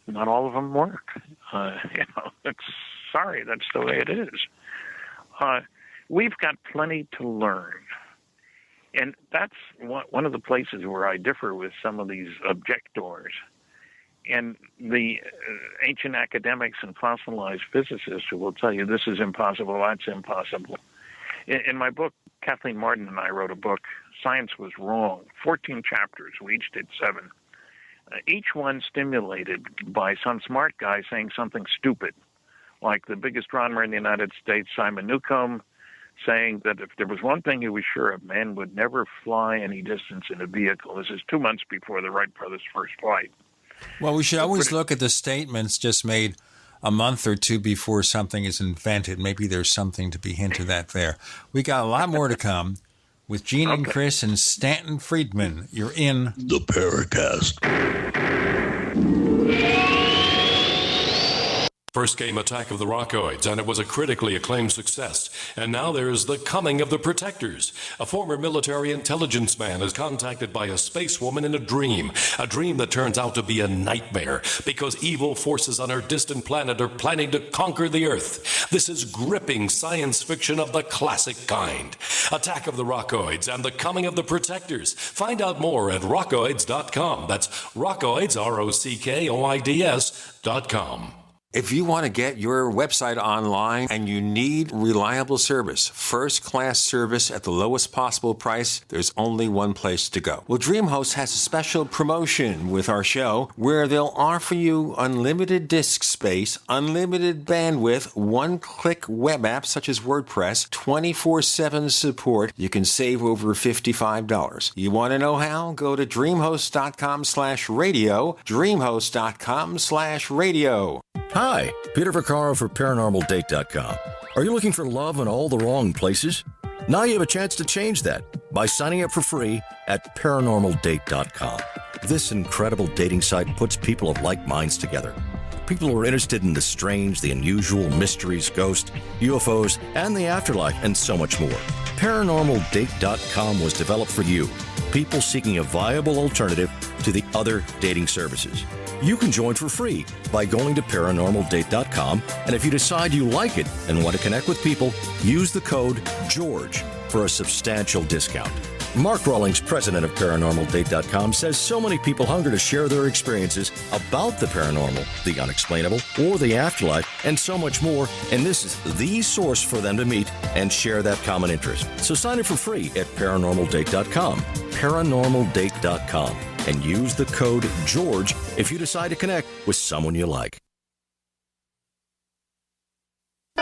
Not all of them work. Sorry, that's the way it is. We've got plenty to learn. And that's one of the places where I differ with some of these objectors. And the ancient academics and fossilized physicists who will tell you this is impossible, that's impossible. In my book, Kathleen Martin and I wrote a book, Science Was Wrong, 14 chapters. We each did 7. Each one stimulated by some smart guy saying something stupid, like the biggest astronomer in the United States, Simon Newcomb, saying that if there was one thing he was sure of, man would never fly any distance in a vehicle. This is 2 months before the Wright brothers' first flight. Well, we should always look at the statements just made a month or two before something is invented. Maybe there's something to be hinted at there. We got a lot more to come with Gene and Chris and Stanton Friedman. You're in the Paracast. First came Attack of the Rockoids, and it was a critically acclaimed success. And now there's The Coming of the Protectors. A former military intelligence man is contacted by a space woman in a dream that turns out to be a nightmare because evil forces on her distant planet are planning to conquer the Earth. This is gripping science fiction of the classic kind. Attack of the Rockoids and The Coming of the Protectors. Find out more at rockoids.com. That's Rockoids, ROCKOIDS.com. If you want to get your website online and you need reliable service, first-class service at the lowest possible price, there's only one place to go. Well, DreamHost has a special promotion with our show where they'll offer you unlimited disk space, unlimited bandwidth, one-click web apps such as WordPress, 24/7 support. You can save over $55. You want to know how? Go to dreamhost.com/radio, dreamhost.com/radio. Hi, Peter Vaccaro for ParanormalDate.com. Are you looking for love in all the wrong places? Now you have a chance to change that by signing up for free at ParanormalDate.com. This incredible dating site puts people of like minds together. People who are interested in the strange, the unusual, mysteries, ghosts, UFOs, and the afterlife, and so much more. ParanormalDate.com was developed for you, people seeking a viable alternative to the other dating services. You can join for free by going to ParanormalDate.com, and if you decide you like it and want to connect with people, use the code GEORGE for a substantial discount. Mark Rawlings, president of ParanormalDate.com, says so many people hunger to share their experiences about the paranormal, the unexplainable, or the afterlife, and so much more, and this is the source for them to meet and share that common interest. So sign up for free at ParanormalDate.com, ParanormalDate.com, and use the code GEORGE if you decide to connect with someone you like.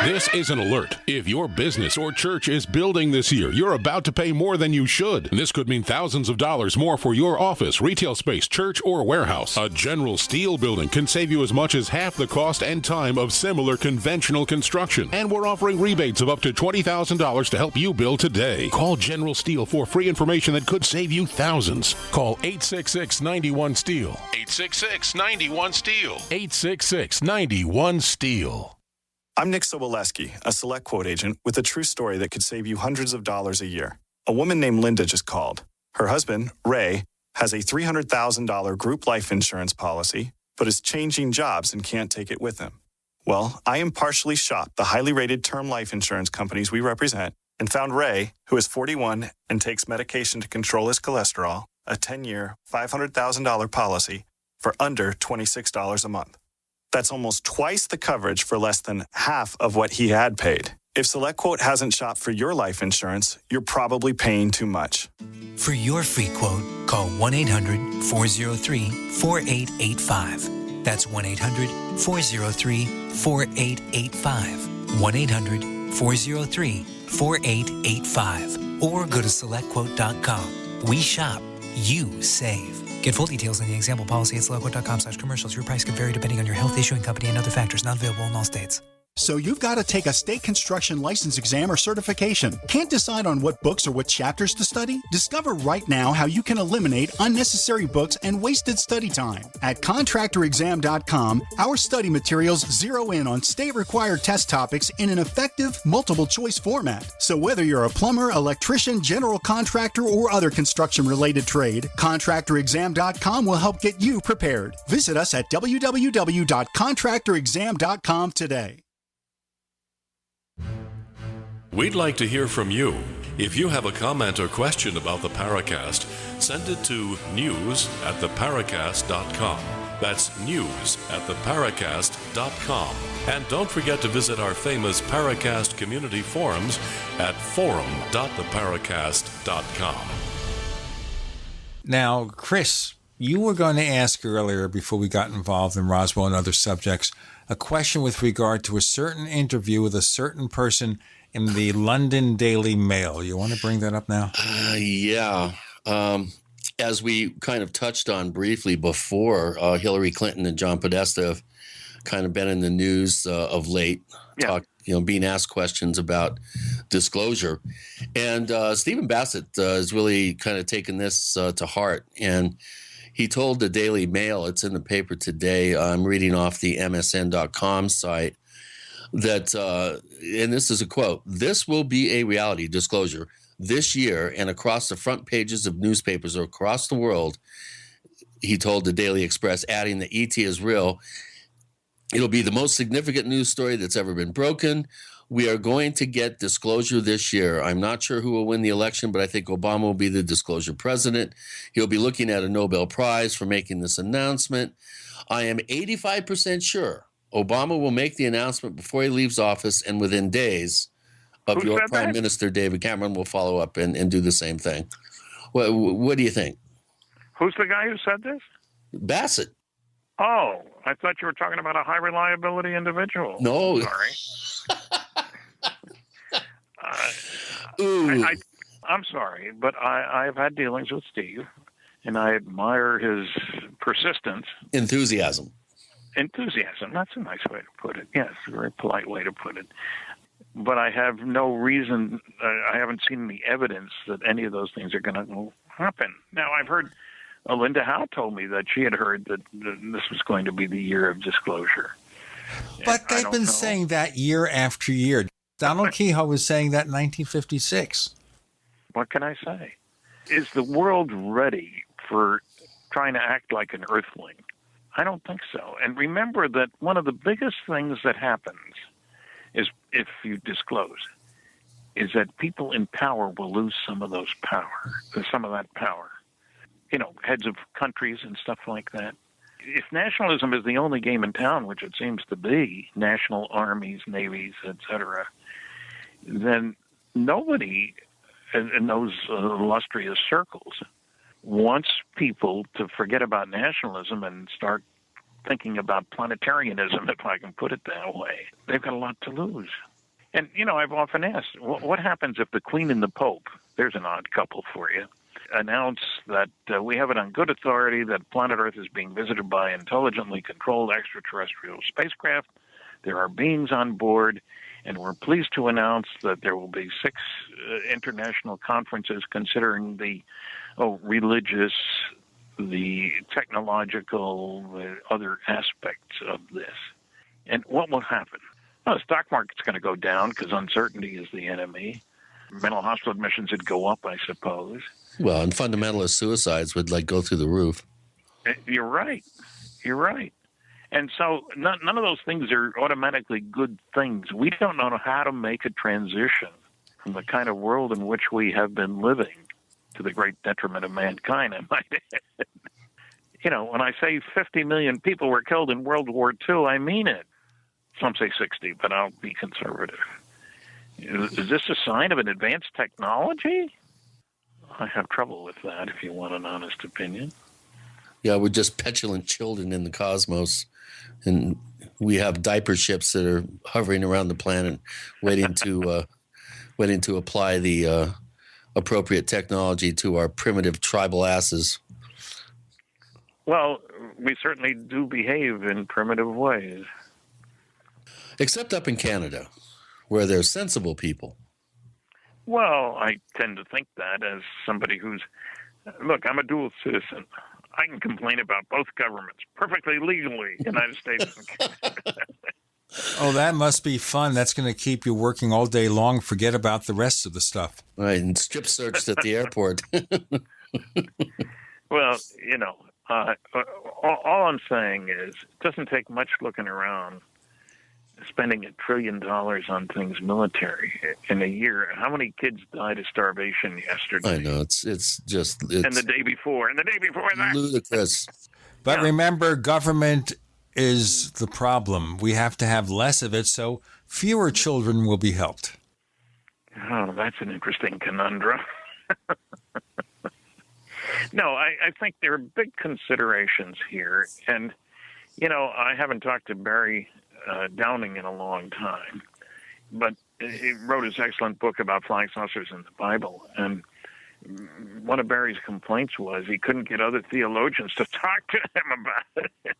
This is an alert. If your business or church is building this year, you're about to pay more than you should. This could mean thousands of dollars more for your office, retail space, church, or warehouse. A General Steel building can save you as much as half the cost and time of similar conventional construction. And we're offering rebates of up to $20,000 to help you build today. Call General Steel for free information that could save you thousands. Call 866-91-STEEL. 866-91-STEEL. 866-91-STEEL. I'm Nick Soboleski, a Select Quote agent with a true story that could save you hundreds of dollars a year. A woman named Linda just called. Her husband, Ray, has a $300,000 group life insurance policy, but is changing jobs and can't take it with him. Well, I impartially shopped the highly rated term life insurance companies we represent and found Ray, who is 41 and takes medication to control his cholesterol, a 10-year, $500,000 policy for under $26 a month. That's almost twice the coverage for less than half of what he had paid. If SelectQuote hasn't shopped for your life insurance, you're probably paying too much. For your free quote, call 1-800-403-4885. That's 1-800-403-4885. 1-800-403-4885. Or go to SelectQuote.com. We shop, you save. Get full details in the example policy at SelectQuote.com/commercials. Your price could vary depending on your health, issuing company, and other factors. Not available in all states. So you've got to take a state construction license exam or certification. Can't decide on what books or what chapters to study? Discover right now how you can eliminate unnecessary books and wasted study time. At contractorexam.com, our study materials zero in on state-required test topics in an effective, multiple-choice format. So whether you're a plumber, electrician, general contractor, or other construction-related trade, contractorexam.com will help get you prepared. Visit us at www.contractorexam.com today. We'd like to hear from you. If you have a comment or question about the Paracast, send it to news@theparacast.com. That's news@theparacast.com. And don't forget to visit our famous Paracast community forums at forum.theparacast.com. Now, Chris, you were going to ask earlier, before we got involved in Roswell and other subjects, a question with regard to a certain interview with a certain person in the London Daily Mail. You want to bring that up now? Yeah. As we kind of touched on briefly before, Hillary Clinton and John Podesta have kind of been in the news of late, being asked questions about disclosure. And Stephen Bassett has really kind of taken this to heart. And he told the Daily Mail, it's in the paper today, I'm reading off the MSN.com site, that, and this is a quote, "This will be a reality disclosure this year and across the front pages of newspapers across the world," he told the Daily Express, adding that ET is real. "It'll be the most significant news story that's ever been broken. We are going to get disclosure this year. I'm not sure who will win the election, but I think Obama will be the disclosure president. He'll be looking at a Nobel Prize for making this announcement. I am 85% sure Obama will make the announcement before he leaves office, and within days of your Prime Minister, David Cameron, will follow up and do the same thing. What do you think? Who's the guy who said this? Bassett. Oh, I thought you were talking about a high reliability individual. No. Sorry. I'm sorry, but I've had dealings with Steve, and I admire his persistence. Enthusiasm. That's a nice way to put it. Yes, a very polite way to put it. But I have no reason, I haven't seen any evidence that any of those things are going to happen. Now, I've heard, Linda Howe told me that she had heard that this was going to be the year of disclosure. But they've been saying that year after year. Donald Kehoe was saying that in 1956. What can I say? Is the world ready for trying to act like an earthling? I don't think so. And remember that one of the biggest things that happens is, if you disclose, is that people in power will lose some of that power. You know, heads of countries and stuff like that. If nationalism is the only game in town, which it seems to be, national armies, navies, etc., then nobody in those illustrious circles wants people to forget about nationalism and start thinking about planetarianism, if I can put it that way. They've got a lot to lose. And, you know, I've often asked, what happens if the Queen and the Pope, there's an odd couple for you, announce that we have it on good authority that planet Earth is being visited by intelligently controlled extraterrestrial spacecraft. There are beings on board, and we're pleased to announce that there will be 6 international conferences considering the religious, the technological, the other aspects of this. And what will happen? Well, the stock market's going to go down because uncertainty is the enemy. Mental hospital admissions would go up, I suppose. Well, and fundamentalist suicides would go through the roof. You're right. And so none of those things are automatically good things. We don't know how to make a transition from the kind of world in which we have been living to the great detriment of mankind, I might add. You know, when I say 50 million people were killed in World War II, I mean it. Some say 60, but I'll be conservative. Is this a sign of an advanced technology? I have trouble with that, if you want an honest opinion. Yeah, we're just petulant children in the cosmos, and we have diaper ships that are hovering around the planet, waiting to apply the appropriate technology to our primitive tribal asses. Well, we certainly do behave in primitive ways. Except up in Canada, where they're sensible people. Well, I tend to think that as somebody who's... Look, I'm a dual citizen. I can complain about both governments perfectly legally, United States and Canada. Oh, that must be fun. That's going to keep you working all day long. Forget about the rest of the stuff. Right, and strip searched at the airport. Well, you know, all I'm saying is it doesn't take much looking around, spending $1 trillion on things military in a year. How many kids died of starvation yesterday? I know, it's and the day before, and the day before that. Ludicrous. But remember, government is the problem. We have to have less of it, so fewer children will be helped. Oh, that's an interesting conundrum. No, I think there are big considerations here. And, you know, I haven't talked to Barry Downing in a long time, but he wrote his excellent book about flying saucers in the Bible. And one of Barry's complaints was he couldn't get other theologians to talk to him about it.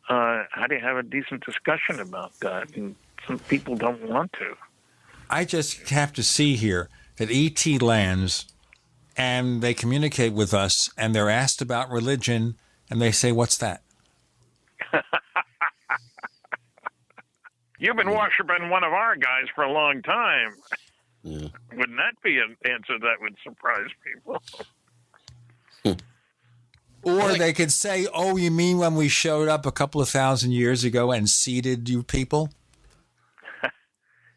How do you have a decent discussion about that? And some people don't want to. I just have to see here that ET lands and they communicate with us and they're asked about religion and they say, "What's that?" You've been worshiping one of our guys for a long time. Yeah. Wouldn't that be an answer that would surprise people? Or they could say, "Oh, you mean when we showed up a couple of thousand years ago and seeded you people?"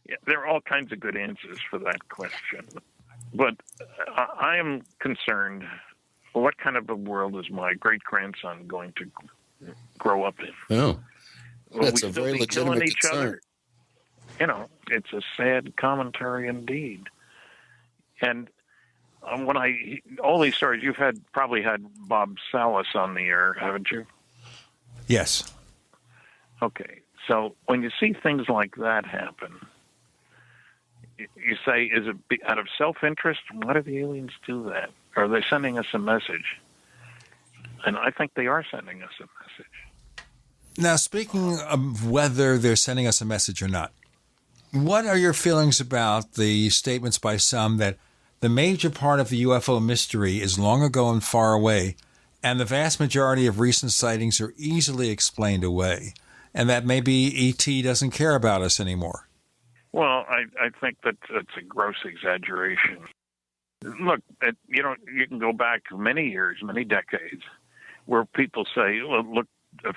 Yeah, there are all kinds of good answers for that question. But I am concerned, what kind of a world is my great-grandson going to grow up in? Oh. Will That's we a still very be legitimate killing each concern. other? You know, it's a sad commentary indeed. And when all these stories, you've probably had Bob Salas on the air, haven't you? Yes. Okay. So when you see things like that happen, you say, is it out of self-interest? Why do the aliens do that? Are they sending us a message? And I think they are sending us a message. Now, speaking of whether they're sending us a message or not, what are your feelings about the statements by some that the major part of the UFO mystery is long ago and far away, and the vast majority of recent sightings are easily explained away, and that maybe ET doesn't care about us anymore? Well, I think that it's a gross exaggeration. Look, you can go back many years, many decades, where people say, look,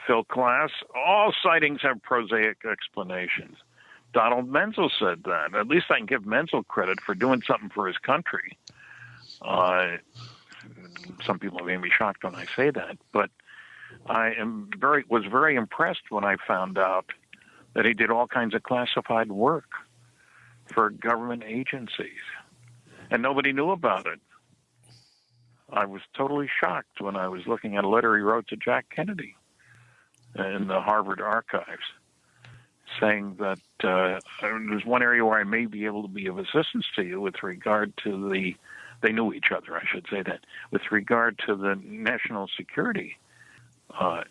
Phil Klass, all sightings have prosaic explanations. Donald Menzel said that. At least I can give Menzel credit for doing something for his country. Some people may be shocked when I say that, but I was very impressed when I found out that he did all kinds of classified work for government agencies, and nobody knew about it. I was totally shocked when I was looking at a letter he wrote to Jack Kennedy in the Harvard archives, saying that there's one area where I may be able to be of assistance to you with regard to they knew each other, I should say that, with regard to the National Security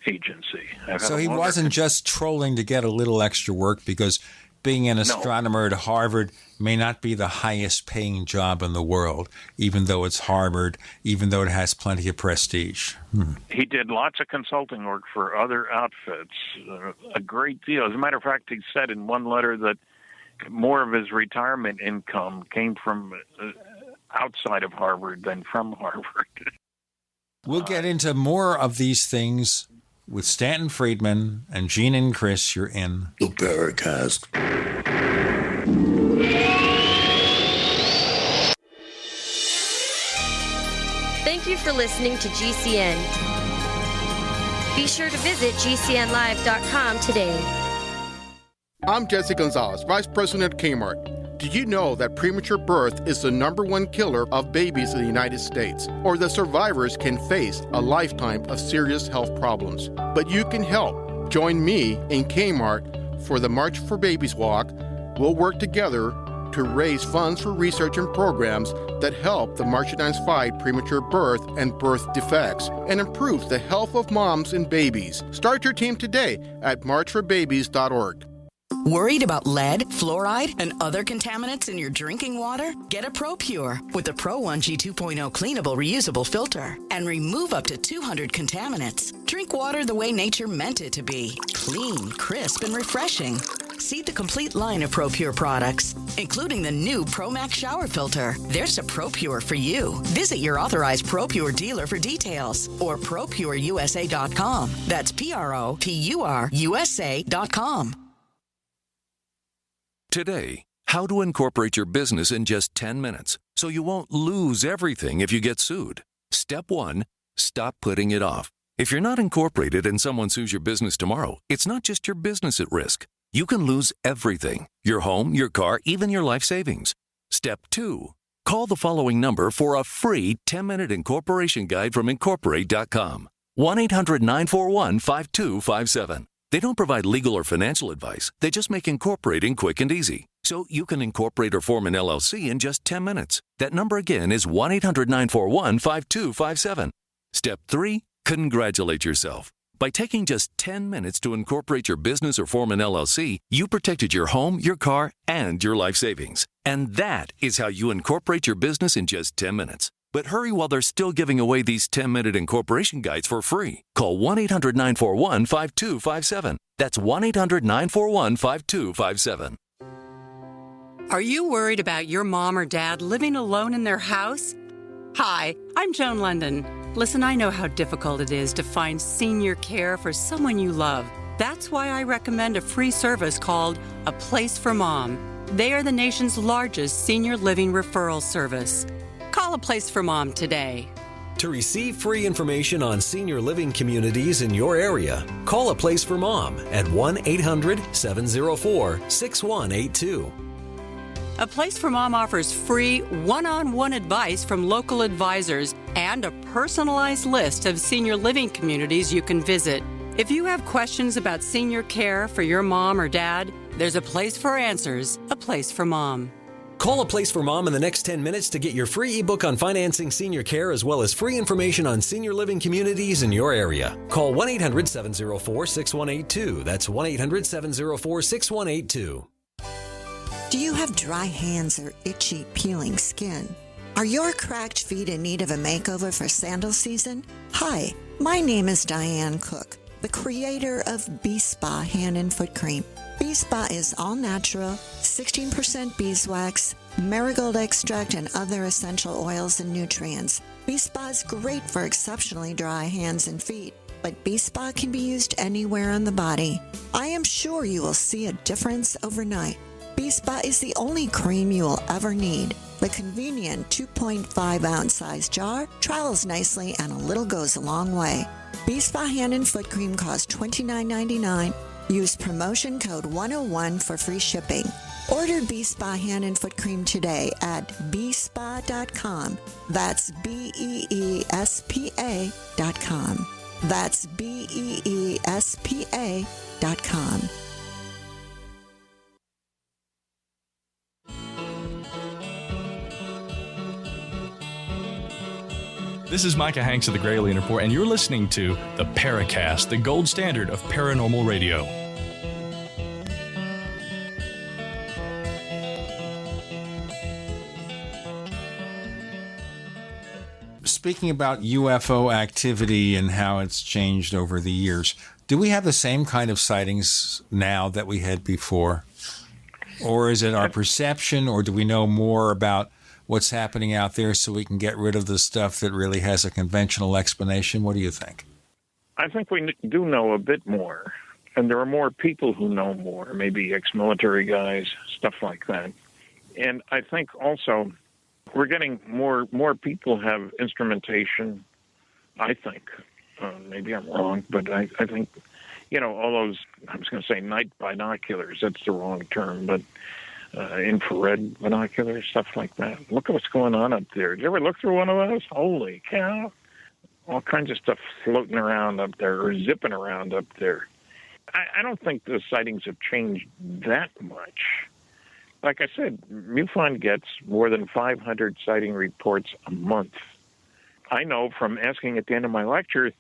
Agency. So he wasn't just trolling to get a little extra work, because being an astronomer at Harvard may not be the highest paying job in the world, even though it's Harvard, even though it has plenty of prestige. He did lots of consulting work for other outfits, a great deal. As a matter of fact, he said in one letter that more of his retirement income came from outside of Harvard than from Harvard. We'll get into more of these things with Stanton Friedman and Gene and Chris. You're in the Paracast. Thank you for listening to GCN. Be sure to visit GCNlive.com today. I'm Jesse Gonzalez, Vice President at Kmart. Did you know that premature birth is the #1 killer of babies in the United States, or that survivors can face a lifetime of serious health problems? But you can help. Join me in Kmart for the March for Babies Walk. We'll work together to raise funds for research and programs that help the Marchionites fight premature birth and birth defects and improve the health of moms and babies. Start your team today at marchforbabies.org. Worried about lead, fluoride, and other contaminants in your drinking water? Get a ProPure with the Pro 1G 2.0 cleanable reusable filter and remove up to 200 contaminants. Drink water the way nature meant it to be. Clean, crisp, and refreshing. See the complete line of ProPure products, including the new ProMax shower filter. There's a ProPure for you. Visit your authorized ProPure dealer for details or ProPureUSA.com. That's ProPureUSA.com. Today, how to incorporate your business in just 10 minutes so you won't lose everything if you get sued. Step 1, stop putting it off. If you're not incorporated and someone sues your business tomorrow, it's not just your business at risk. You can lose everything: your home, your car, even your life savings. Step 2, call the following number for a free 10-minute incorporation guide from Incorporate.com. 1-800-941-5257. They don't provide legal or financial advice. They just make incorporating quick and easy. So you can incorporate or form an LLC in just 10 minutes. That number again is 1-800-941-5257. Step 3, congratulate yourself. By taking just 10 minutes to incorporate your business or form an LLC, you protected your home, your car, and your life savings. And that is how you incorporate your business in just 10 minutes. But hurry while they're still giving away these 10-minute incorporation guides for free. Call 1-800-941-5257. That's 1-800-941-5257. Are you worried about your mom or dad living alone in their house? Hi, I'm Joan London. Listen, I know how difficult it is to find senior care for someone you love. That's why I recommend a free service called A Place for Mom. They are the nation's largest senior living referral service. Call A Place for Mom today. To receive free information on senior living communities in your area, call A Place for Mom at 1-800-704-6182. A Place for Mom offers free one-on-one advice from local advisors and a personalized list of senior living communities you can visit. If you have questions about senior care for your mom or dad, there's a place for answers, A Place for Mom. Call A Place for Mom in the next 10 minutes to get your free ebook on financing senior care as well as free information on senior living communities in your area. Call 1-800-704-6182. That's 1-800-704-6182. Do you have dry hands or itchy, peeling skin? Are your cracked feet in need of a makeover for sandal season? Hi, my name is Diane Cook, the creator of Bee Spa Hand and Foot Cream. Bee Spa is all natural, 16% beeswax, marigold extract, and other essential oils and nutrients. Bee Spa is great for exceptionally dry hands and feet, but Bee Spa can be used anywhere on the body. I am sure you will see a difference overnight. Bee Spa is the only cream you will ever need. The convenient 2.5-ounce size jar travels nicely and a little goes a long way. Bee Spa Hand and Foot Cream costs $29.99. Use promotion code 101 for free shipping. Order Bee Spa Hand and Foot Cream today at beespa.com. That's BEESPA.com. That's BEESPA.com. This is Micah Hanks of the Gralien Report, and you're listening to the Paracast, the gold standard of paranormal radio. Speaking about UFO activity and how it's changed over the years, do we have the same kind of sightings now that we had before? Or is it our perception, or do we know more about what's happening out there so we can get rid of the stuff that really has a conventional explanation? What do you think? I think we do know a bit more, and there are more people who know more, maybe ex-military guys, stuff like that. And I think also we're getting more people have instrumentation, I think. Maybe I'm wrong, but I think, all those, I was going to say night binoculars, that's the wrong term, but infrared binoculars, stuff like that. Look at what's going on up there. Did you ever look through one of those? Holy cow. All kinds of stuff floating around up there or zipping around up there. I don't think the sightings have changed that much. Like I said, MUFON gets more than 500 sighting reports a month. I know from asking at the end of my lecture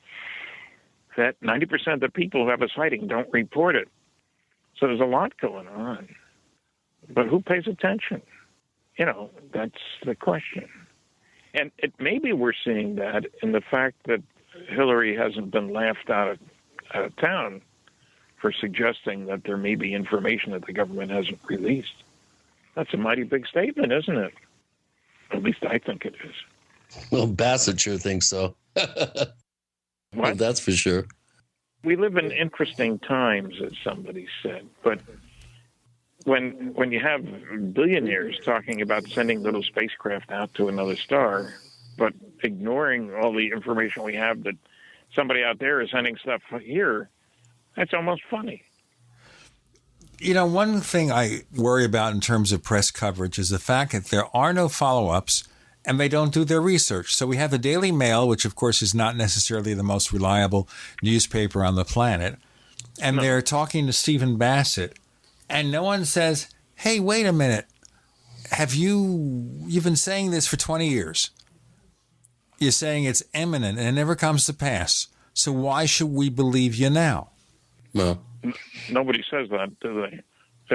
that 90% of the people who have a sighting don't report it. So there's a lot going on. But who pays attention? That's the question. And maybe we're seeing that in the fact that Hillary hasn't been laughed out of town for suggesting that there may be information that the government hasn't released. That's a mighty big statement, isn't it? At least I think it is. Well, Bassett sure thinks so. Well, that's for sure. We live in interesting times, as somebody said, but when you have billionaires talking about sending little spacecraft out to another star, but ignoring all the information we have that somebody out there is sending stuff here, that's almost funny. One thing I worry about in terms of press coverage is the fact that there are no follow-ups and they don't do their research. So we have the Daily Mail, which of course is not necessarily the most reliable newspaper on the planet, and they're talking to Stephen Bassett. And no one says, hey, wait a minute. You've been saying this for 20 years. You're saying it's imminent and it never comes to pass. So why should we believe you now? No. Nobody says that, do they?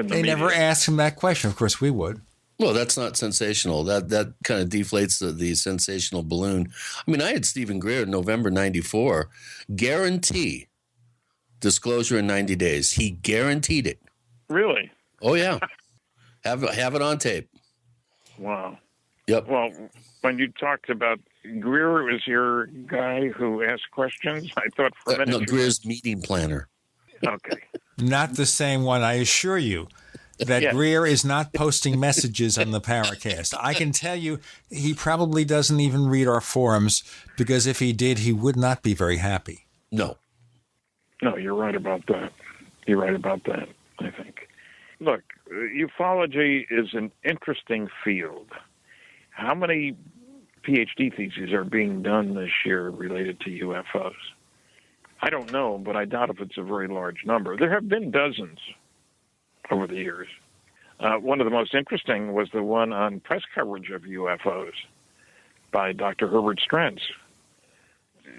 They never ask him that question. Of course we would. Well, that's not sensational. That kind of deflates the sensational balloon. I mean, I had Stephen Greer in November 94 guarantee disclosure in 90 days. He guaranteed it. Really? Oh, yeah. Have it on tape. Wow. Yep. Well, when you talked about Greer, was your guy who asked questions? I thought for a minute. No, Greer's meeting planner. Okay. Not the same one, I assure you. that Greer is not posting messages on the Paracast. I can tell you he probably doesn't even read our forums, because if he did, he would not be very happy. No, you're right about that. I think. Look, ufology is an interesting field. How many PhD theses are being done this year related to UFOs? I don't know, but I doubt if it's a very large number. There have been dozens over the years. One of the most interesting was the one on press coverage of UFOs by Dr. Herbert Strentz.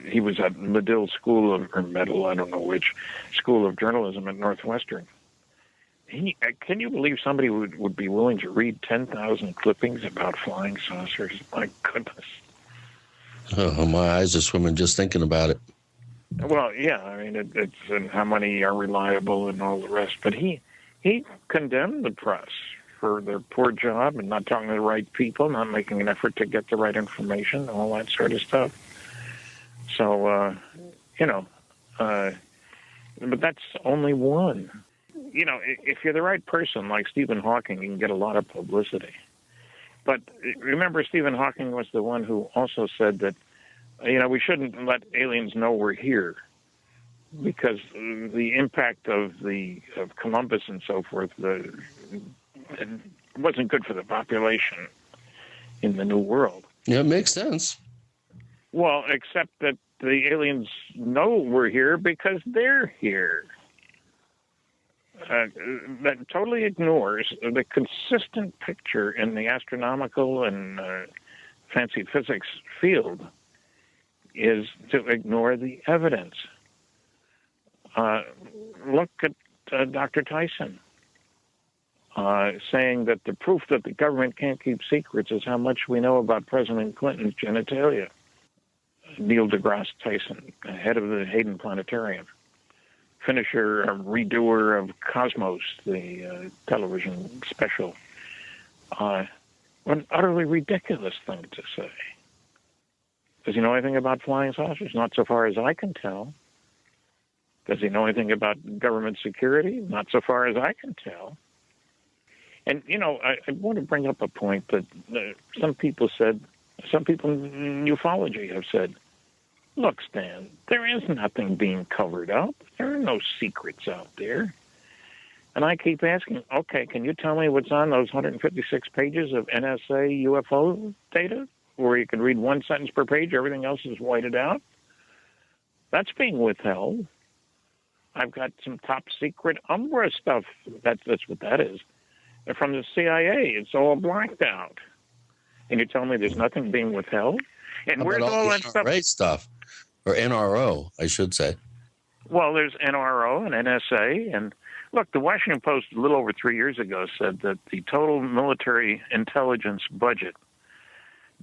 He was at Medill School of, or Medill, I don't know which, School of Journalism at Northwestern. Can you believe somebody would be willing to read 10,000 clippings about flying saucers? My goodness. Oh, my eyes are swimming just thinking about it. Well, yeah, I mean, it's and how many are reliable and all the rest. But he condemned the press for their poor job and not talking to the right people, not making an effort to get the right information, all that sort of stuff. So, but that's only one. You know, if you're the right person, like Stephen Hawking, you can get a lot of publicity. But remember, Stephen Hawking was the one who also said that, we shouldn't let aliens know we're here, because the impact of Columbus and so forth, it wasn't good for the population in the New World. Yeah, it makes sense. Well, except that the aliens know we're here because they're here. That totally ignores the consistent picture in the astronomical and fancy physics field is to ignore the evidence. Look at Dr. Tyson saying that the proof that the government can't keep secrets is how much we know about President Clinton's genitalia. Neil deGrasse Tyson, head of the Hayden Planetarium, finisher, redoer of Cosmos, the television special. What an utterly ridiculous thing to say. Does he know anything about flying saucers? Not so far as I can tell. Does he know anything about government security? Not so far as I can tell. And, I want to bring up a point that some people in ufology have said, look, Stan, there is nothing being covered up. There are no secrets out there. And I keep asking, okay, can you tell me what's on those 156 pages of NSA UFO data, where you can read one sentence per page, everything else is whited out? That's being withheld. I've got some top secret Umbra stuff. That's what that is. From the CIA, it's all blacked out. And you tell me there's nothing being withheld? And where's all that stuff? Or NRO, I should say. Well, there's NRO and NSA. And look, the Washington Post a little over 3 years ago said that the total military intelligence budget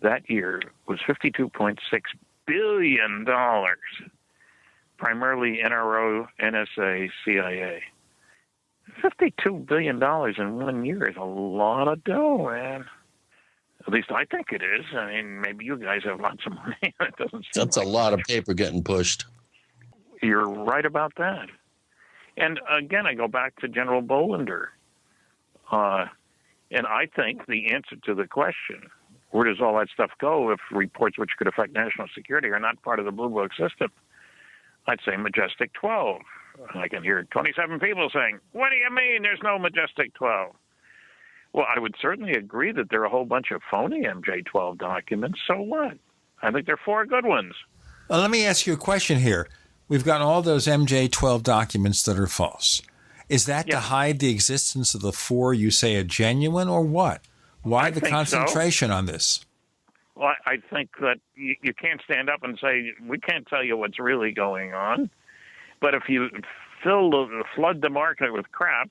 that year was $52.6 billion, primarily NRO, NSA, CIA. $52 billion in 1 year is a lot of dough, man. At least I think it is. I mean, maybe you guys have lots of money. It doesn't seem That's a lot of paper getting pushed. You're right about that. And again, I go back to General Bolander. And I think the answer to the question, where does all that stuff go if reports which could affect national security are not part of the Blue Book system? I'd say Majestic 12. I can hear 27 people saying, what do you mean there's no Majestic 12? Well, I would certainly agree that there are a whole bunch of phony MJ-12 documents. So what? I think there are 4 good ones. Well, let me ask you a question here. We've got all those MJ-12 documents that are false. Is that to hide the existence of the 4 you say are genuine, or what? Why the concentration on this? Well, I think that you can't stand up and say, we can't tell you what's really going on. But if you flood the market with crap,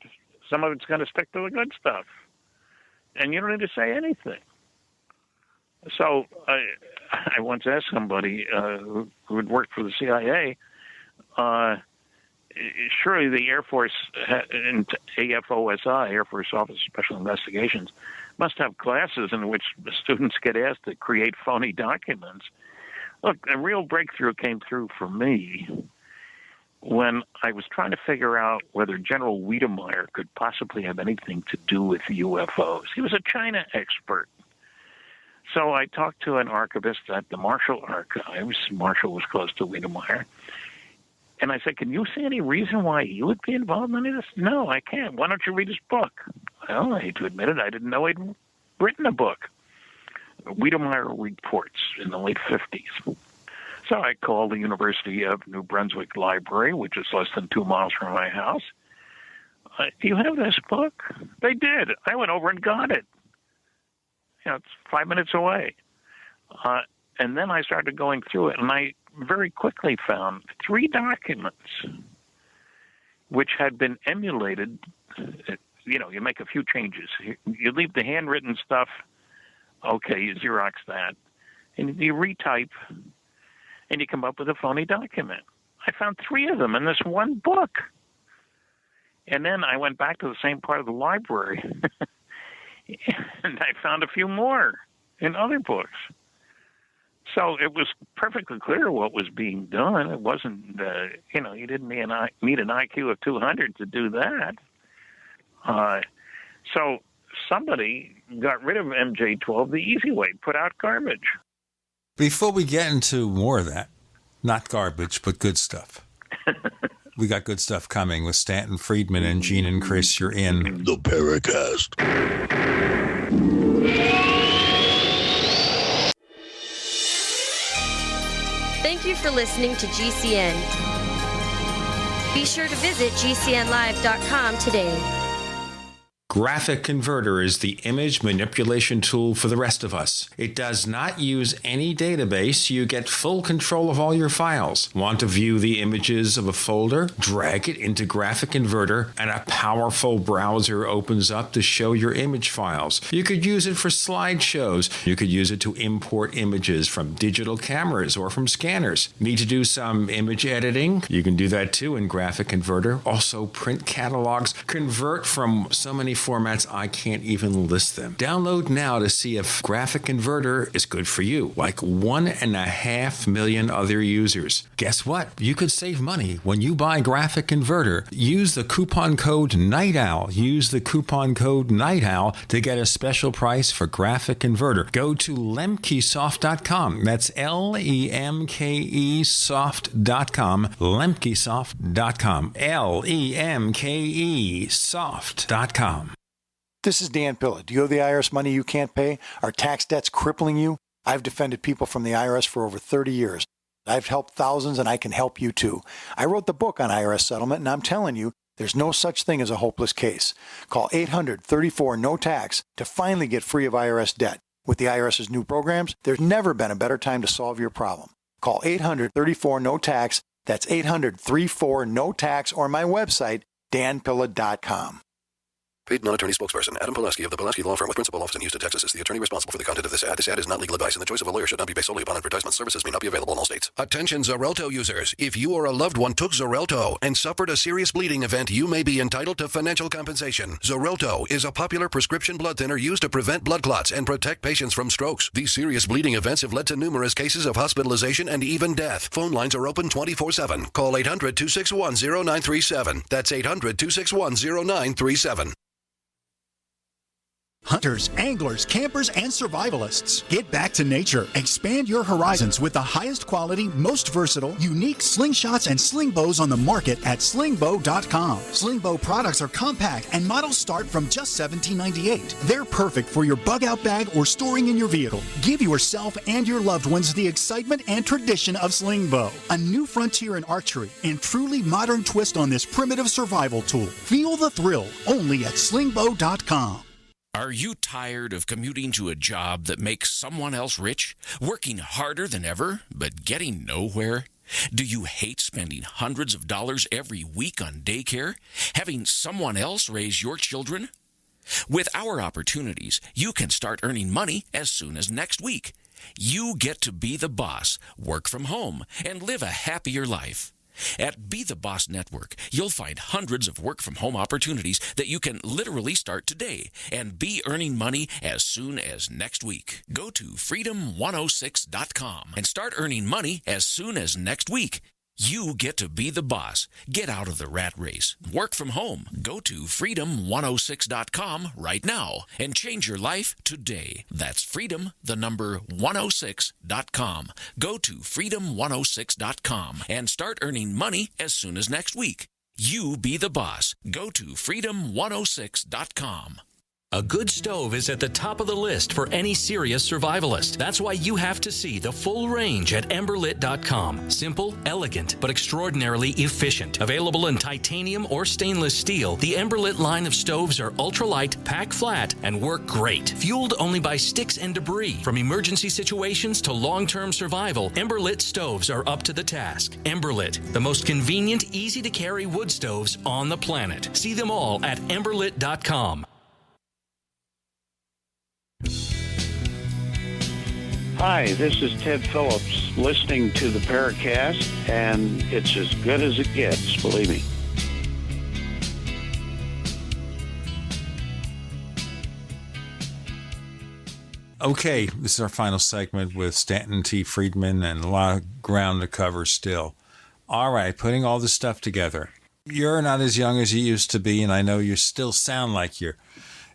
some of it's going to stick to the good stuff. And you don't need to say anything. So I once asked somebody who had worked for the CIA, surely the Air Force, AFOSI, Air Force Office of Special Investigations, must have classes in which the students get asked to create phony documents. Look, a real breakthrough came through for me when I was trying to figure out whether General Wiedemeyer could possibly have anything to do with UFOs. He was a China expert. So I talked to an archivist at the Marshall Archives. Marshall was close to Wiedemeyer. And I said, can you see any reason why you would be involved in any of this? No, I can't. Why don't you read his book? Well, I hate to admit it, I didn't know he'd written a book. Wiedemeyer Reports in the late 50s. So I called the University of New Brunswick Library, which is less than 2 miles from my house. Do you have this book? They did. I went over and got it. It's 5 minutes away. And then I started going through it, and I very quickly found 3 documents which had been emulated. You make a few changes. You leave the handwritten stuff, okay, you Xerox that, and you retype, and you come up with a phony document. I found 3 of them in this one book. And then I went back to the same part of the library, and I found a few more in other books. So it was perfectly clear what was being done. It wasn't, you didn't need an IQ of 200 to do that. So somebody got rid of MJ-12 the easy way, put out garbage. Before we get into more of that, not garbage, but good stuff. We got good stuff coming with Stanton, Friedman, and Gene and Chris. You're in the Paracast. Thank you for listening to GCN. Be sure to visit GCNlive.com today. Graphic Converter is the image manipulation tool for the rest of us. It does not use any database. You get full control of all your files. Want to view the images of a folder? Drag it into Graphic Converter, and a powerful browser opens up to show your image files. You could use it for slideshows. You could use it to import images from digital cameras or from scanners. Need to do some image editing? You can do that too in Graphic Converter. Also print catalogs. Convert from so many formats I can't even list them. Download now to see if Graphic Converter is good for you, like 1.5 million other users. Guess what? You could save money when you buy Graphic Converter. Use the coupon code NIGHTOWL. Use the coupon code NIGHTOWL to get a special price for Graphic Converter. Go to lemkesoft.com. That's Lemke soft.com. Lemkesoft.com. Lemke soft.com. This is Dan Pilla. Do you owe the IRS money you can't pay? Are tax debts crippling you? I've defended people from the IRS for over 30 years. I've helped thousands, and I can help you too. I wrote the book on IRS settlement, and I'm telling you, there's no such thing as a hopeless case. Call 800-34-NO-TAX to finally get free of IRS debt. With the IRS's new programs, there's never been a better time to solve your problem. Call 800-34-NO-TAX. That's 800-34-NO-TAX, or my website, danpilla.com. Paid non-attorney spokesperson Adam Pileski of the Pileski Law Firm with principal office in Houston, Texas is the attorney responsible for the content of this ad. This ad is not legal advice, and the choice of a lawyer should not be based solely upon advertisement. Services may not be available in all states. Attention Xarelto users. If you or a loved one took Xarelto and suffered a serious bleeding event, you may be entitled to financial compensation. Xarelto is a popular prescription blood thinner used to prevent blood clots and protect patients from strokes. These serious bleeding events have led to numerous cases of hospitalization and even death. Phone lines are open 24/7. Call 800-261-0937. That's 800-261-0937. Hunters, anglers, campers, and survivalists. Get back to nature. Expand your horizons with the highest quality, most versatile, unique slingshots and sling bows on the market at slingbow.com. Sling bow products are compact and models start from just $17.98. They're perfect for your bug out bag or storing in your vehicle. Give yourself and your loved ones the excitement and tradition of sling bow. A new frontier in archery and truly modern twist on this primitive survival tool. Feel the thrill only at slingbow.com. Are you tired of commuting to a job that makes someone else rich? Working harder than ever, but getting nowhere? Do you hate spending hundreds of dollars every week on daycare? Having someone else raise your children? With our opportunities, you can start earning money as soon as next week. You get to be the boss, work from home, and live a happier life. At Be the Boss Network, you'll find hundreds of work-from-home opportunities that you can literally start today and be earning money as soon as next week. Go to freedom106.com and start earning money as soon as next week. You get to be the boss. Get out of the rat race. Work from home. Go to freedom106.com right now and change your life today. That's freedom, the number 106.com. Go to freedom106.com and start earning money as soon as next week. You be the boss. Go to freedom106.com. A good stove is at the top of the list for any serious survivalist. That's why you have to see the full range at emberlit.com. Simple, elegant, but extraordinarily efficient. Available in titanium or stainless steel, the Emberlit line of stoves are ultralight, pack flat, and work great. Fueled only by sticks and debris. From emergency situations to long-term survival, Emberlit stoves are up to the task. Emberlit, the most convenient, easy-to-carry wood stoves on the planet. See them all at emberlit.com. Hi, this is Ted Phillips listening to the Paracast, and it's as good as it gets, believe me. Okay, this is our final segment with Stanton T. Friedman and a lot of ground to cover still. All right, putting all this stuff together. You're not as young as you used to be, and I know you still sound like you're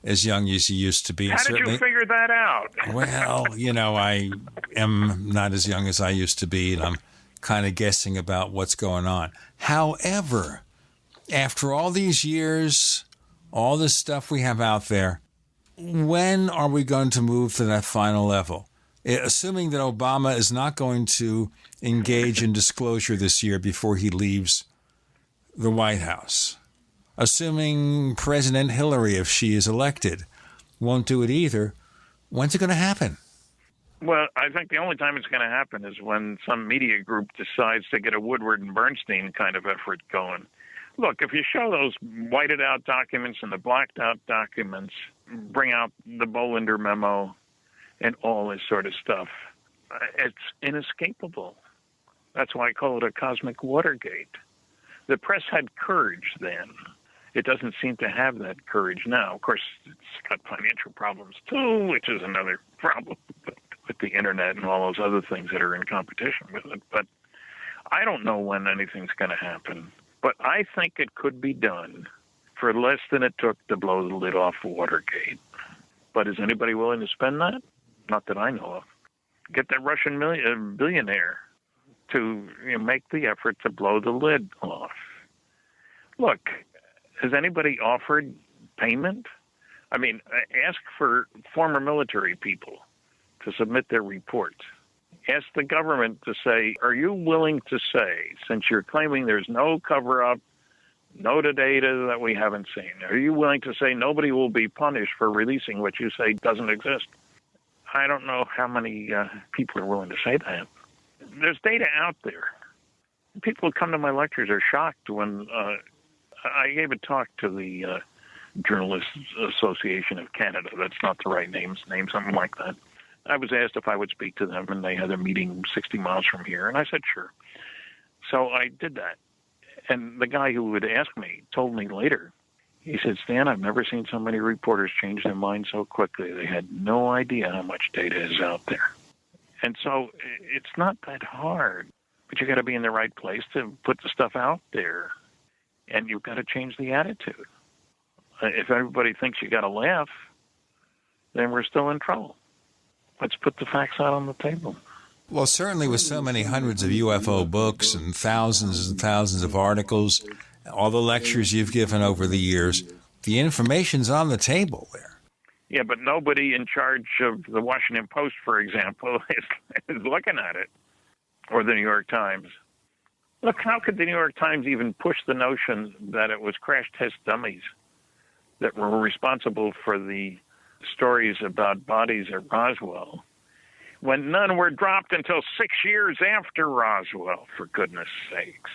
as young as you used to be. How did you figure that out? Well, I am not as young as I used to be, and I'm kind of guessing about what's going on. However, after all these years, all this stuff we have out there, when are we going to move to that final level? Assuming that Obama is not going to engage in disclosure this year before he leaves the White House. Assuming President Hillary, if she is elected, won't do it either, when's it going to happen? Well, I think the only time it's going to happen is when some media group decides to get a Woodward and Bernstein kind of effort going. Look, if you show those whited out documents and the blacked out documents, bring out the Bollinger memo and all this sort of stuff, it's inescapable. That's why I call it a cosmic Watergate. The press had courage then. It doesn't seem to have that courage now. Of course, it's got financial problems too, which is another problem with the internet and all those other things that are in competition with it. But I don't know when anything's going to happen. But I think it could be done for less than it took to blow the lid off Watergate. But is anybody willing to spend that? Not that I know of. Get that Russian billionaire to make the effort to blow the lid off. Look, has anybody offered payment? I mean, ask for former military people to submit their reports. Ask the government to say, are you willing to say, since you're claiming there's no cover-up, no data that we haven't seen, are you willing to say nobody will be punished for releasing what you say doesn't exist? I don't know how many people are willing to say that. There's data out there. People who come to my lectures are shocked when I gave a talk to the Journalists Association of Canada. That's not the right name, something like that. I was asked if I would speak to them, and they had a meeting 60 miles from here, and I said, sure. So I did that. And the guy who would ask me told me later, he said, Stan, I've never seen so many reporters change their mind so quickly. They had no idea how much data is out there. And so it's not that hard, but you got to be in the right place to put the stuff out there, and you've got to change the attitude. If everybody thinks you got to laugh, then we're still in trouble. Let's put the facts out on the table. Well, certainly with so many hundreds of UFO books and thousands of articles, all the lectures you've given over the years, the information's on the table there. Yeah, but nobody in charge of the Washington Post, for example, is looking at it, or the New York Times. Look, how could the New York Times even push the notion that it was crash test dummies that were responsible for the stories about bodies at Roswell, when none were dropped until 6 years after Roswell, for goodness sakes?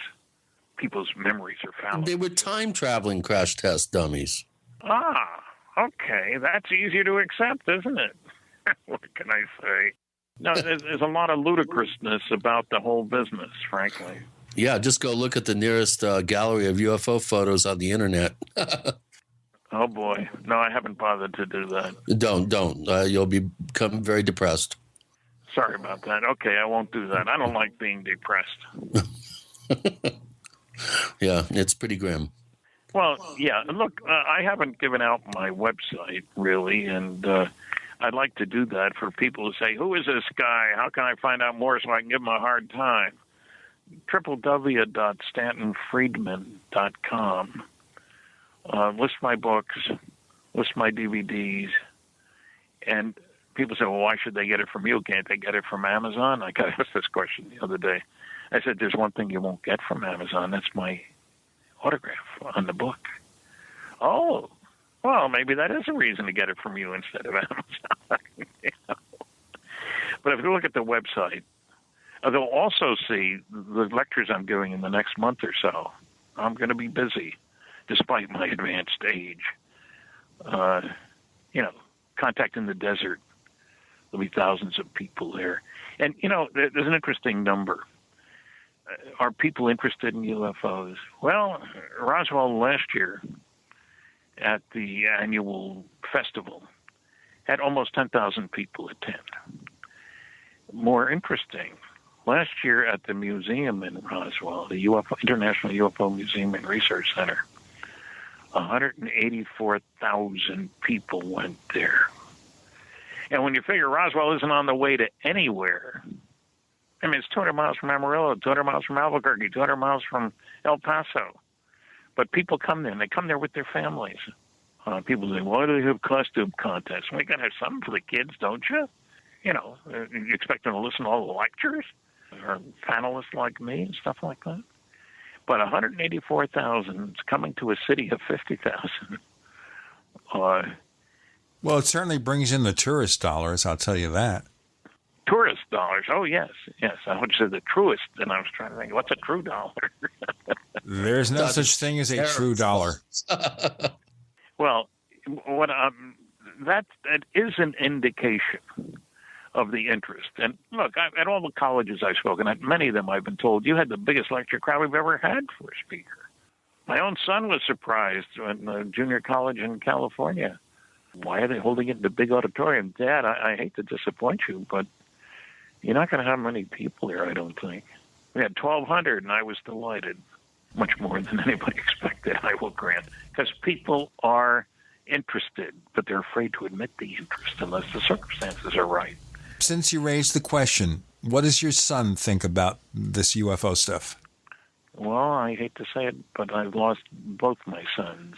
People's memories are fallible. They were time-traveling crash test dummies. Ah, okay. That's easier to accept, isn't it? What can I say? No, there's a lot of ludicrousness about the whole business, frankly. Yeah, just go look at the nearest gallery of UFO photos on the internet. Oh, boy. No, I haven't bothered to do that. Don't. You'll become very depressed. Sorry about that. Okay, I won't do that. I don't like being depressed. Yeah, it's pretty grim. Well, yeah. Look, I haven't given out my website, really, and I'd like to do that for people who say, who is this guy? How can I find out more so I can give him a hard time? www.stantonfriedman.com. List my books, list my DVDs, and people say, well, why should they get it from you? Can't they get it from Amazon? I got asked this question the other day. I said, there's one thing you won't get from Amazon. That's my autograph on the book. Oh, well, maybe that is a reason to get it from you instead of Amazon. You know? But if you look at the website, they'll also see the lectures I'm doing in the next month or so. I'm going to be busy, despite my advanced age. Contact in the desert. There'll be thousands of people there. And, there's an interesting number. Are people interested in UFOs? Well, Roswell last year at the annual festival had almost 10,000 people attend. More interesting, last year at the museum in Roswell, the International UFO Museum and Research Center, 184,000 people went there. And when you figure Roswell isn't on the way to anywhere, I mean, it's 200 miles from Amarillo, 200 miles from Albuquerque, 200 miles from El Paso. But people come there, and they come there with their families. People say, why do they have costume contests? Well, you got to have something for the kids, don't you? You expect them to listen to all the lectures? Or panelists like me and stuff like that? But 184,000 is coming to a city of 50,000. Well, it certainly brings in the tourist dollars, I'll tell you that. Tourist dollars. Oh, yes. I would say the truest. And I was trying to think, what's a true dollar? There's no such thing as a true dollar. Well, that is an indication of the interest. And look, at all the colleges I've spoken at, many of them I've been told, you had the biggest lecture crowd we've ever had for a speaker. My own son was surprised in junior college in California. Why are they holding it in the big auditorium? Dad, I hate to disappoint you, but you're not going to have many people there, I don't think. We had 1,200, and I was delighted. Much more than anybody expected, I will grant. Because people are interested, but they're afraid to admit the interest unless the circumstances are right. Since you raised the question, what does your son think about this UFO stuff? Well, I hate to say it, but I've lost both my sons.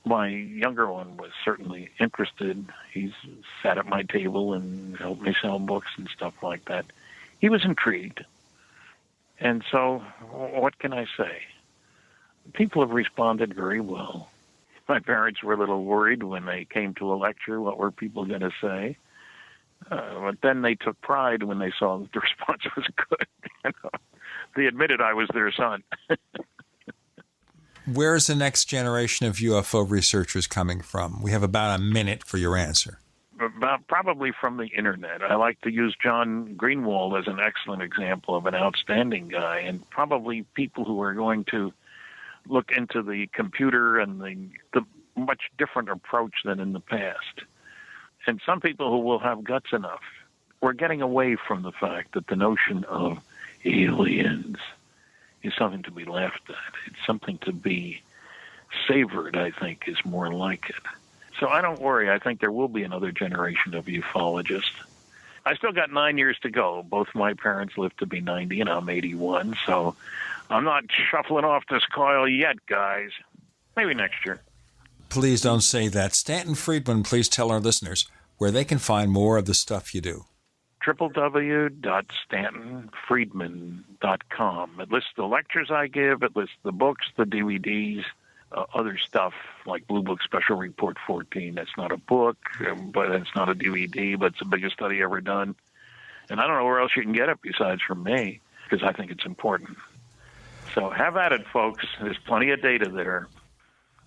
My younger one was certainly interested. He's sat at my table and helped me sell books and stuff like that. He was intrigued. And so, what can I say? People have responded very well. My parents were a little worried when they came to a lecture. What were people going to say? But then they took pride when they saw that the response was good. They admitted I was their son. Where's the next generation of UFO researchers coming from? We have about a minute for your answer. Probably from the internet. I like to use John Greenwald as an excellent example of an outstanding guy, and probably people who are going to look into the computer and the much different approach than in the past. And some people who will have guts enough. We're getting away from the fact that the notion of aliens is something to be laughed at. It's something to be savored, I think, is more like it. So I don't worry. I think there will be another generation of ufologists. I still got 9 years to go. Both my parents lived to be 90, and I'm 81, so I'm not shuffling off this coil yet, guys. Maybe next year. Please don't say that. Stanton Friedman, please tell our listeners where they can find more of the stuff you do. www.stantonfriedman.com. It lists the lectures I give. It lists the books, the DVDs, other stuff like Blue Book Special Report 14. That's not a book, but it's not a DVD, but it's the biggest study ever done. And I don't know where else you can get it besides from me, because I think it's important. So have at it, folks. There's plenty of data there.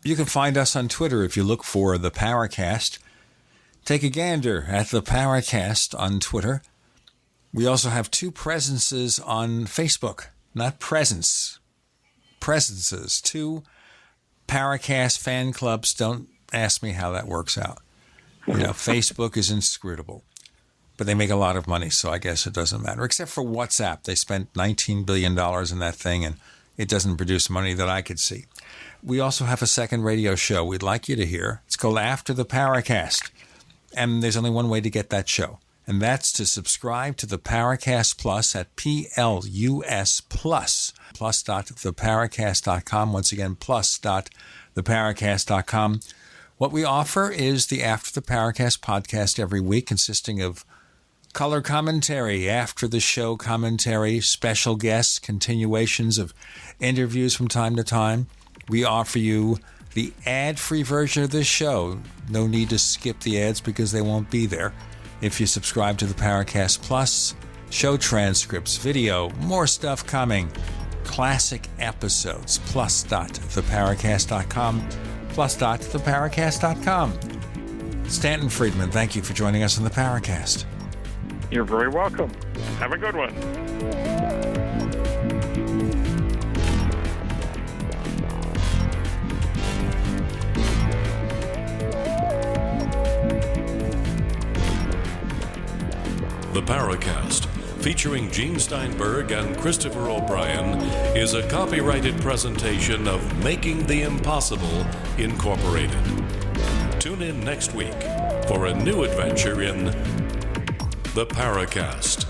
You can find us on Twitter if you look for the Paracast. Take a gander at the Paracast on Twitter. We also have 2 presences on Facebook. Not presence. Presences. 2 Paracast fan clubs. Don't ask me how that works out. Facebook is inscrutable. But they make a lot of money, so I guess it doesn't matter. Except for WhatsApp. They spent $19 billion in that thing, and it doesn't produce money that I could see. We also have a second radio show we'd like you to hear. It's called After the Paracast. And there's only one way to get that show, and that's to subscribe to the Paracast Plus at PLUS Plus, plus.theparacast.com. Once again, plus.theparacast.com. What we offer is the After the Paracast podcast every week, consisting of color commentary, after the show commentary, special guests, continuations of interviews from time to time. We offer you the ad-free version of this show. No need to skip the ads because they won't be there. If you subscribe to the Paracast Plus, show transcripts, video, more stuff coming, classic episodes, plus.theparacast.com, plus.theparacast.com. Stanton Friedman, thank you for joining us on the Paracast. You're very welcome. Have a good one. The Paracast, featuring Gene Steinberg and Christopher O'Brien, is a copyrighted presentation of Making the Impossible, Incorporated. Tune in next week for a new adventure in The Paracast.